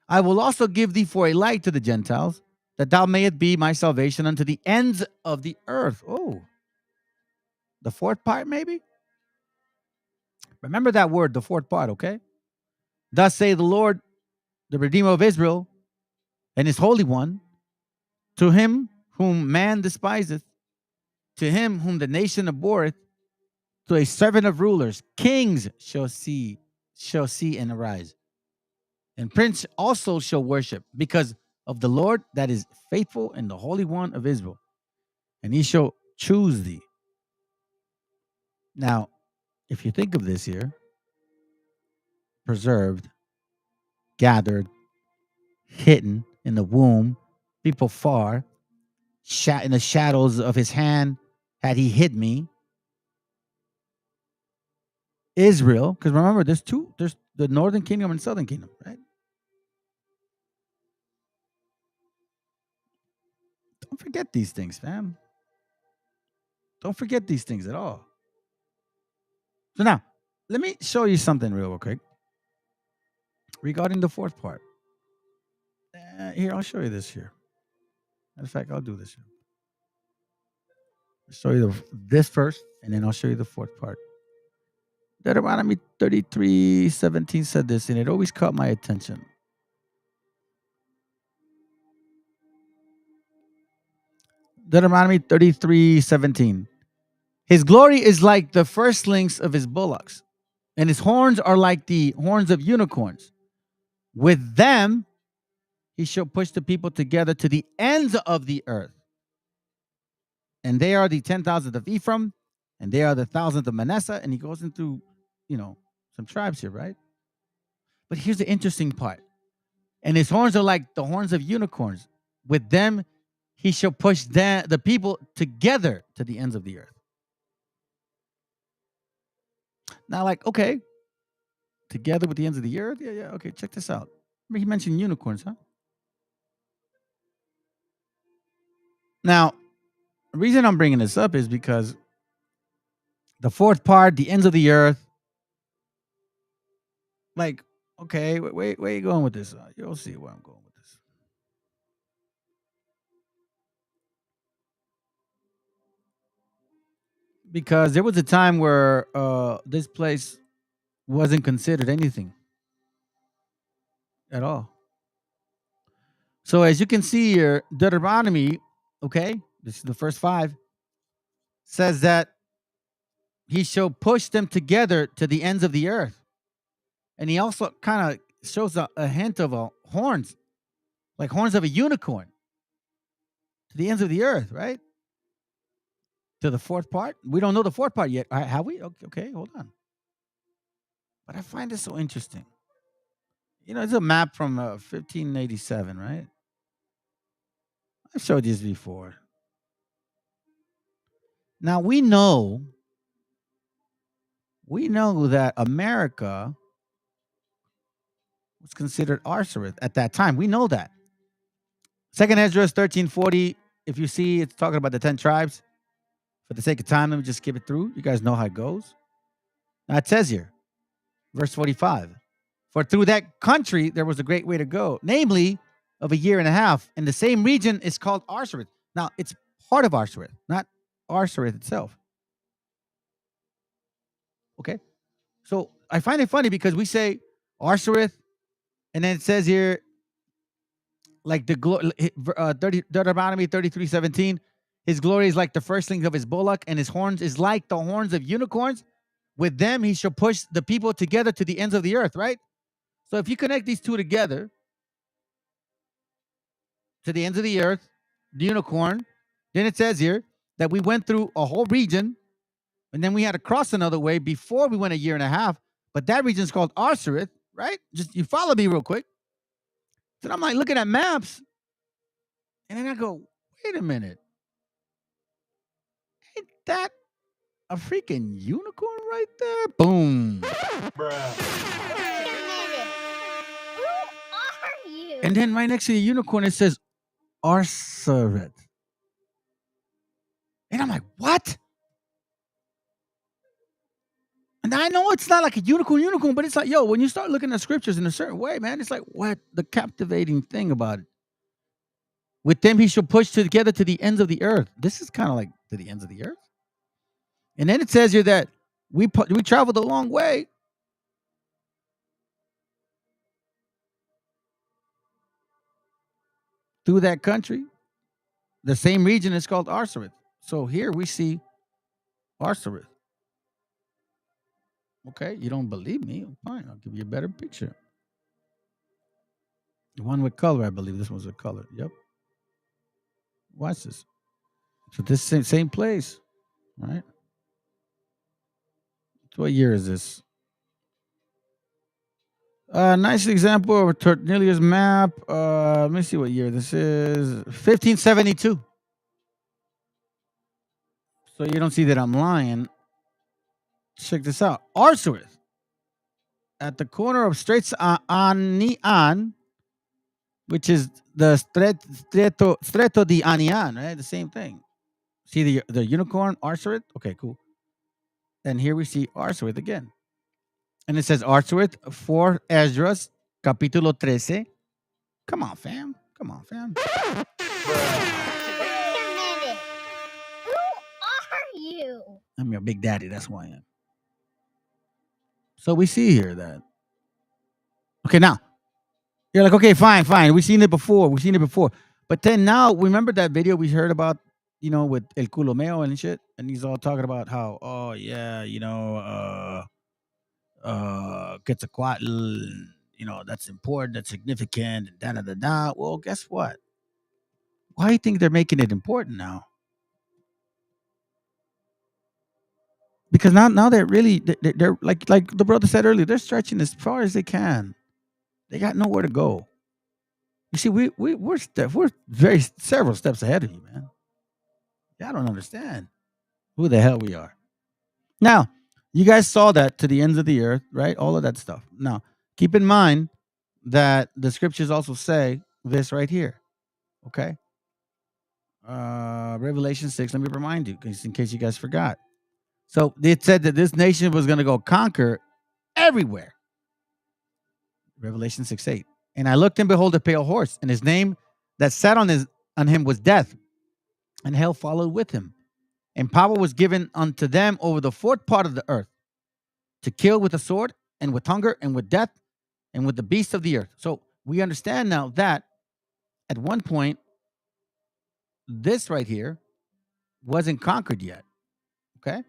I will also give thee for a light to the Gentiles, that thou mayest be my salvation unto the ends of the earth. Oh, the fourth part, maybe? Remember that word, the fourth part, okay? Thus say the Lord, the Redeemer of Israel, and his Holy One, to him whom man despiseth, to him whom the nation abhorreth, to a servant of rulers, kings shall see and arise. And prince also shall worship, because of the Lord that is faithful and the Holy One of Israel. And he shall choose thee. Now, if you think of this here, preserved, gathered, hidden in the womb, people far, in the shadows of his hand had he hid me. Israel, because remember, there's the northern kingdom and southern kingdom, right? Don't forget these things, fam. Don't forget these things at all. So now, let me show you something real quick regarding the fourth part. Here, I'll show you this here. Matter of fact, I'll do this here. I'll show you this first, and then I'll show you the fourth part. Deuteronomy 33:17 said this, and it always caught my attention. Deuteronomy 33:17. His glory is like the firstlings of his bullocks, and his horns are like the horns of unicorns. With them, he shall push the people together to the ends of the earth. And they are the 10,000 of Ephraim, and they are the 1,000 of Manasseh. And he goes into, some tribes here, right? But here's the interesting part. And his horns are like the horns of unicorns. With them, he shall push the people together to the ends of the earth. Now, okay, together with the ends of the earth? Yeah, okay, check this out. Remember he mentioned unicorns, huh? Now, the reason I'm bringing this up is because the fourth part, the ends of the earth, okay, wait, where are you going with this? You'll see where I'm going with this. Because there was a time where this place wasn't considered anything at all. So as you can see here, Deuteronomy, okay, this is the first 5, says that he shall push them together to the ends of the earth. And he also kind of shows a hint of horns, like horns of a unicorn, to the ends of the earth, right? To the fourth part. We don't know the fourth part yet. Have we? Okay, hold on. But I find this so interesting. It's a map from 1587, right? I've showed this before. Now, we know that America was considered Arsareth at that time. We know that. 2nd Ezra 13:40, if you see, it's talking about the 10 tribes. For the sake of time, let me just skip it through. You guys know how it goes. Now, it says here, verse 45, for through that country there was a great way to go, namely of a year and a half, and the same region is called Arsareth. Now, it's part of Arsareth, not Arsareth itself. Okay? So I find it funny because we say Arsareth, and then it says here, like Deuteronomy 33:17, his glory is like the firstlings of his bullock, and his horns is like the horns of unicorns. With them he shall push the people together to the ends of the earth, right? So if you connect these two together to the ends of the earth, the unicorn, then it says here that we went through a whole region and then we had to cross another way before we went a year and a half. But that region is called Arsareth, right? Just you follow me real quick. So I'm like looking at maps and then I go, wait a minute. Ain't that a freaking unicorn right there? Boom. And then right next to the unicorn, it says Arsareth. And I'm like, what? And I know it's not like a unicorn, but it's like, yo, when you start looking at scriptures in a certain way, man, it's like, what the captivating thing about it? With them, he shall push together to the ends of the earth. This is kind of like to the ends of the earth. And then it says here that we traveled a long way. Through that country. The same region is called Arsareth. So here we see Arsareth. Okay, you don't believe me? Fine, I'll give you a better picture. The one with color, I believe. This one's with color. Yep. Watch this. So this same place, right? So what year is this? Nice example of Tornelius map. Let me see what year this is. 1572. So you don't see that I'm lying. Check this out. Arsareth. At the corner of Straits Anian, which is the Stretto di Anian, right? The same thing. See the unicorn, Arsareth? Okay, cool. And here we see Arsareth again. And it says Arsareth for Esdras, capítulo 13. Come on, fam. Come on, fam. Wait a minute. Who are you? I'm your big daddy. That's who I am. So we see here that. Okay, now. You're like, okay, fine. We've seen it before. But then now, remember that video we heard about, with El Culomeo and shit? And he's all talking about how, oh, yeah, Quetzalcoatl, that's important, that's significant, and da-da-da-da. Well, guess what? Why do you think they're making it important now? Because now they're really, they're like the brother said earlier, they're stretching as far as they can. They got nowhere to go. You see, we're several steps ahead of you, man. Y'all don't understand who the hell we are. Now, you guys saw that to the ends of the earth, right? All of that stuff. Now, keep in mind that the scriptures also say this right here. Okay? Revelation 6, let me remind you, in case you guys forgot. So it said that this nation was going to go conquer everywhere. Revelation 6:8. And I looked and behold a pale horse, and his name that sat on him was Death, and hell followed with him. And power was given unto them over the fourth part of the earth, to kill with the sword, and with hunger, and with death, and with the beasts of the earth. So we understand now that at one point, this right here wasn't conquered yet, okay?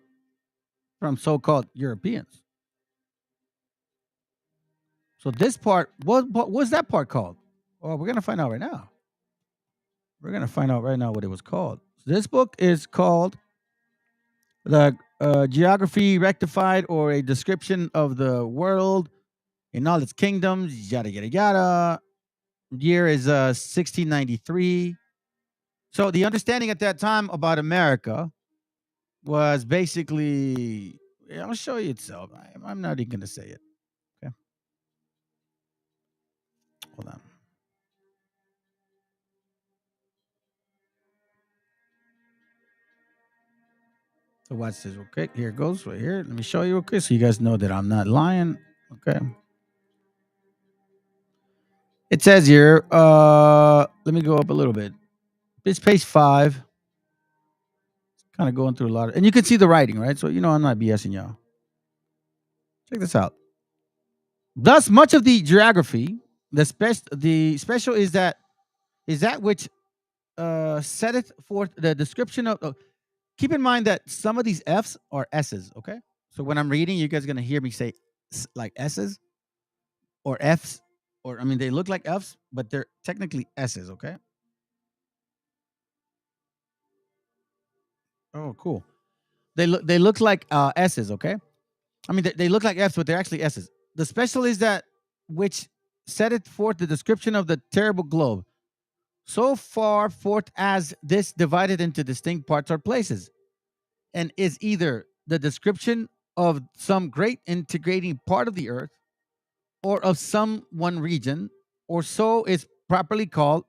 From so-called Europeans. So this part, what was that part called? Well, we're going to find out right now. We're going to find out right now what it was called. This book is called The Geography Rectified, or a Description of the World in All Its Kingdoms, yada, yada, yada. Year is 1693. So the understanding at that time about America was basically, I'll show you itself. I'm not even going to say it. Okay. Hold on. So watch this. Okay, here it goes right here. Let me show you. Okay, so you guys know that I'm not lying. Okay. It says here, let me go up a little bit. It's page 5. Kind of going through a lot and you can see the writing, right? So, I'm not BSing y'all. Check this out. Thus, much of the geography, the special is that which setteth forth the description of. Keep in mind that some of these F's are S's, okay? So when I'm reading, you guys are going to hear me say like S's or F's, or I mean, they look like F's, but they're technically S's. Okay. Oh, cool. They look like S's. Okay. I mean, they look like F's, but they're actually S's. The special is that which set it forth the description of the terrible globe, so far forth as this divided into distinct parts or places, and is either the description of some great integrating part of the earth, or of some one region, or so is properly called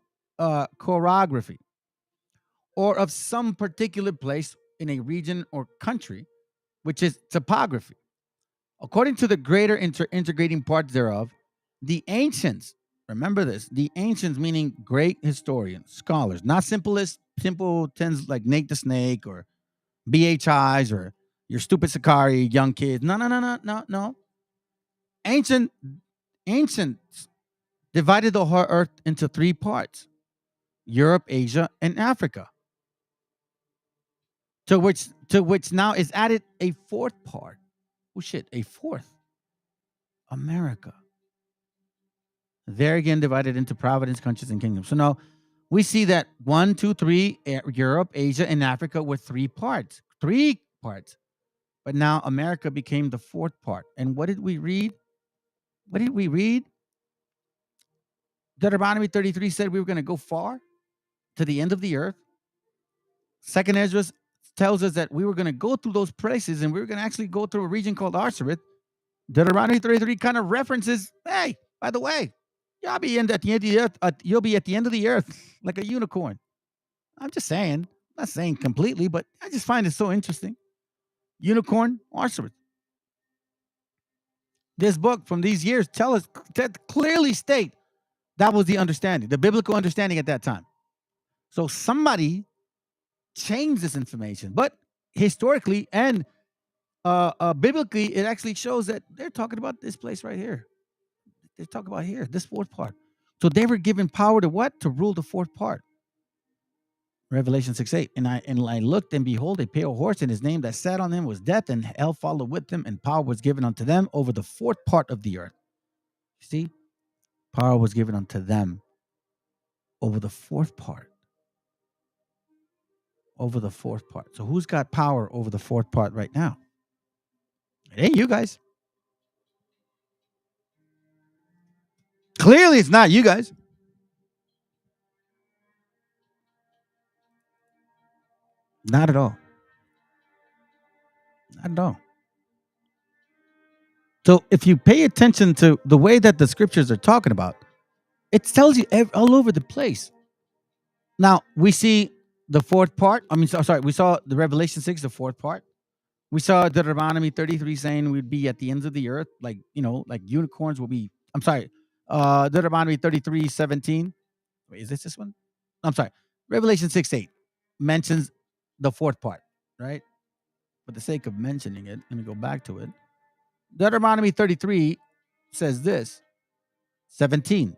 chorography, or of some particular place in a region or country, which is topography. According to the greater integrating parts thereof, the ancients, remember this, the ancients meaning great historians, scholars, not simpletons like Nate the Snake or BHIs or your stupid Sakari young kids. No. Ancients divided the whole earth into three parts: Europe, Asia, and Africa. To which now is added a fourth part. Oh shit, a fourth. America. There again divided into provinces, countries, and kingdoms. So now we see that 1, 2, 3, Europe, Asia, and Africa were three parts. Three parts. But now America became the fourth part. And what did we read? What did we read? Deuteronomy 33 said we were going to go far to the end of the earth. Second Ezra tells us that we were going to go through those places and we were going to actually go through a region called Arsareth. Deuteronomy 33 kind of references, hey, by the way, you'll be at the end of the earth. You'll be at the end of the earth like a unicorn. I'm just saying, not saying completely, but I just find it so interesting. Unicorn, Arsareth. This book from these years clearly state that was the understanding, the biblical understanding at that time. So somebody changed this information, but historically and biblically, it actually shows that they're talking about this place right here. They talk about here, this fourth part. So they were given power to what? To rule the fourth part. Revelation 6:8. And I looked, and behold, a pale horse, and his name that sat on him was Death, and hell followed with him, and power was given unto them over the fourth part of the earth. See? Power was given unto them over the fourth part. Over the fourth part. So who's got power over the fourth part right now? It ain't you guys. Clearly, it's not you guys. Not at all. Not at all. So if you pay attention to the way that the scriptures are talking about, it tells you all over the place. Now, we see the fourth part. I mean, sorry, we saw the Revelation 6, the fourth part. We saw Deuteronomy 33 saying we'd be at the ends of the earth, like, like unicorns will be. I'm sorry, Deuteronomy 33:17. Wait, is this one? I'm sorry. Revelation 6:8 mentions the fourth part, right? For the sake of mentioning it, let me go back to it. Deuteronomy 33 says this, 17.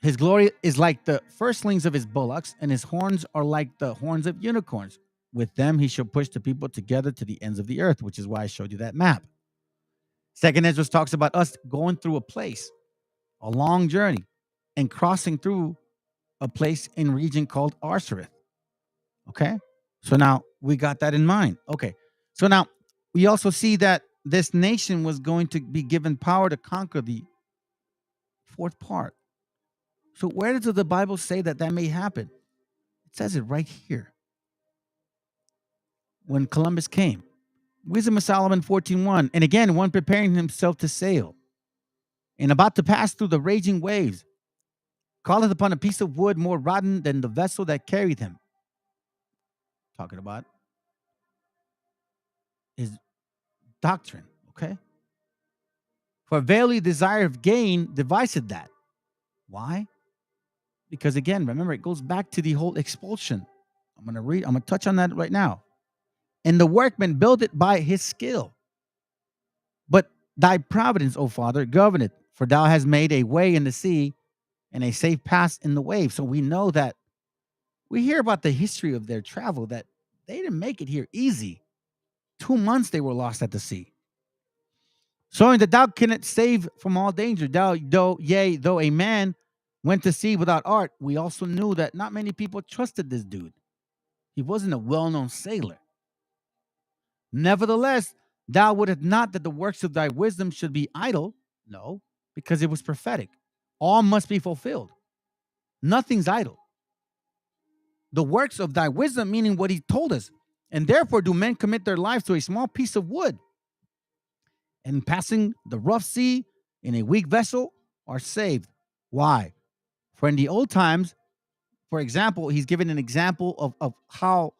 His glory is like the firstlings of his bullocks, and his horns are like the horns of unicorns. With them he shall push the people together to the ends of the earth, which is why I showed you that map. Second Ezra talks about us going through a place, a long journey, and crossing through a place in region called Arsareth. Okay? So now we got that in mind. Okay. So now we also see that this nation was going to be given power to conquer the fourth part. So where does the Bible say that may happen? It says it right here. When Columbus came. Wisdom of Solomon 14:1. And again, one preparing himself to sail, and about to pass through the raging waves, calleth upon a piece of wood more rotten than the vessel that carried him. Talking about his doctrine, okay? For verily desire of gain devised that. Why? Because again, remember, it goes back to the whole expulsion. I'm going to touch on that right now. And the workman build it by his skill. But thy providence, O Father, govern it, for thou hast made a way in the sea and a safe pass in the waves. So we know that we hear about the history of their travel, that they didn't make it here easy. 2 months they were lost at the sea. showing that thou cannot save from all danger. Though a man went to sea without art, we also knew that not many people trusted this dude. He wasn't a well-known sailor. Nevertheless, thou wouldest not that the works of thy wisdom should be idle. No, because it was prophetic. All must be fulfilled. Nothing's idle. The works of thy wisdom, meaning what he told us. And therefore do men commit their lives to a small piece of wood, and passing the rough sea in a weak vessel are saved. Why? For in the old times, for example, he's given an example of how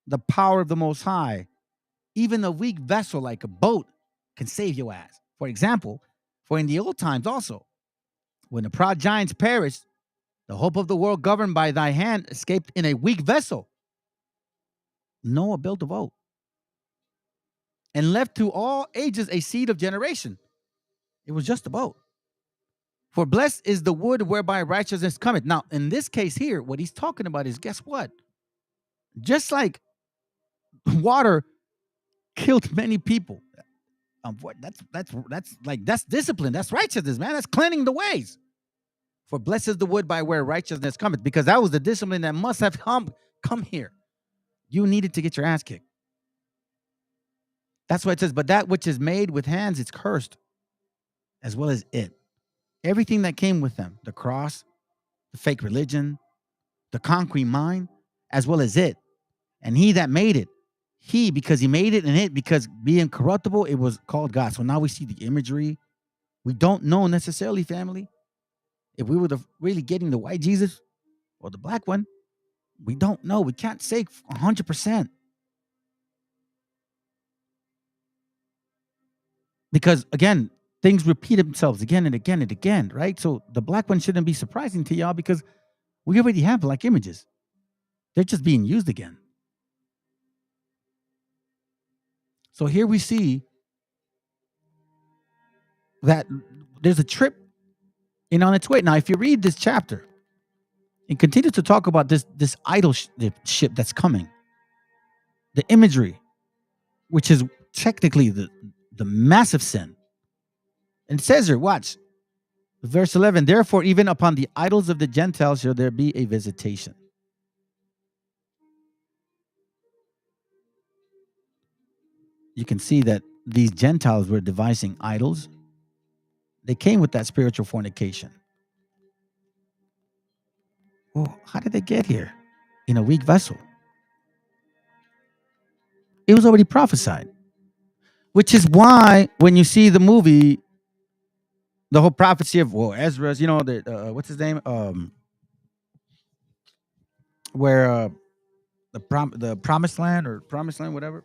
the power of the Most High, even a weak vessel like a boat, can save your ass. For example, for in the old times also, when the proud giants perished, the hope of the world governed by thy hand escaped in a weak vessel. Noah built a boat and left to all ages a seed of generation. It was just a boat. For blessed is the wood whereby righteousness cometh. Now, in this case here, what he's talking about is, guess what? Just like water killed many people. That's discipline. That's righteousness, man. That's cleansing the ways. For blessed is the wood by where righteousness cometh, because that was the discipline that must have come here. You needed to get your ass kicked. That's why it says, but that which is made with hands is cursed, as well as it. Everything that came with them, the cross, the fake religion, the concrete mind, as well as it. And he that made it, because he made it, and it, because being corruptible, it was called God. So now we see the imagery. We don't know necessarily, family, if we were really getting the white Jesus or the black one. We don't know. We can't say 100%. Because, again, things repeat themselves again and again and again, right? So the black one shouldn't be surprising to y'all, because we already have black images. They're just being used again. So here we see that there's a trip on its way. Now, if you read this chapter, it continues to talk about this idolship that's coming. The imagery, which is technically the massive sin. And it says here, watch, verse 11, therefore, even upon the idols of the Gentiles shall there be a visitation. You can see that these Gentiles were devising idols. They came with that spiritual fornication. Well, how did they get here? In a weak vessel. It was already prophesied. Which is why when you see the movie, the whole prophecy of Ezra's, what's his name? Where the promised land, whatever.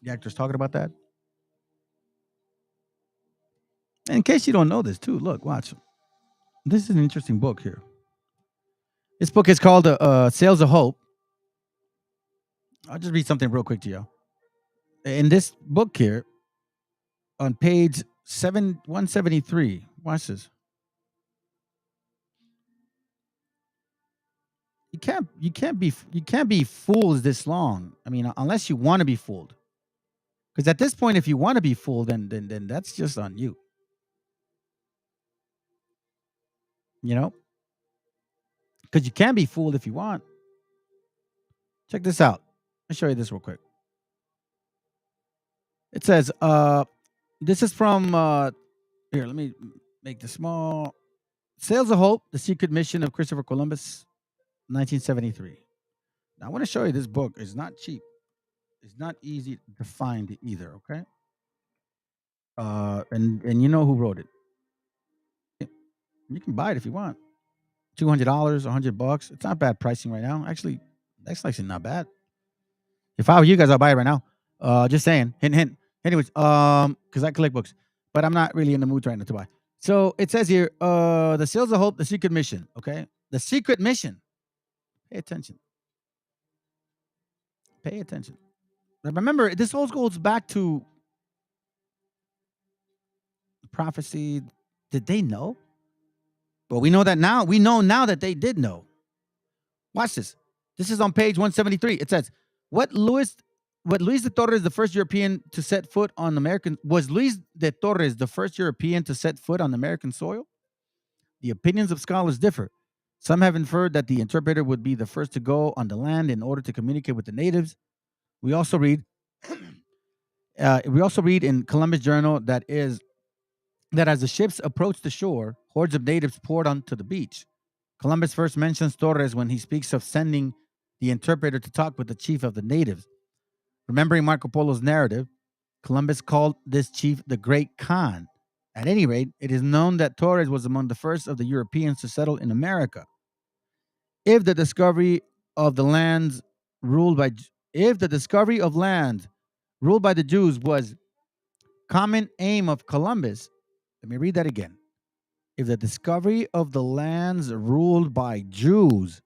The actor's talking about that. And in case you don't know this too, look, watch. This is an interesting book here. This book is called Sails of Hope. I'll just read something real quick to you. In this book here, on page 173, watch this. You can't be fooled this long. I mean, unless you want to be fooled. Because at this point, if you want to be fooled, then that's just on you. You know? Because you can be fooled if you want. Check this out. I'll show you this real quick. It says, this is from, here, let me make this small. Sails of Hope, The Secret Mission of Christopher Columbus, 1973. Now, I want to show you this book. It's not cheap. It's not easy to find either, okay? And you know who wrote it. You can buy it if you want. $200, $100. It's not bad pricing right now. Actually, that's actually not bad. If I were you guys, I'll buy it right now. Just saying. Hint. Anyways, because I collect books, but I'm not really in the mood right now to buy. So it says here, The Sails of Hope, The Secret Mission. Okay, The Secret Mission. Pay attention. Pay attention. Remember, this all goes back to prophecy. Did they know? Well, we know that now. We know now that they did know. Watch this. This is on page 173. It says, what Louis What Luis de Torres, the first European to set foot on American, was Luis de Torres the first European to set foot on American soil? The opinions of scholars differ. Some have inferred that the interpreter would be the first to go on the land in order to communicate with the natives. We also read, in Columbus Journal that as the ships approached the shore, hordes of natives poured onto the beach. Columbus first mentions Torres when he speaks of sending the interpreter to talk with the chief of the natives. Remembering Marco Polo's narrative, Columbus called this chief the Great Khan. At any rate, it is known that Torres was among the first of the Europeans to settle in America. If the discovery of lands ruled by the Jews was common aim of Columbus, let me read that again. If the discovery of the lands ruled by Jews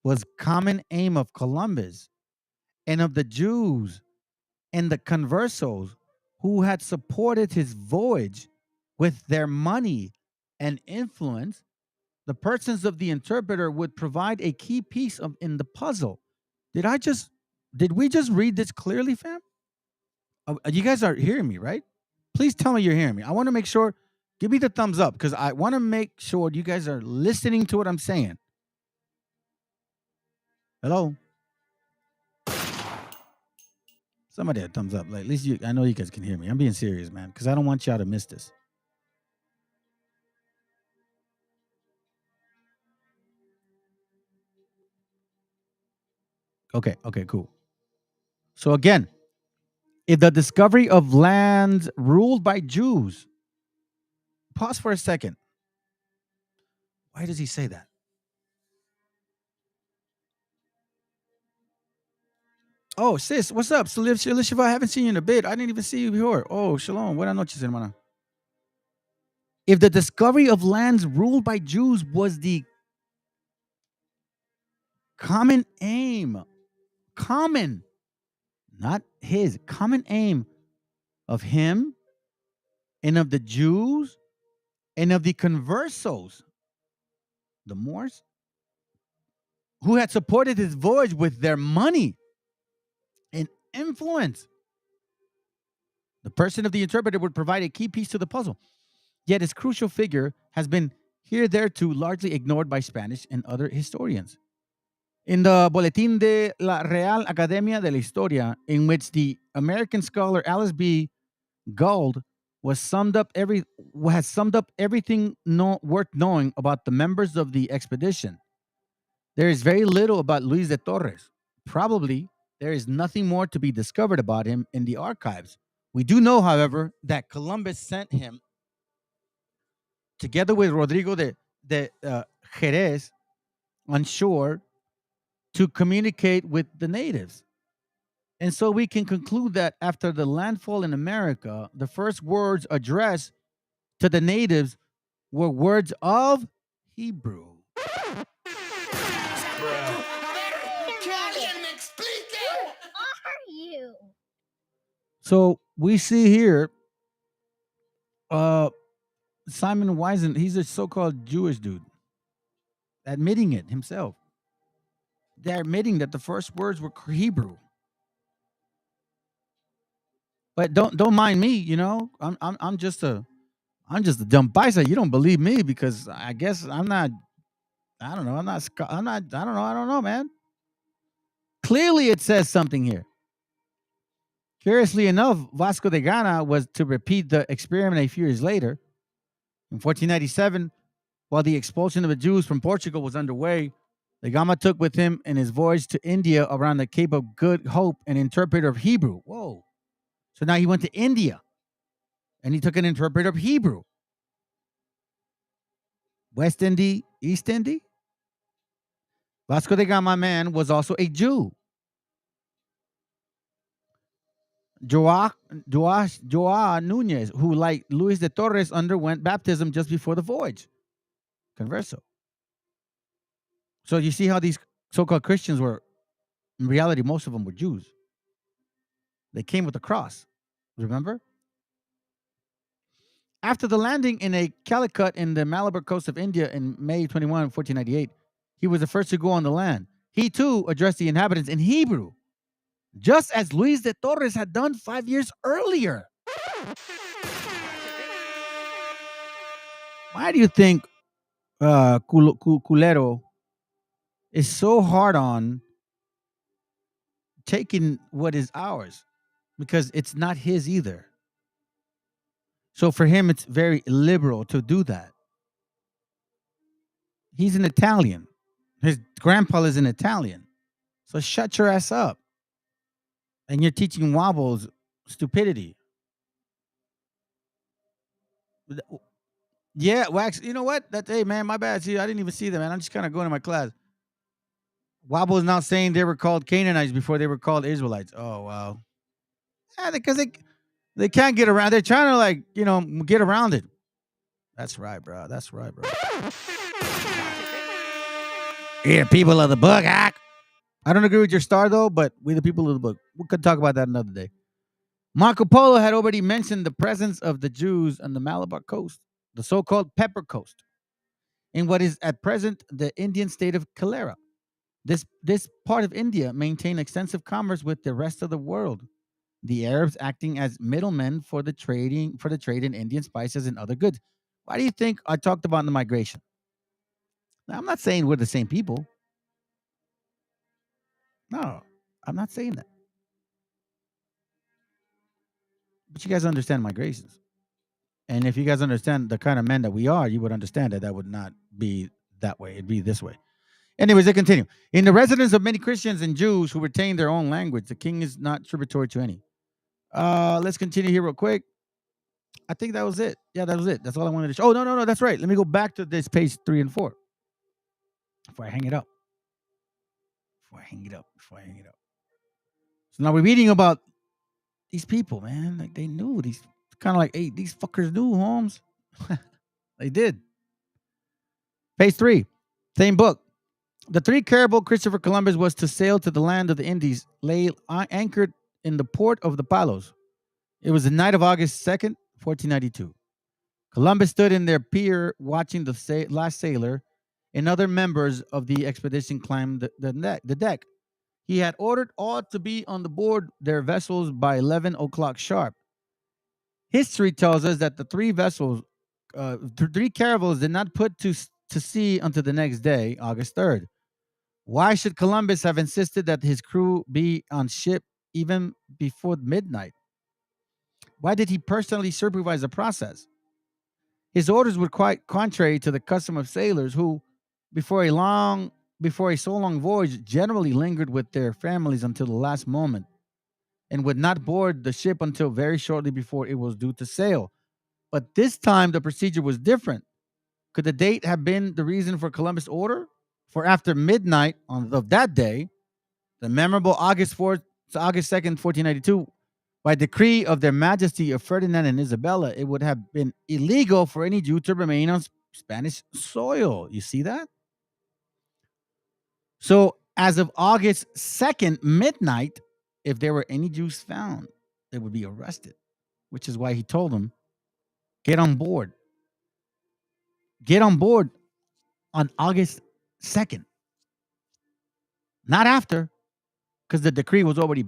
was common aim of Columbus, and of the Jews and the conversos who had supported his voyage with their money and influence, the persons of the interpreter would provide a key piece in the puzzle. Did we just read this clearly, fam? You guys are hearing me, right? Please tell me you're hearing me. I want to make sure. Give me the thumbs up because I want to make sure you guys are listening to what I'm saying. Hello? Somebody had thumbs up. Like, at least I know you guys can hear me. I'm being serious, man, because I don't want y'all to miss this. Okay, cool. So again, if the discovery of lands ruled by Jews, pause for a second. Why does he say that? Oh, sis, what's up? Shiva, I haven't seen you in a bit. I didn't even see you before. Oh, shalom. Buenas noches, hermana. If the discovery of lands ruled by Jews was the common aim, not his, common aim of him and of the Jews and of the conversos, the Moors, who had supported his voyage with their money and influence, the person of the interpreter would provide a key piece to the puzzle. Yet his crucial figure has been hitherto largely ignored by Spanish and other historians. In the Boletín de la Real Academia de la Historia, in which the American scholar Alice B. Gould has summed up everything worth knowing about the members of the expedition, there is very little about Luis de Torres. Probably there is nothing more to be discovered about him in the archives. We do know, however, that Columbus sent him together with Rodrigo de Jerez on shore to communicate with the natives. And so we can conclude that after the landfall in America, the first words addressed to the natives were words of Hebrew. You. So we see here Simon Wiesen, he's a so-called Jewish dude, admitting it himself. They're admitting that the first words were Hebrew. But don't mind me, you know. I'm just a dumb paisa. You don't believe me because I guess I'm not. I don't know. I'm not. I don't know, man. Clearly, it says something here. Curiously enough, Vasco da Gama was to repeat the experiment a few years later. In 1497, while the expulsion of the Jews from Portugal was underway, da Gama took with him in his voyage to India around the Cape of Good Hope an interpreter of Hebrew. Whoa. So now he went to India and he took an interpreter of Hebrew. West Indy, East Indy. Vasco da Gama, man, was also a Jew. Joao Nunez, who, like Luis de Torres, underwent baptism just before the voyage. Converso. So you see how these so-called Christians were, in reality, most of them were Jews. They came with the cross. Remember? After the landing in a Calicut in the Malabar coast of India in May 21, 1498, he was the first to go on the land. He, too, addressed the inhabitants in Hebrew. just as Luis de Torres had done 5 years earlier. Why do you think Culero is so hard on taking what is ours? Because it's not his either. So for him, it's very liberal to do that. He's an Italian. His grandpa is an Italian. So shut your ass up. And you're teaching wobbles stupidity. Yeah, Wax. You know what? Hey, man, my bad. See, I didn't even see that, man. I'm just kind of going to my class. Wobble is now saying they were called Canaanites before they were called Israelites. Oh, wow. Yeah, because they can't get around. They're trying to, get around it. That's right, bro. That's right, bro. Here, people of the book, I don't agree with your star, though, but we the people of the book. We could talk about that another day. Marco Polo had already mentioned the presence of the Jews on the Malabar coast, the so-called Pepper Coast, in what is at present the Indian state of Kerala. This part of India maintained extensive commerce with the rest of the world, the Arabs acting as middlemen for the trade in Indian spices and other goods. Why do you think I talked about the migration? Now, I'm not saying we're the same people. No, I'm not saying that. But you guys understand migrations. And if you guys understand the kind of men that we are, you would understand that would not be that way. It'd be this way. Anyways, they continue. In the residence of many Christians and Jews who retain their own language, the king is not tributary to any. Let's continue here real quick. I think that was it. Yeah, that was it. That's all I wanted to show. Oh, no. That's right. Let me go back to this page 3 and 4 before I hang it up. So now we're reading about these people, man. Like they knew these, kind of like, hey, these fuckers knew, Holmes. They did. Page 3, same book. The three carable Christopher Columbus was to sail to the land of the Indies, lay anchored in the port of the Palos. It was the night of August 2nd, 1492. Columbus stood in their pier watching the last sailor and other members of the expedition climb the deck. He had ordered all to be on the board their vessels by 11 o'clock sharp. History tells us that the three caravels did not put to sea until the next day, August 3rd. Why should Columbus have insisted that his crew be on ship even before midnight? Why did he personally supervise the process? His orders were quite contrary to the custom of sailors who, before a so long voyage, generally lingered with their families until the last moment and would not board the ship until very shortly before it was due to sail. But this time the procedure was different. Could the date have been the reason for Columbus' order? For after midnight of that day, the memorable August 4th to August 2nd, 1492, by decree of their Majesty of Ferdinand and Isabella, it would have been illegal for any Jew to remain on Spanish soil. You see that? So as of August 2nd, midnight, if there were any Jews found, they would be arrested, which is why he told them, get on board. Get on board on August 2nd. Not after, because the decree was already,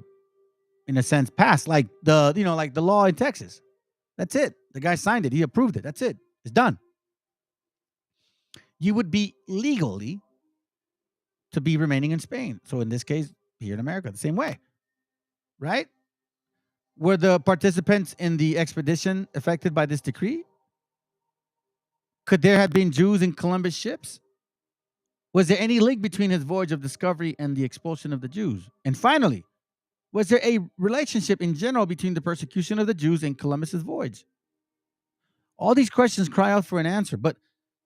in a sense, passed, like the law in Texas. That's it. The guy signed it. He approved it. That's it. It's done. You would be legally to be remaining in Spain. So in this case, here in America, the same way. Right? Were the participants in the expedition affected by this decree? Could there have been Jews in Columbus' ships? Was there any link between his voyage of discovery and the expulsion of the Jews? And finally, was there a relationship in general between the persecution of the Jews and Columbus's voyage? All these questions cry out for an answer, but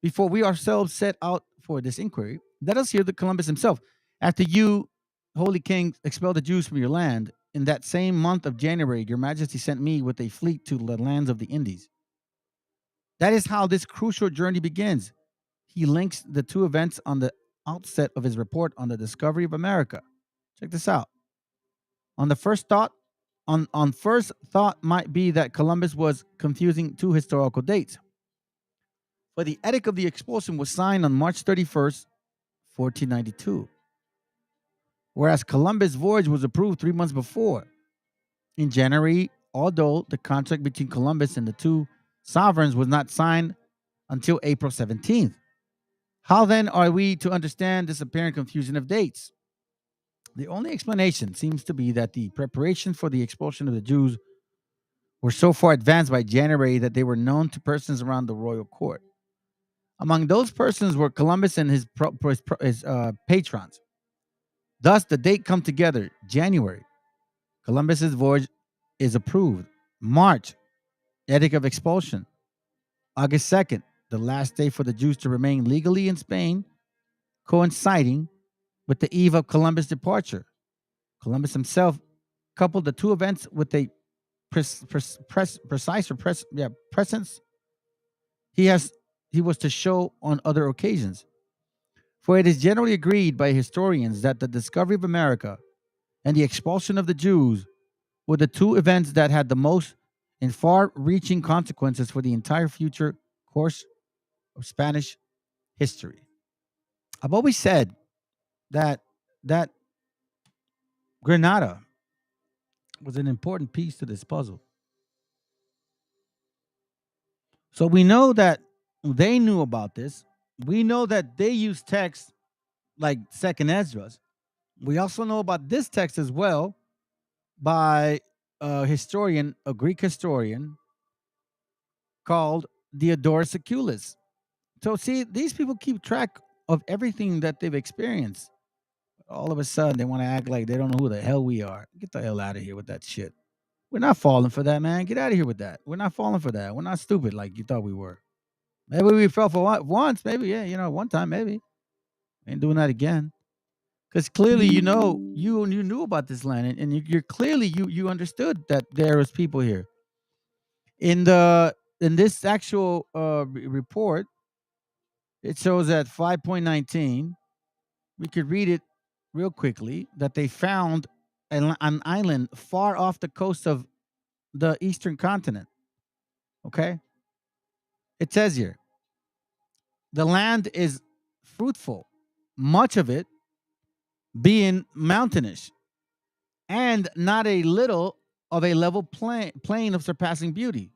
before we ourselves set out for this inquiry, let us hear the Columbus himself. After you, Holy King, expelled the Jews from your land, in that same month of January, your Majesty sent me with a fleet to the lands of the Indies. That is how this crucial journey begins. He links the two events on the outset of his report on the discovery of America. Check this out. On first thought might be that Columbus was confusing two historical dates. For the edict of the expulsion was signed on March 31st, 1492. whereas Columbus' voyage was approved 3 months before. In January, although the contract between Columbus and the two sovereigns was not signed until April 17th. How then are we to understand this apparent confusion of dates? The only explanation seems to be that the preparations for the expulsion of the Jews were so far advanced by January that they were known to persons around the royal court. Among those persons were Columbus and his patrons. Thus, the date come together, January. Columbus's voyage is approved. March, edict of expulsion. August 2nd, the last day for the Jews to remain legally in Spain, coinciding with the eve of Columbus' departure. Columbus himself coupled the two events with a presence he was to show on other occasions. For it is generally agreed by historians that the discovery of America and the expulsion of the Jews were the two events that had the most and far-reaching consequences for the entire future course of Spanish history. I've always said that Granada was an important piece to this puzzle. So we know that they knew about this. We know that they used texts like Second Esdras. We also know about this text as well by a Greek historian called Diodorus Siculus. So see, these people keep track of everything that they've experienced. All of a sudden, they want to act like they don't know who the hell we are. Get the hell out of here with that shit. We're not falling for that, man. Get out of here with that. We're not falling for that. We're not stupid like you thought we were. Maybe we fell for once, maybe, yeah, one time, maybe. Ain't doing that again. Because clearly, you knew about this land, and you're clearly you understood that there was people here. In this actual report, it shows at 5.19. We could read it real quickly that they found an island far off the coast of the eastern continent. Okay, it says here the land is fruitful, much of it being mountainous, and not a little of a level plain of surpassing beauty.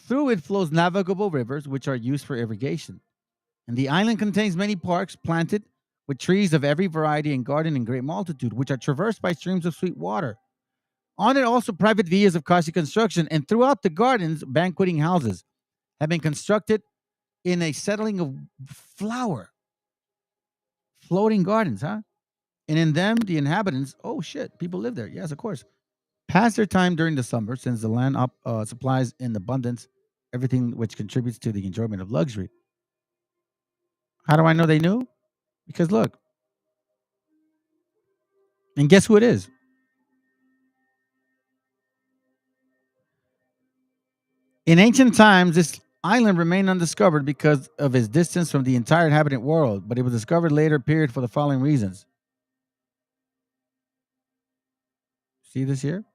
Through it flows navigable rivers, which are used for irrigation. And the island contains many parks planted with trees of every variety and garden in great multitude, which are traversed by streams of sweet water. On it also private villas of costly construction, and throughout the gardens, banqueting houses have been constructed in a settling of flower. Floating gardens, huh? And in them, the inhabitants, oh shit, people live there. Yes, of course. Pass their time during the summer, since the land supplies in abundance everything which contributes to the enjoyment of luxury. How do I know they knew? Because look, and guess who it is? In ancient times, this island remained undiscovered because of its distance from the entire inhabited world, but it was discovered later period for the following reasons. See this here?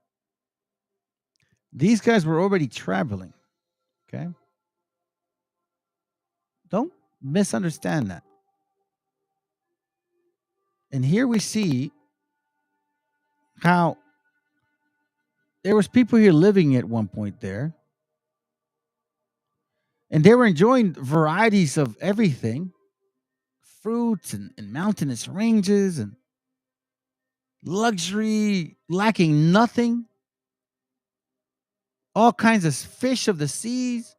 These guys were already traveling. Okay? Don't misunderstand that. And here we see how there was people here living at one point there. And they were enjoying varieties of everything. Fruits and mountainous ranges and luxury, lacking nothing. All kinds of fish of the seas.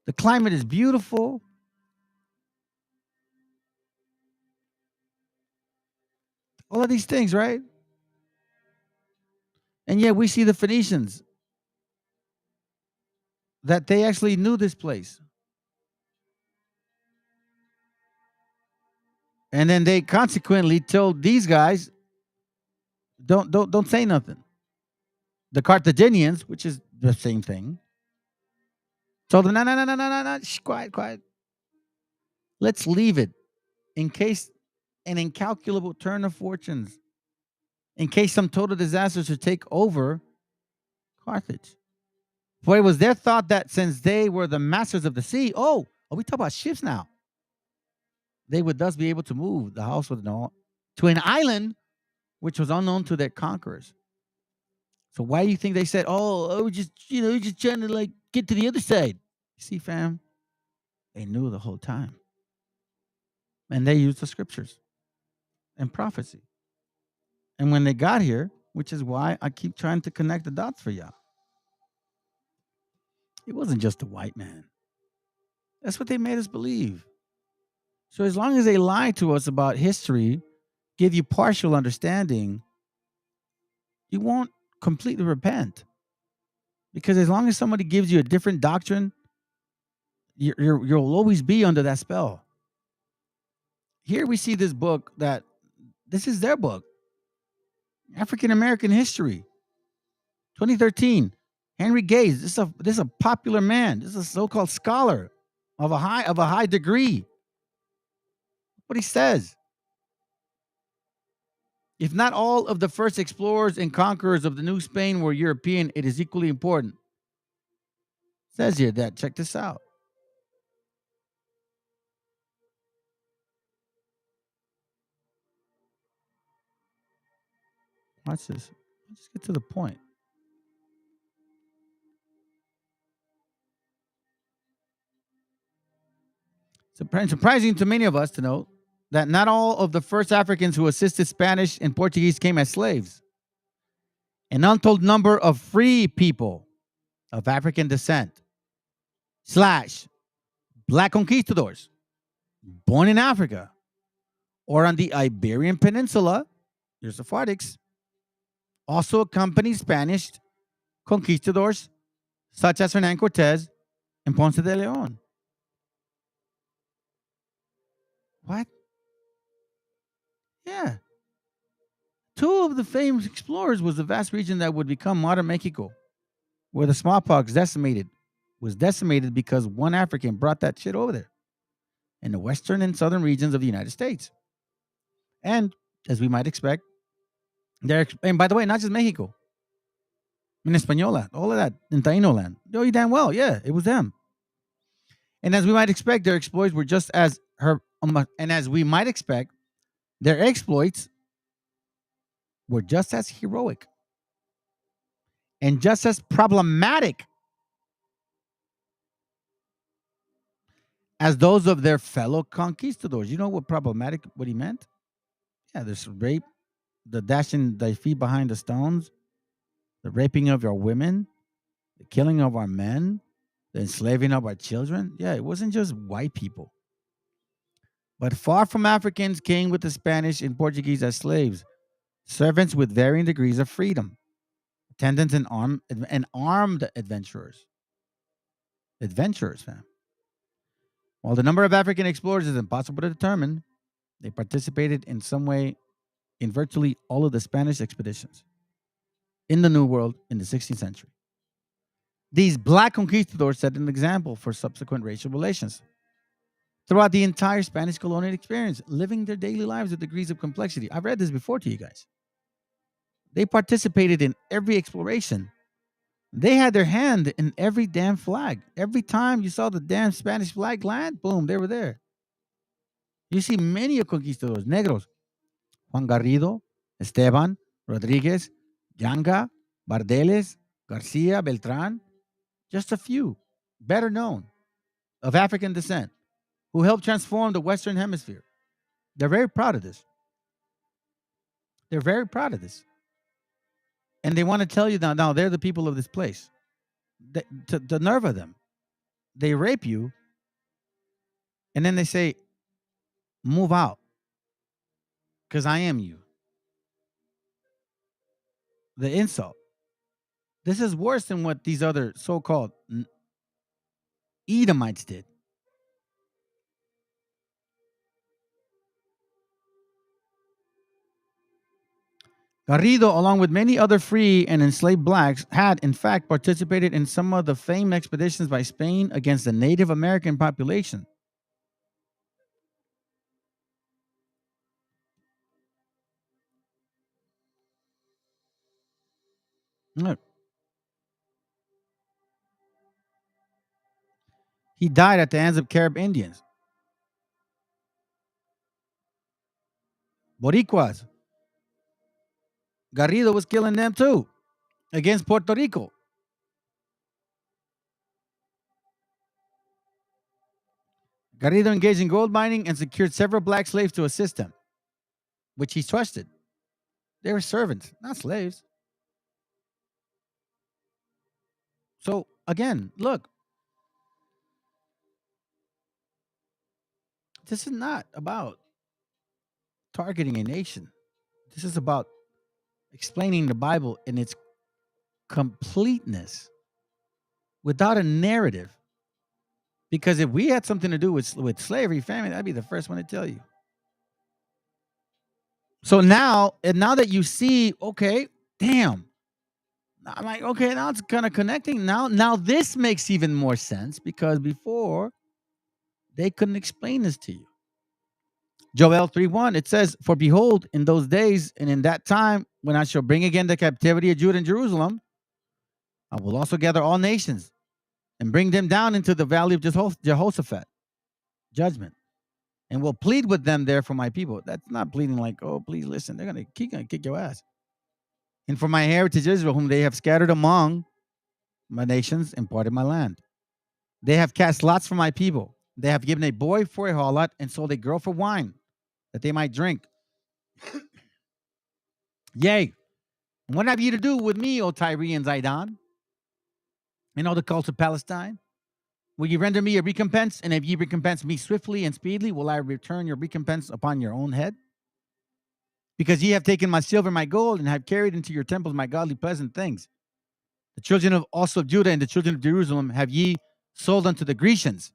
The climate is beautiful. All of these things, right? And yet we see the Phoenicians that they actually knew this place. And then they consequently told these guys, don't say nothing. The Carthaginians, which is the same thing, told them, no, shh, quiet. Let's leave it in case an incalculable turn of fortunes, in case some total disaster should take over Carthage. For it was their thought that since they were the masters of the sea, are we talking about ships now? They would thus be able to move the house with no to an island which was unknown to their conquerors. So why do you think they said, "Oh, just just trying to like get to the other side"? See, fam, they knew the whole time, and they used the scriptures and prophecy. And when they got here, which is why I keep trying to connect the dots for y'all, it wasn't just the white man. That's what they made us believe. So as long as they lie to us about history, give you partial understanding, you won't completely repent. Because as long as somebody gives you a different doctrine, you'll always be under that spell. Here we see this book that this is their book, African American History, 2013. Henry Gaze. This is a popular man. This is a so-called scholar of a high degree. What he says. If not all of the first explorers and conquerors of the New Spain were European, it is equally important. It says here that, check this out. Watch this. Let's get to the point. Surprising to many of us to know that not all of the first Africans who assisted Spanish and Portuguese came as slaves. An untold number of free people of African descent / black conquistadors born in Africa or on the Iberian Peninsula, your Sephardics, also accompanied Spanish conquistadors such as Hernan Cortez and Ponce de Leon. What? Yeah. Two of the famous explorers was the vast region that would become modern Mexico, where the smallpox was decimated because one African brought that shit over there in the western and southern regions of the United States. And as we might expect, and by the way, not just Mexico, in Española, all of that, in Taino land. You damn well, yeah, it was them. And as we might expect, their exploits were just as and as we might expect, their exploits were just as heroic and just as problematic as those of their fellow conquistadors. You know what he meant? Yeah, there's rape, the dashing thy feet behind the stones, the raping of your women, the killing of our men, the enslaving of our children. Yeah, it wasn't just white people. But far from Africans came with the Spanish and Portuguese as slaves, servants with varying degrees of freedom, attendants and armed adventurers. Adventurers, fam. While the number of African explorers is impossible to determine, they participated in some way in virtually all of the Spanish expeditions in the New World in the 16th century. These black conquistadors set an example for subsequent racial relations throughout the entire Spanish colonial experience, living their daily lives with degrees of complexity. I've read this before to you guys. They participated in every exploration. They had their hand in every damn flag. Every time you saw the damn Spanish flag land, boom, they were there. You see many conquistadors, negros, Juan Garrido, Esteban, Rodriguez, Yanga, Bardeles, Garcia, Beltran, just a few, better known, of African descent, who helped transform the Western Hemisphere. They're very proud of this. They're very proud of this. And they want to tell you now they're the people of this place. The nerve of them. They rape you, and then they say, move out, because I am you. The insult. This is worse than what these other so-called Edomites did. Garrido, along with many other free and enslaved blacks, had in fact participated in some of the famed expeditions by Spain against the Native American population. Look. He died at the hands of Carib Indians. Boricuas. Garrido was killing them too against Puerto Rico. Garrido engaged in gold mining and secured several black slaves to assist him, which he trusted. They were servants, not slaves. So again, look, this is not about targeting a nation. This is about explaining the Bible in its completeness without a narrative. Because if we had something to do with slavery, family, I'd be the first one to tell you. So now that you see, okay, damn, I'm like, okay, now it's kind of connecting. Now this makes even more sense because before they couldn't explain this to you. Joel 3:1, it says, "For behold, in those days and in that time, when I shall bring again the captivity of Judah and Jerusalem, I will also gather all nations and bring them down into the valley of Jehoshaphat, judgment, and will plead with them there for my people." That's not pleading like, oh, please listen. They're going to kick your ass. "And for my heritage Israel, whom they have scattered among my nations and parted my land. They have cast lots for my people. They have given a boy for a harlot and sold a girl for wine, that they might drink. Yea, and what have you to do with me, O Tyre and Zidon, and all the cults of Palestine? Will you render me a recompense? And if ye recompense me swiftly and speedily, will I return your recompense upon your own head? Because ye have taken my silver and my gold, and have carried into your temples my godly pleasant things. The children of also of Judah and the children of Jerusalem have ye sold unto the Grecians,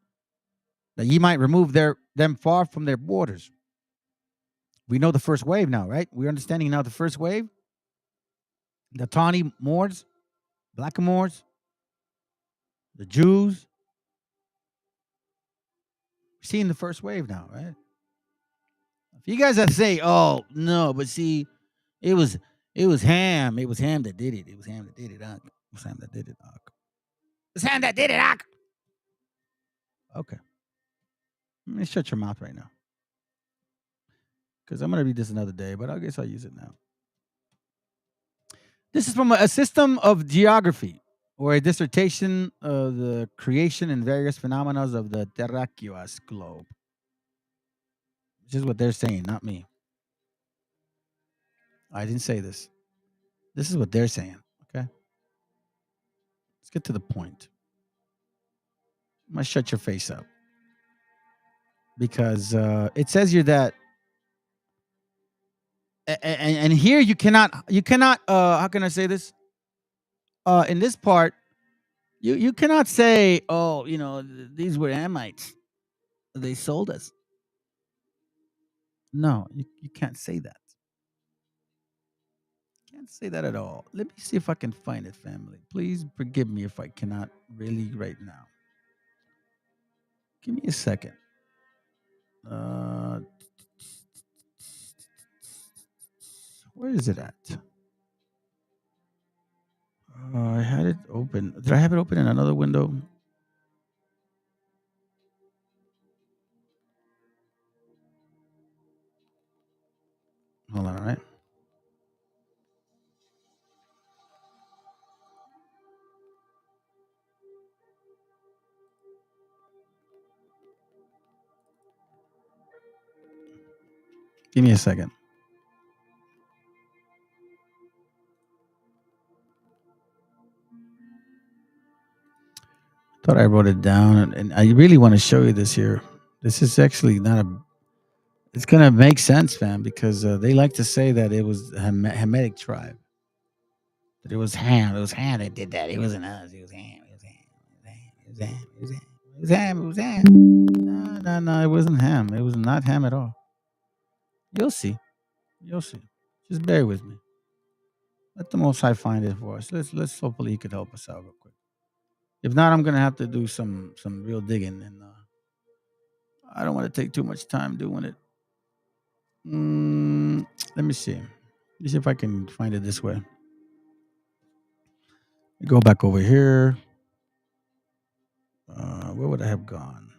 that ye might remove them far from their borders." We know the first wave now, right? We're understanding now the first wave. The Tawny Moors, Blackamoors, the Jews. We're seeing the first wave now, right? If you guys have to say, oh, no, but see, it was Ham. It was Ham that did it. It was Ham that did it. It was Ham that did it. It was Ham that did it. Okay. Let me shut your mouth right now. Because I'm going to read this another day, but I guess I'll use it now. This is from a system of geography, or a dissertation of the creation and various phenomena of the terraqueous globe. This is what they're saying, not me. I didn't say this. This is what they're saying, okay? Let's get to the point. I'm going to shut your face up. Because it says here that, and here you cannot, how can I say this? In this part, you cannot say, oh, these were Hamites. They sold us. No, you can't say that. Can't say that at all. Let me see if I can find it, family. Please forgive me if I cannot really right now. Give me a second. Where is it at? I had it open. Did I have it open in another window? Hold on, all right? Give me a second. Thought I wrote it down, and I really want to show you this here. This is actually not a. It's gonna make sense, fam, because they like to say that it was a Hamitic tribe. That it was Ham. It was Ham that did that. It wasn't us. It was Ham. It was Ham. It was Ham. It was Ham. It was Ham. It was Ham. It was Ham. No. It wasn't Ham. It was not Ham at all. You'll see. You'll see. Just bear with me. Let the Most High find it for us. Let's hopefully he could help us out real quick. If not, I'm gonna have to do some real digging, and I don't want to take too much time doing it. Let me see. Let me see if I can find it this way. Go back over here. Where would I have gone?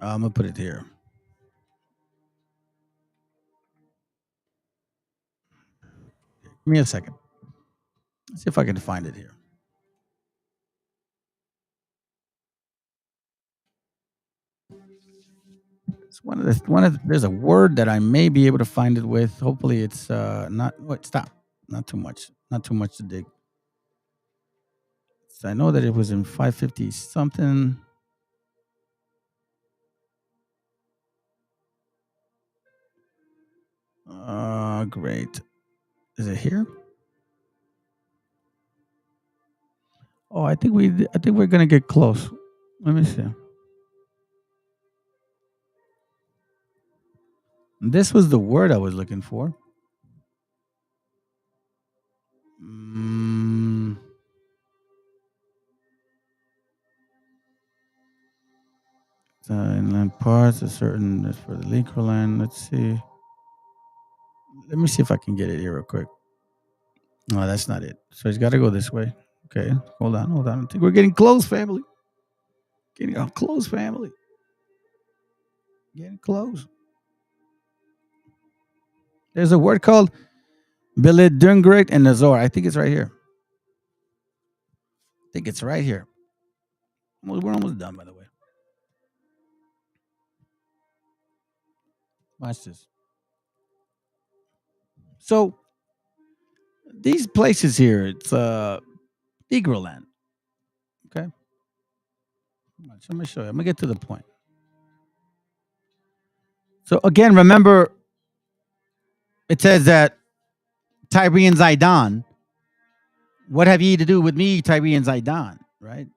I'm gonna put it here. Give me a second. Let's see if I can find it here. It's there's a word that I may be able to find it with. Hopefully it's not what stop. Not too much. Not too much to dig. So I know that it was in 550 something. Great. Is it here? Oh, I think we're gonna get close. Let me see. This was the word I was looking for. Inland parts, a certain that's for the legal land. Let's see. Let me see if I can get it here real quick. No, that's not it. So it's got to go this way. Okay, hold on. I think we're getting close, family. Getting close, family. Getting close. There's a word called Bilid Dungret and Nazor. I think it's right here. I think it's right here. We're almost done, by the way. Watch this. So these places here, it's Negro land. Okay. Let me show you. I'm gonna get to the point. So again, remember, it says that Tyrian Zidon. What have ye to do with me, Tyrian Zidon? Right?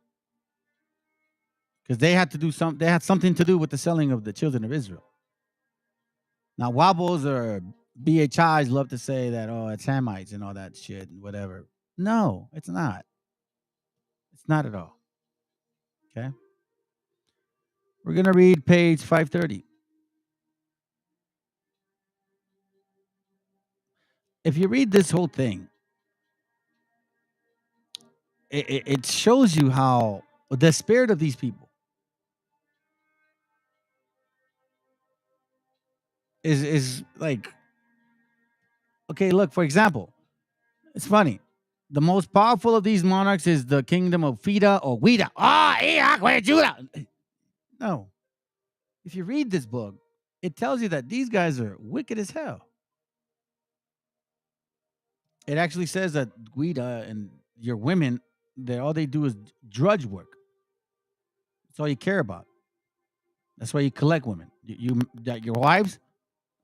Because they had to do they had something to do with the selling of the children of Israel. Now, Wobbles or BHIs love to say that, oh, it's Hamites and all that shit and whatever. No, it's not. It's not at all. Okay. We're going to read page 530. If you read this whole thing, it shows you how the spirit of these people is like, okay, look, for example, it's funny. The most powerful of these monarchs is the kingdom of Fida or Wida. Judah. No. If you read this book, it tells you that these guys are wicked as hell. It actually says that Guida and your women, all they do is drudge work. That's all you care about. That's why you collect women. Your wives,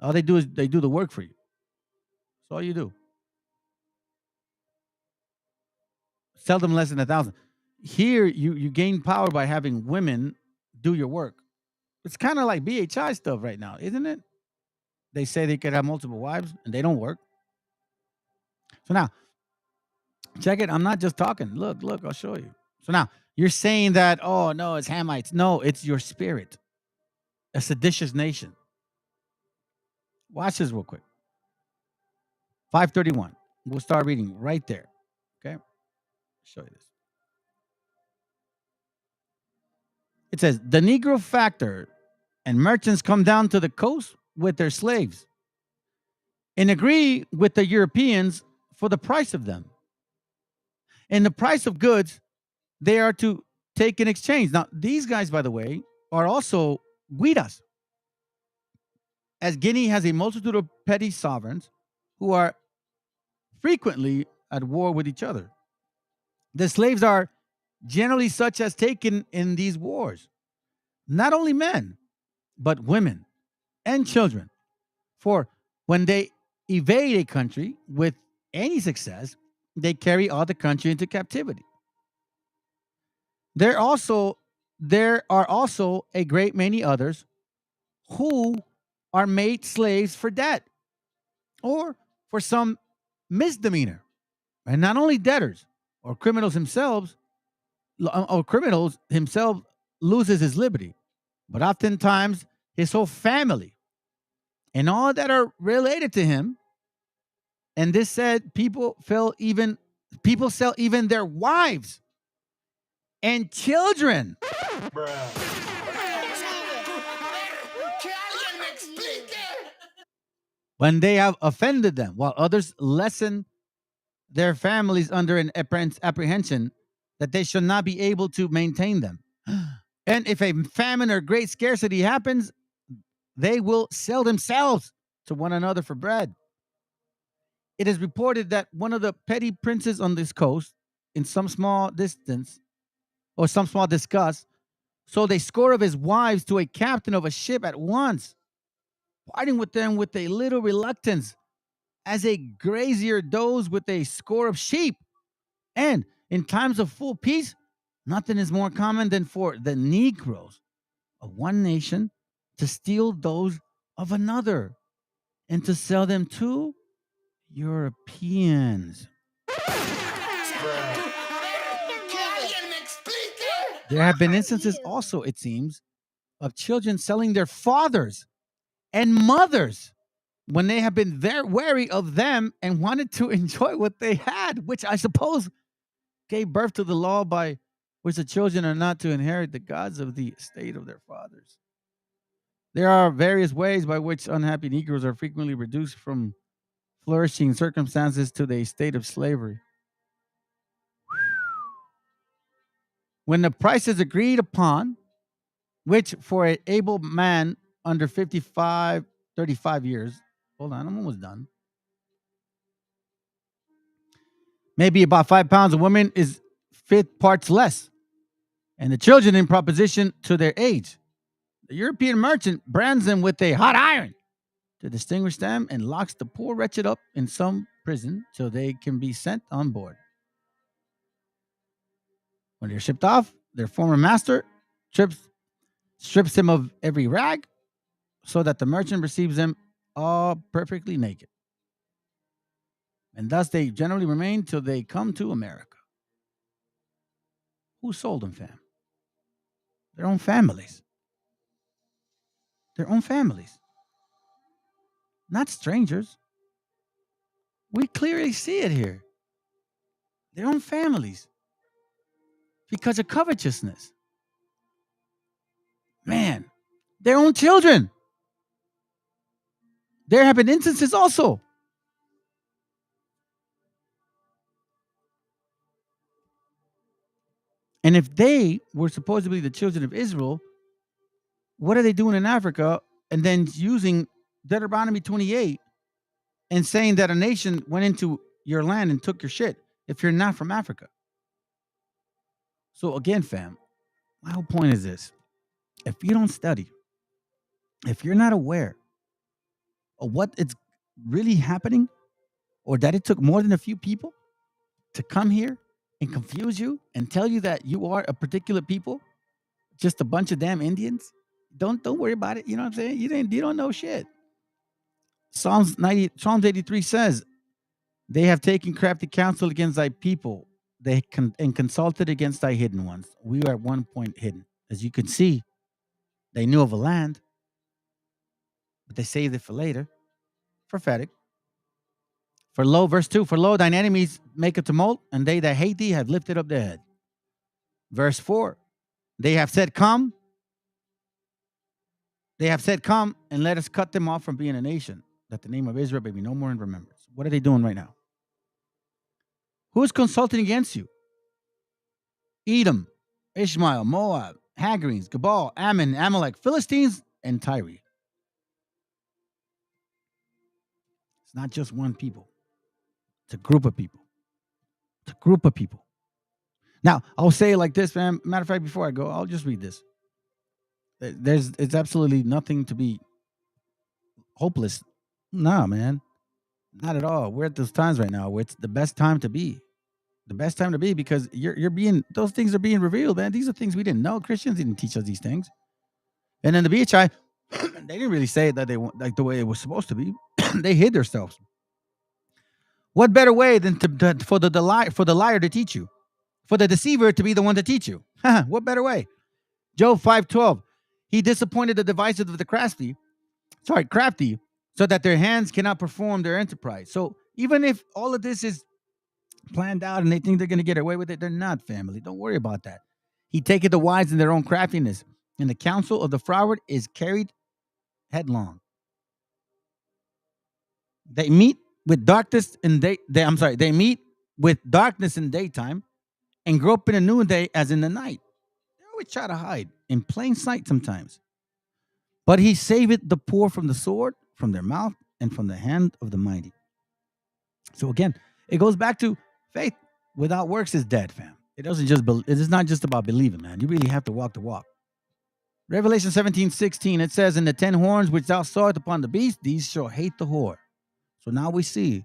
all they do is they do the work for you. That's all you do. Sell them less than 1,000. Here, you gain power by having women do your work. It's kind of like BHI stuff right now, isn't it? They say they could have multiple wives and they don't work. So now, check it. I'm not just talking. Look, I'll show you. So now, you're saying that, oh, no, it's Hamites. No, it's your spirit. A seditious nation. Watch this real quick. 531. We'll start reading right there. Okay? Show you this. It says, the Negro factor and merchants come down to the coast with their slaves and agree with the Europeans for the price of them. And the price of goods they are to take in exchange. Now, these guys, by the way, are also Guidas, as Guinea has a multitude of petty sovereigns who are frequently at war with each other. The slaves are generally such as taken in these wars, not only men, but women and children. For when they evade a country with any success, they carry all the country into captivity. There are also a great many others who are made slaves for debt or for some misdemeanor. And not only debtors or criminals himself loses his liberty, but oftentimes his whole family and all that are related to him. And this said, people sell even their wives and children when they have offended them, while others lessen their families under an apprehension that they shall not be able to maintain them. And if a famine or great scarcity happens, they will sell themselves to one another for bread. It is reported that one of the petty princes on this coast, in some small distance or some small disgust, sold a score of his wives to a captain of a ship at once, parting with them with a little reluctance, as a grazier does with a score of sheep. And in times of full peace, nothing is more common than for the Negroes of one nation to steal those of another and to sell them to Europeans. There have been instances also, it seems, of children selling their fathers and mothers when they have been very wary of them and wanted to enjoy what they had, which I suppose gave birth to the law by which the children are not to inherit the gods of the estate of their fathers. There are various ways by which unhappy Negroes are frequently reduced from flourishing circumstances to the state of slavery. When the price is agreed upon, which for an able man under 35 years, hold on, I'm almost done, maybe about 5 pounds, a woman is 5 parts less, and the children in proportion to their age. The European merchant brands them with a hot iron to distinguish them and locks the poor wretched up in some prison till they can be sent on board. When they're shipped off, their former master strips them of every rag so that the merchant receives them all perfectly naked. And thus they generally remain till they come to America. Who sold them, fam? Their own families. Their own families. Not strangers. We clearly see it here. Their own families. Because of covetousness. Man, their own children. There have been instances also. And if they were supposedly the children of Israel, what are they doing in Africa? And then using Deuteronomy 28 and saying that a nation went into your land and took your shit if you're not from Africa. So again, fam, my whole point is this. If you don't study, if you're not aware of what is really happening, or that it took more than a few people to come here and confuse you and tell you that you are a particular people, just a bunch of damn Indians, don't worry about it. You know what I'm saying? You don't know shit. Psalms 83 says, they have taken crafty counsel against thy people. They and consulted against thy hidden ones. We are at one point hidden. As you can see, they knew of a land, but they saved it for later. Prophetic. For lo, verse 2, for lo, thine enemies make a tumult, and they that hate thee have lifted up their head. Verse 4, they have said, come. They have said, come, and let us cut them off from being a nation, that the name of Israel may be no more in remembrance. What are they doing right now? Who is consulting against you? Edom, Ishmael, Moab, Hagarenes, Gebal, Ammon, Amalek, Philistines, and Tyre. It's not just one people. It's a group of people. It's a group of people. Now, I'll say it like this, man. Matter of fact, before I go, I'll just read this. It's absolutely nothing to be hopeless. No, man. Not at all. We're at those times right now where it's the best time to be. The best time to be, because you're being, those things are being revealed, man. These are things we didn't know. Christians didn't teach us these things. And then the BHI, they didn't really say it that they want like the way it was supposed to be. They hid themselves. What better way than for the liar to teach you, for the deceiver to be the one to teach you? What better way? Job 5:12. He disappointed the devices of the crafty, so that their hands cannot perform their enterprise. So even if all of this is planned out and they think they're going to get away with it, they're not, family. Don't worry about that. He taketh the wise in their own craftiness, and the counsel of the froward is carried headlong. They meet with darkness in they meet with darkness in daytime and grow up in a noonday as in the night. They always try to hide in plain sight sometimes. But he saveth the poor from the sword, from their mouth, and from the hand of the mighty. So again, it goes back to faith without works is dead, fam. It is not just about believing, man. You really have to walk the walk. Revelation 17:16, it says, "In the 10 horns which thou sawest upon the beast, these shall hate the whore." So now we see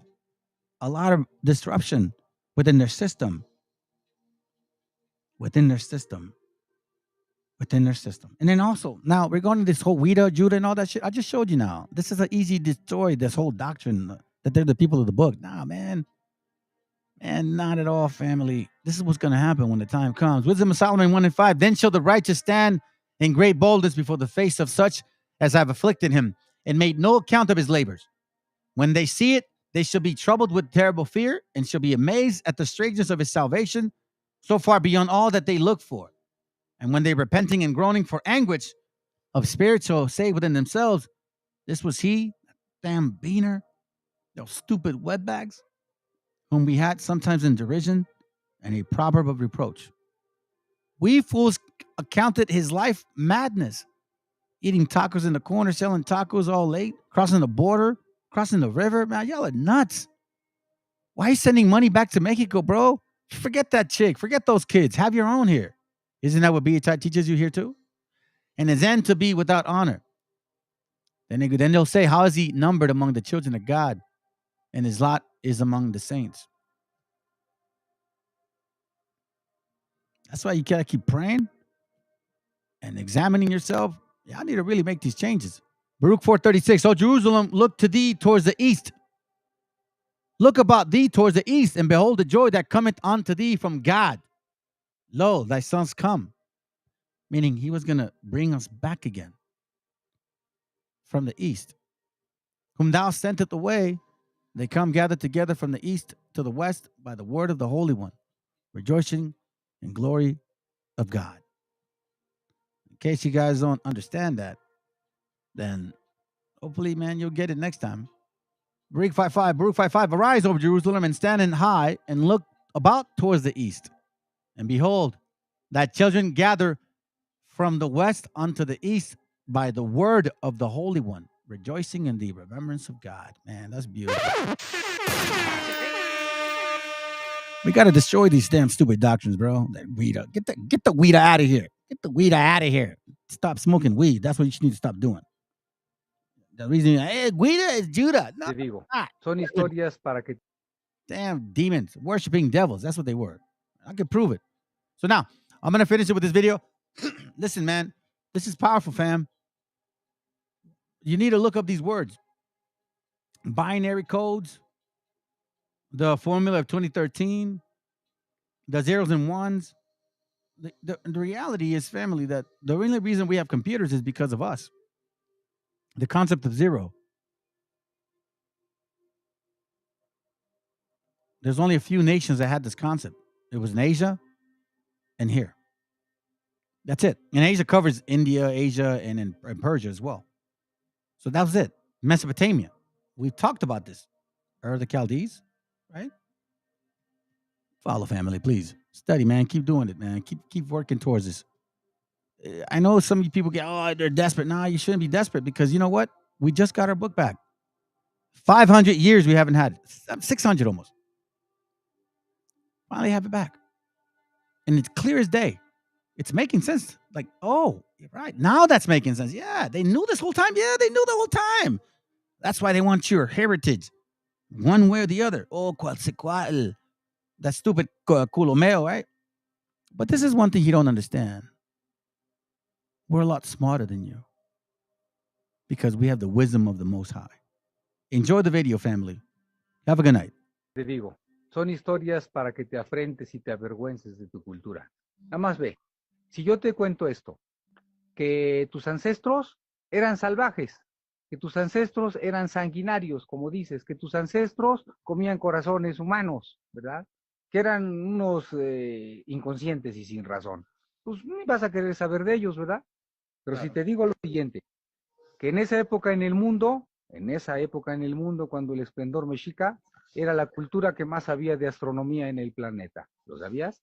a lot of disruption within their system. Within their system. And then also, now regarding this whole Weta, Judah, and all that shit, I just showed you now. This is an easy destroy this whole doctrine that they're the people of the book. Nah, man. And not at all, family. This is what's going to happen when the time comes. Wisdom of Solomon 1:5. Then shall the righteous stand in great boldness before the face of such as have afflicted him and made no account of his labors. When they see it, they shall be troubled with terrible fear and shall be amazed at the strangeness of his salvation, so far beyond all that they look for. And when they repenting and groaning for anguish of spirit shall say within themselves, this was he, damn beaner, those stupid wetbags, whom we had sometimes in derision and a proverb of reproach. We fools accounted his life madness, eating tacos in the corner, selling tacos all late, crossing the border, crossing the river. Man, y'all are nuts. Why are you sending money back to Mexico, bro? Forget that chick. Forget those kids. Have your own here. Isn't that what Beatai teaches you here too? And his end to be without honor. Then they'll say, how is he numbered among the children of God? And his lot is among the saints. That's why you gotta keep praying and examining yourself. Yeah, I need to really make these changes. Baruch 4:36. O Jerusalem, look to thee towards the east. Look about thee towards the east, and behold the joy that cometh unto thee from God. Lo, thy sons come. Meaning he was gonna bring us back again from the east. Whom thou sentest away, they come gathered together from the east to the west by the word of the Holy One, rejoicing in glory of God. In case you guys don't understand that, then hopefully, man, you'll get it next time. Baruch 5:5. Arise, O Jerusalem, and stand in high, and look about towards the east. And behold, thy children gather from the west unto the east by the word of the Holy One, rejoicing in the remembrance of God. Man, that's beautiful. We got to destroy these damn stupid doctrines, bro. That weed, get the weed out of here. Get the weed out of here. Stop smoking weed. That's what you need to stop doing. The reason, hey, Guida is Judah. No, Te digo, son historias para que... Damn demons, worshiping devils. That's what they were. I can prove it. So now, I'm going to finish it with this video. Listen, man, this is powerful, fam. You need to look up these words. Binary codes, the formula of 2013, the zeros and ones. The reality is, family, that the only reason we have computers is because of us. The concept of zero. There's only a few nations that had this concept. It was in Asia and here. That's it. And Asia covers India, Asia, and Persia as well. So that was it. Mesopotamia. We've talked about this. Ur the Chaldees, right? Follow, family, please. Study, man. Keep doing it, man. Keep working towards this. I know some of you people get, oh, they're desperate. Nah, you shouldn't be desperate because you know what? We just got our book back. 500 years we haven't had it. 600 almost. Finally have it back. And it's clear as day. It's making sense. Like, oh, you're right. Now that's making sense. Yeah, they knew this whole time. Yeah, they knew the whole time. That's why they want your heritage. One way or the other. Oh, Quetzalcoatl. That stupid Culomeo, right? But this is one thing you don't understand. We're a lot smarter than you. Because we have the wisdom of the Most High. Enjoy the video, family. Have a good night. Te digo, son historias para que te afrentes y te avergüences de tu cultura. Nada más ve, si yo te cuento esto, que tus ancestros eran salvajes, que tus ancestros eran sanguinarios, como dices, que tus ancestros comían corazones humanos, ¿verdad? Que eran unos inconscientes y sin razón. Pues ni vas a querer saber de ellos, ¿verdad? Pero claro. Si te digo lo siguiente, que en esa época en el mundo En esa época en el mundo, cuando el esplendor mexica era la cultura que más sabía de astronomía en el planeta. ¿Lo sabías?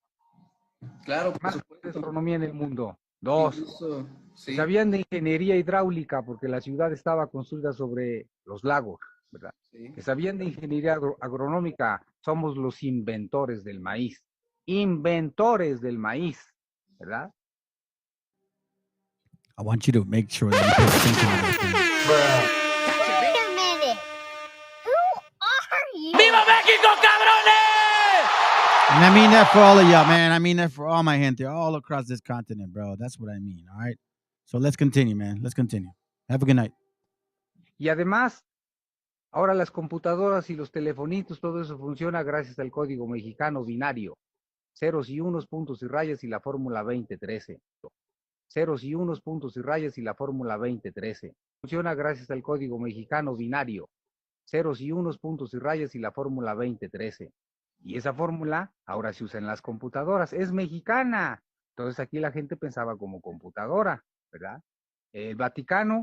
Claro, por Más de supuesto. astronomía en el mundo. Dos, Incluso, que sí, sabían de ingeniería hidráulica porque la ciudad estaba construida sobre los lagos, ¿verdad? sí. Que sabían de ingeniería agronómica. Somos los inventores del maíz. Inventores del maíz, ¿verdad? I want you to make sure that you pay attention to those things. Wait a minute. Who are you? ¡Viva México, cabrones! And I mean that for all of y'all, man. I mean that for all my gente all across this continent, bro. That's what I mean, all right? So let's continue, man. Let's continue. Have a good night. Y además, ahora las computadoras y los telefonitos, todo eso funciona gracias al código mexicano binario. Ceros y unos, puntos y rayas y la fórmula 2013. Ceros y unos, puntos y rayas y la fórmula 2013. Funciona gracias al código mexicano binario. Ceros y unos, puntos y rayas y la fórmula 2013. Y esa fórmula ahora se usa en las computadoras. Es mexicana. Entonces aquí la gente pensaba como computadora, ¿verdad? El Vaticano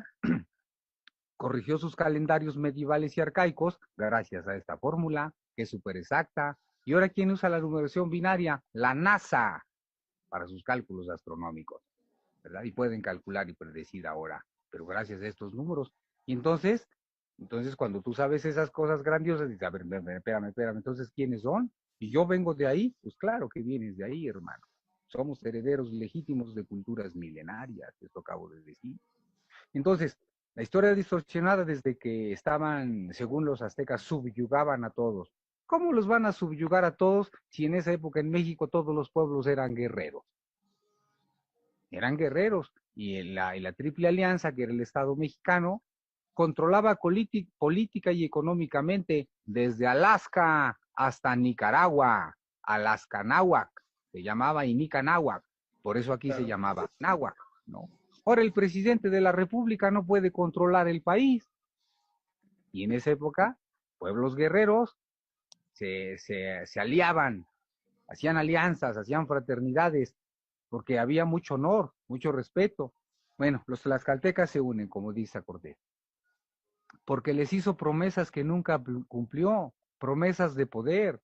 corrigió sus calendarios medievales y arcaicos gracias a esta fórmula, que es súper exacta. Y ahora, ¿quién usa la numeración binaria? La NASA, para sus cálculos astronómicos, ¿verdad? Y pueden calcular y predecir ahora, pero gracias a estos números. Y entonces cuando tú sabes esas cosas grandiosas, dices, a ver, espérame, entonces, ¿quiénes son? Y yo vengo de ahí, pues claro que vienes de ahí, hermano. Somos herederos legítimos de culturas milenarias, esto acabo de decir. Entonces, la historia distorsionada desde que estaban, según los aztecas, subyugaban a todos. ¿Cómo los van a subyugar a todos si en esa época en México todos los pueblos eran guerreros? Eran guerreros. Y la Triple Alianza, que era el Estado mexicano, controlaba política y económicamente desde Alaska hasta Nicaragua, Alaska Náhuac, se llamaba Inica Náhuac, por eso aquí se llamaba Náhuac, ¿no? Ahora el presidente de la República no puede controlar el país. Y en esa época, pueblos guerreros se aliaban, hacían alianzas, hacían fraternidades, porque había mucho honor, mucho respeto. Bueno, los tlaxcaltecas se unen, como dice Cortés, porque les hizo promesas que nunca cumplió, promesas de poder.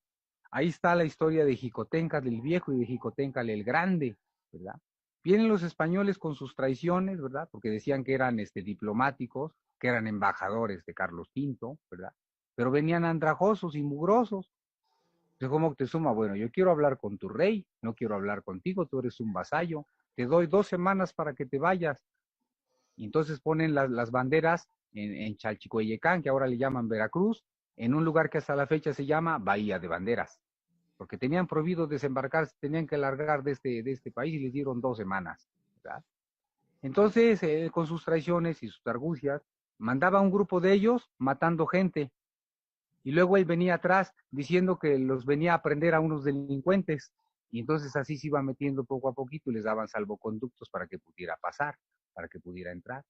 Ahí está la historia de Xicoténcatl el Viejo y de Xicoténcatl el Grande, ¿verdad? Vienen los españoles con sus traiciones, ¿verdad? Porque decían que eran diplomáticos, que eran embajadores de Carlos V, ¿verdad? Pero venían andrajosos y mugrosos. Entonces, como Moctezuma, bueno, yo quiero hablar con tu rey, no quiero hablar contigo, tú eres un vasallo, te doy 2 semanas para que te vayas. Y entonces ponen las banderas en Chalchicoyecán, que ahora le llaman Veracruz, en un lugar que hasta la fecha se llama Bahía de Banderas, porque tenían prohibido desembarcar, tenían que largar de este país y les dieron 2 semanas, ¿verdad? Entonces, con sus traiciones y sus argucias, mandaba un grupo de ellos matando gente, y luego él venía atrás diciendo que los venía a prender a unos delincuentes, y entonces así se iba metiendo poco a poquito y les daban salvoconductos para que pudiera pasar, para que pudiera entrar.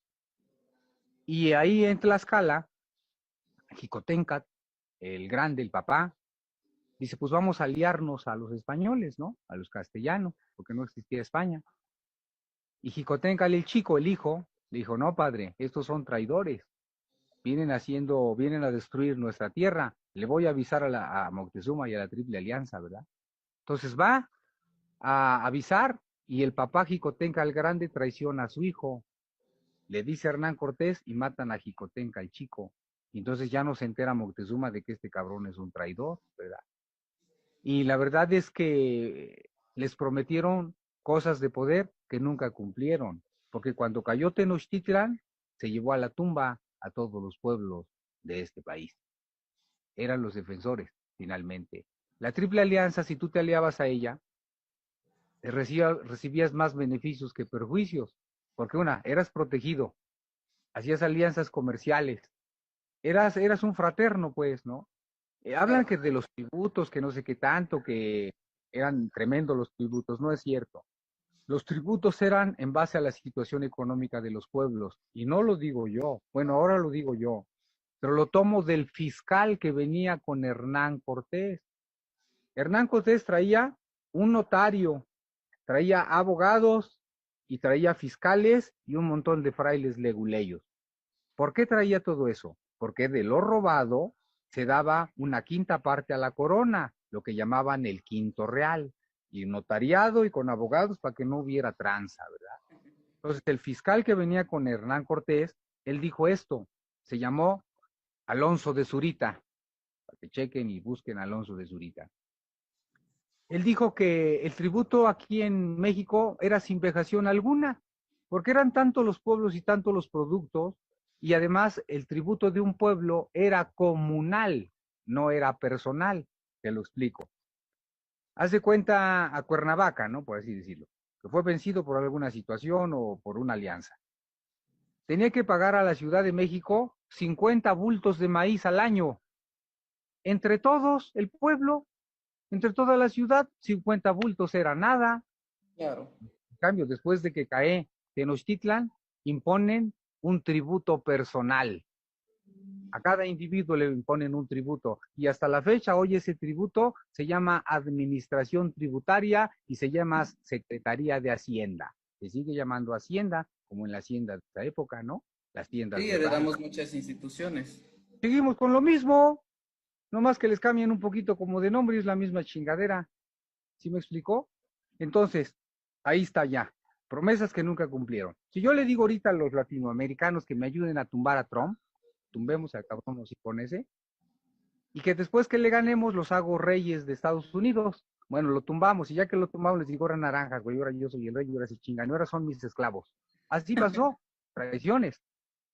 Y ahí en Tlaxcala, Xicoténcatl, el grande, el papá, dice, pues vamos a aliarnos a los españoles, ¿no? A los castellanos, porque no existía España. Y Xicoténcatl, el chico, el hijo, le dijo, no, padre, estos son traidores. Vienen a destruir nuestra tierra. Le voy a avisar a Moctezuma y a la Triple Alianza, ¿verdad? Entonces va a avisar y el papá Xicoténcatl el grande traiciona a su hijo. Le dice a Hernán Cortés y matan a Xicoténcatl el chico. Y entonces ya no se entera Moctezuma de que este cabrón es un traidor, ¿verdad? Y la verdad es que les prometieron cosas de poder que nunca cumplieron, porque cuando cayó Tenochtitlan, se llevó a la tumba a todos los pueblos de este país. Eran los defensores, finalmente. La Triple Alianza, si tú te aliabas a ella, recibías más beneficios que perjuicios, porque eras protegido, hacías alianzas comerciales, eras un fraterno, pues, ¿no? Hablan que de los tributos, que no sé qué tanto, que eran tremendos los tributos, no es cierto. Los tributos eran en base a la situación económica de los pueblos, y no lo digo yo, bueno, ahora lo digo yo, pero lo tomo del fiscal que venía con Hernán Cortés. Hernán Cortés traía un notario, traía abogados y traía fiscales y un montón de frailes leguleyos. ¿Por qué traía todo eso? porque de lo robado se daba una quinta parte a la corona, lo que llamaban el quinto real, y notariado y con abogados para que no hubiera tranza, ¿verdad? Entonces el fiscal que venía con Hernán Cortés, él dijo esto, se llamó Alonso de Zurita, para que chequen y busquen Alonso de Zurita. Él dijo que el tributo aquí en México era sin vejación alguna, porque eran tantos los pueblos y tantos los productos, y además el tributo de un pueblo era comunal, no era personal. Te lo explico. Haz de cuenta a Cuernavaca, ¿no? Por así decirlo, que fue vencido por alguna situación o por una alianza. Tenía que pagar a la Ciudad de México 50 bultos de maíz al año. Entre todos, el pueblo, entre toda la ciudad, 50 bultos era nada. Claro. En cambio, después de que cae Tenochtitlan, imponen un tributo personal. A cada individuo le imponen un tributo. Y hasta la fecha, hoy ese tributo se llama Administración Tributaria y se llama Secretaría de Hacienda. Se sigue llamando Hacienda, como en la Hacienda de esa época, ¿no? Las tiendas. Sí, heredamos muchas instituciones. Seguimos con lo mismo, nomás que les cambian un poquito como de nombre y es la misma chingadera. ¿Sí me explicó? Entonces, ahí está ya. Promesas que nunca cumplieron. Si yo le digo ahorita a los latinoamericanos que me ayuden a tumbar a Trump, tumbemos al cabrón ese, y que después que le ganemos los hago reyes de Estados Unidos. Bueno, lo tumbamos, y ya que lo tumbamos les digo, ahora naranjas, güey, ahora yo soy el rey, y ahora se chingan, y ahora son mis esclavos. Así pasó, traiciones,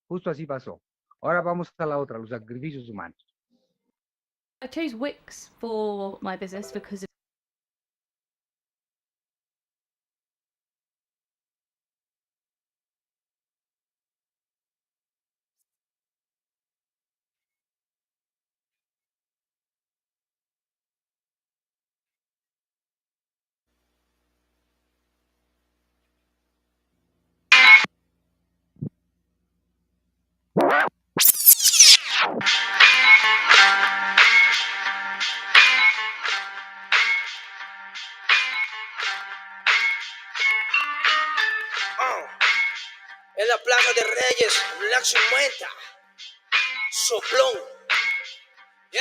justo así pasó. Ahora vamos a la otra, los sacrificios humanos. I chose Wix for my business because En la Plaza de Reyes, Black 50, Soplón. Yeah.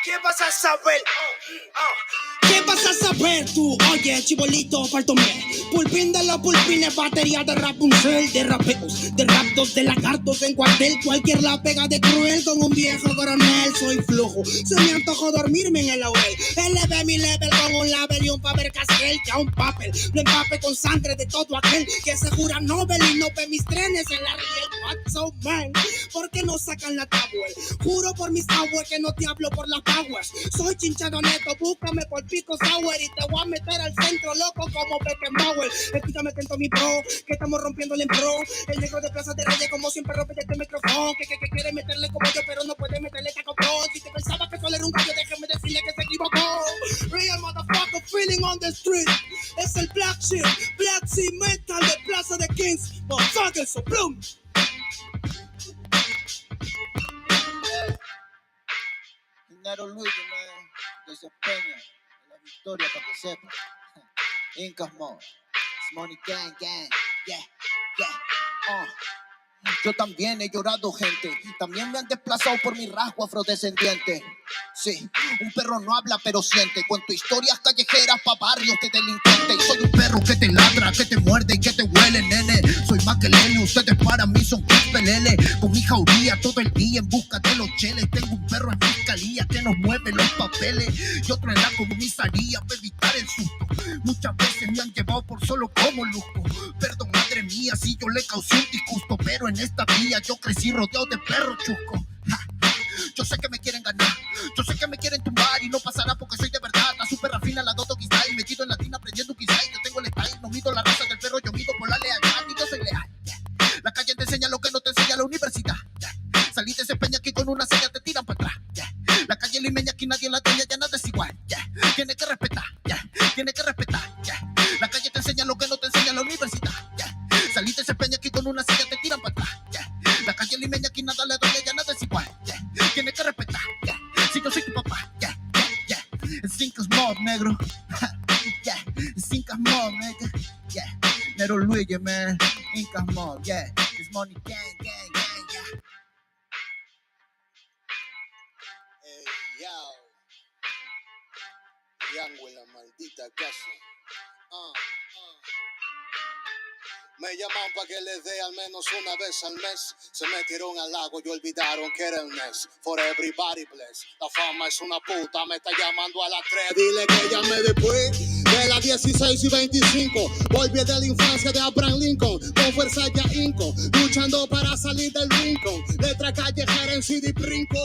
¿Qué vas a saber? ¿Qué vas a saber tú? Oye, chibolito, faltóme. Pulpín de los pulpines, batería de Rapunzel, de rapeos, de raptos, de lagartos en cuartel. Cualquier la pega de cruel con un viejo coronel. Soy flujo, se me antojó dormirme en el laurel. Eleve mi level con un label y un paper casquel. Ya un papel, lo empape con sangre de todo aquel que se jura Nobel y no ve mis trenes en la riel. What's so man? ¿Por qué no sacan la tablet? Juro por mis aguas que no te hablo por las powers. Soy chinchado neto, búscame por pico sour y te voy a meter al centro loco como Beckenbauer. Escúchame atento mi bro, que estamos rompiéndole en pro. El negro de Plaza de Reyes como siempre rompe este micrófono. Que quiere meterle como yo pero no puede meterle taco pro. Si te pensaba que solo era un gallo, déjeme decirle que se equivocó. Real motherfucker feeling on the street. Es el Black Sheep, Black Sea Metal de Plaza de Kings. Motherfucker, so bloom. Dinero Luis, man, desempeña la victoria para que sepa. Incas Mo, Money Gang Gang, yeah, yeah, Yo también he llorado, gente. También me han desplazado por mi rasgo afrodescendiente. Sí, un perro no habla pero siente. Cuento historias callejeras pa' barrios de delincuentes. Soy un perro que te ladra, que te muerde y que te huele, nene. Soy más que Lele, ustedes para mí son pelele. Con mi jauría todo el día en busca de los cheles. Tengo un perro en fiscalía que nos mueve los papeles. Y otro en la comisaría para evitar el susto. Muchas veces me han llevado por solo como lujo. Perdón, madre mía, si yo le causé un disgusto. Pero en esta vía yo crecí rodeado de perros chuscos. Yo sé que me quieren ganar, yo sé que me quieren tumbar y no pasará porque soy de verdad. La super rafina, la doto quizá y metido en la tina aprendiendo quizá. Yo tengo el style, no mido la raza del perro, yo mido por la lealtad y yo soy leal. Yeah. La calle te enseña lo que no te enseña la universidad. Yeah. Salí de ese peña aquí con una seña te tiran para atrás. Yeah. La calle limeña aquí nadie la tenía, ya nada es igual. Yeah. Tiene que respetar, yeah. Tiene que respetar. Yeah. La calle te enseña lo que no te enseña la universidad. Yeah. Salí de ese peña aquí con una seña te tiran para atrás. Yeah. La calle limeña aquí nada le doy, ya nada es igual. Yeah. Tiene que respetar, yeah. Si yo soy tu papá, yeah, yeah, yeah. Cinco mob, negro. Yeah, cinco mob, nigga. Yeah, Nero Luigi, man. Incas mob, yeah. It's money gang, gang, gang, yeah. Triángulo en la maldita casa. Me llaman para que les dé al menos una vez al mes. Se metieron al lago y olvidaron que era el mes. For everybody bless. La fama es una puta, me está llamando a las 3. Dile que llame después de las 16 y 25. Volví de la infancia de Abraham Lincoln. Con fuerza ya inco, luchando para salir del rincón. Letra callejera en CD brinco.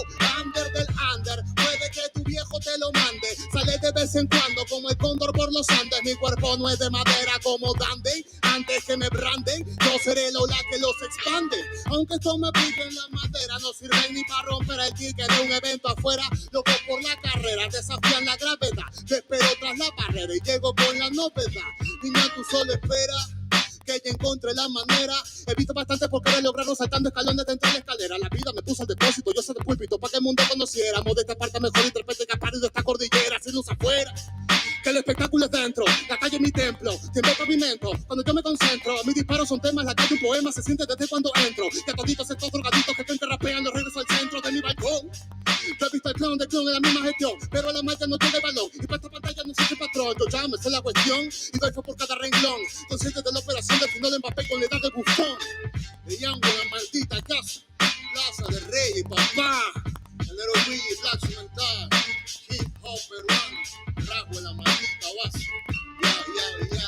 Under del under, puede que tu viejo te lo mande. Sale de vez en cuando como el cóndor por los Andes. Mi cuerpo no es de madera como Dandy. Antes que me branden, yo seré el ola que los expande. Aunque esto me pique en la madera, no sirve ni para romper el ticket de un evento afuera. Loco por la carrera, desafían la gravedad. Te espero tras la barrera y llego con la novedad. Niña, tú solo espera que ya encontré la manera. He visto bastante porque he logrado saltando escalones dentro de la escalera. La vida me puso al depósito, yo soy de púlpito para que el mundo conociéramos de esta parte mejor interprete que ha parido esta cordillera sin luz afuera. Que el espectáculo es dentro, la calle es mi templo, tiembla el pavimento, cuando yo me concentro, mis disparos son temas, la calle un poema, se siente desde cuando entro, que a toditos estos drogaditos que creen que rapean, los regreso al centro de mi balcón. Yo he visto el clown de clown en la misma gestión, pero a la marca no tiene balón, y para esta pantalla no existe patrón, yo ya me sé la cuestión, y doy fue por cada renglón, consciente de la operación del final de Mbappé con la edad de bufón. Brillando en la maldita casa, plaza de rey y papá, el Little Luigi Black Cimental, hip hop peruano. Trago en la maldita base. Ya.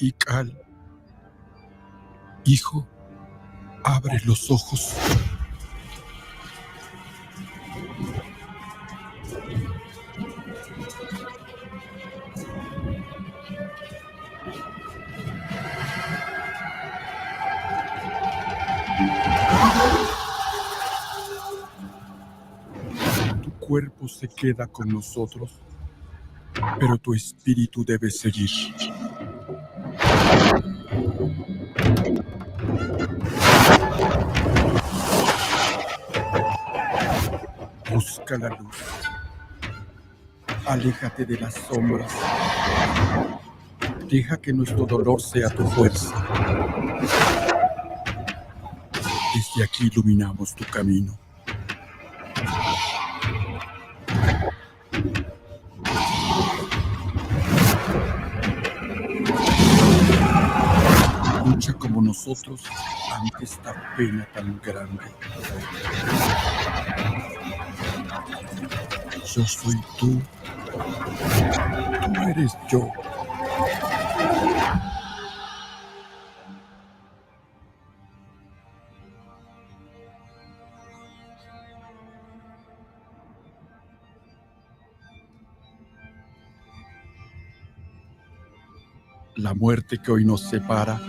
Ical, hijo, abre los ojos. Tu cuerpo se queda con nosotros, pero tu espíritu debe seguir. Busca la luz. Aléjate de las sombras. Deja que nuestro dolor sea tu fuerza. Desde aquí iluminamos tu camino. Lucha como nosotros ante esta pena tan grande. Yo soy tú. Tú eres yo. La muerte que hoy nos separa,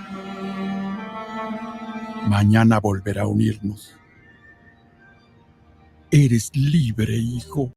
mañana volverá a unirnos. Eres libre, hijo.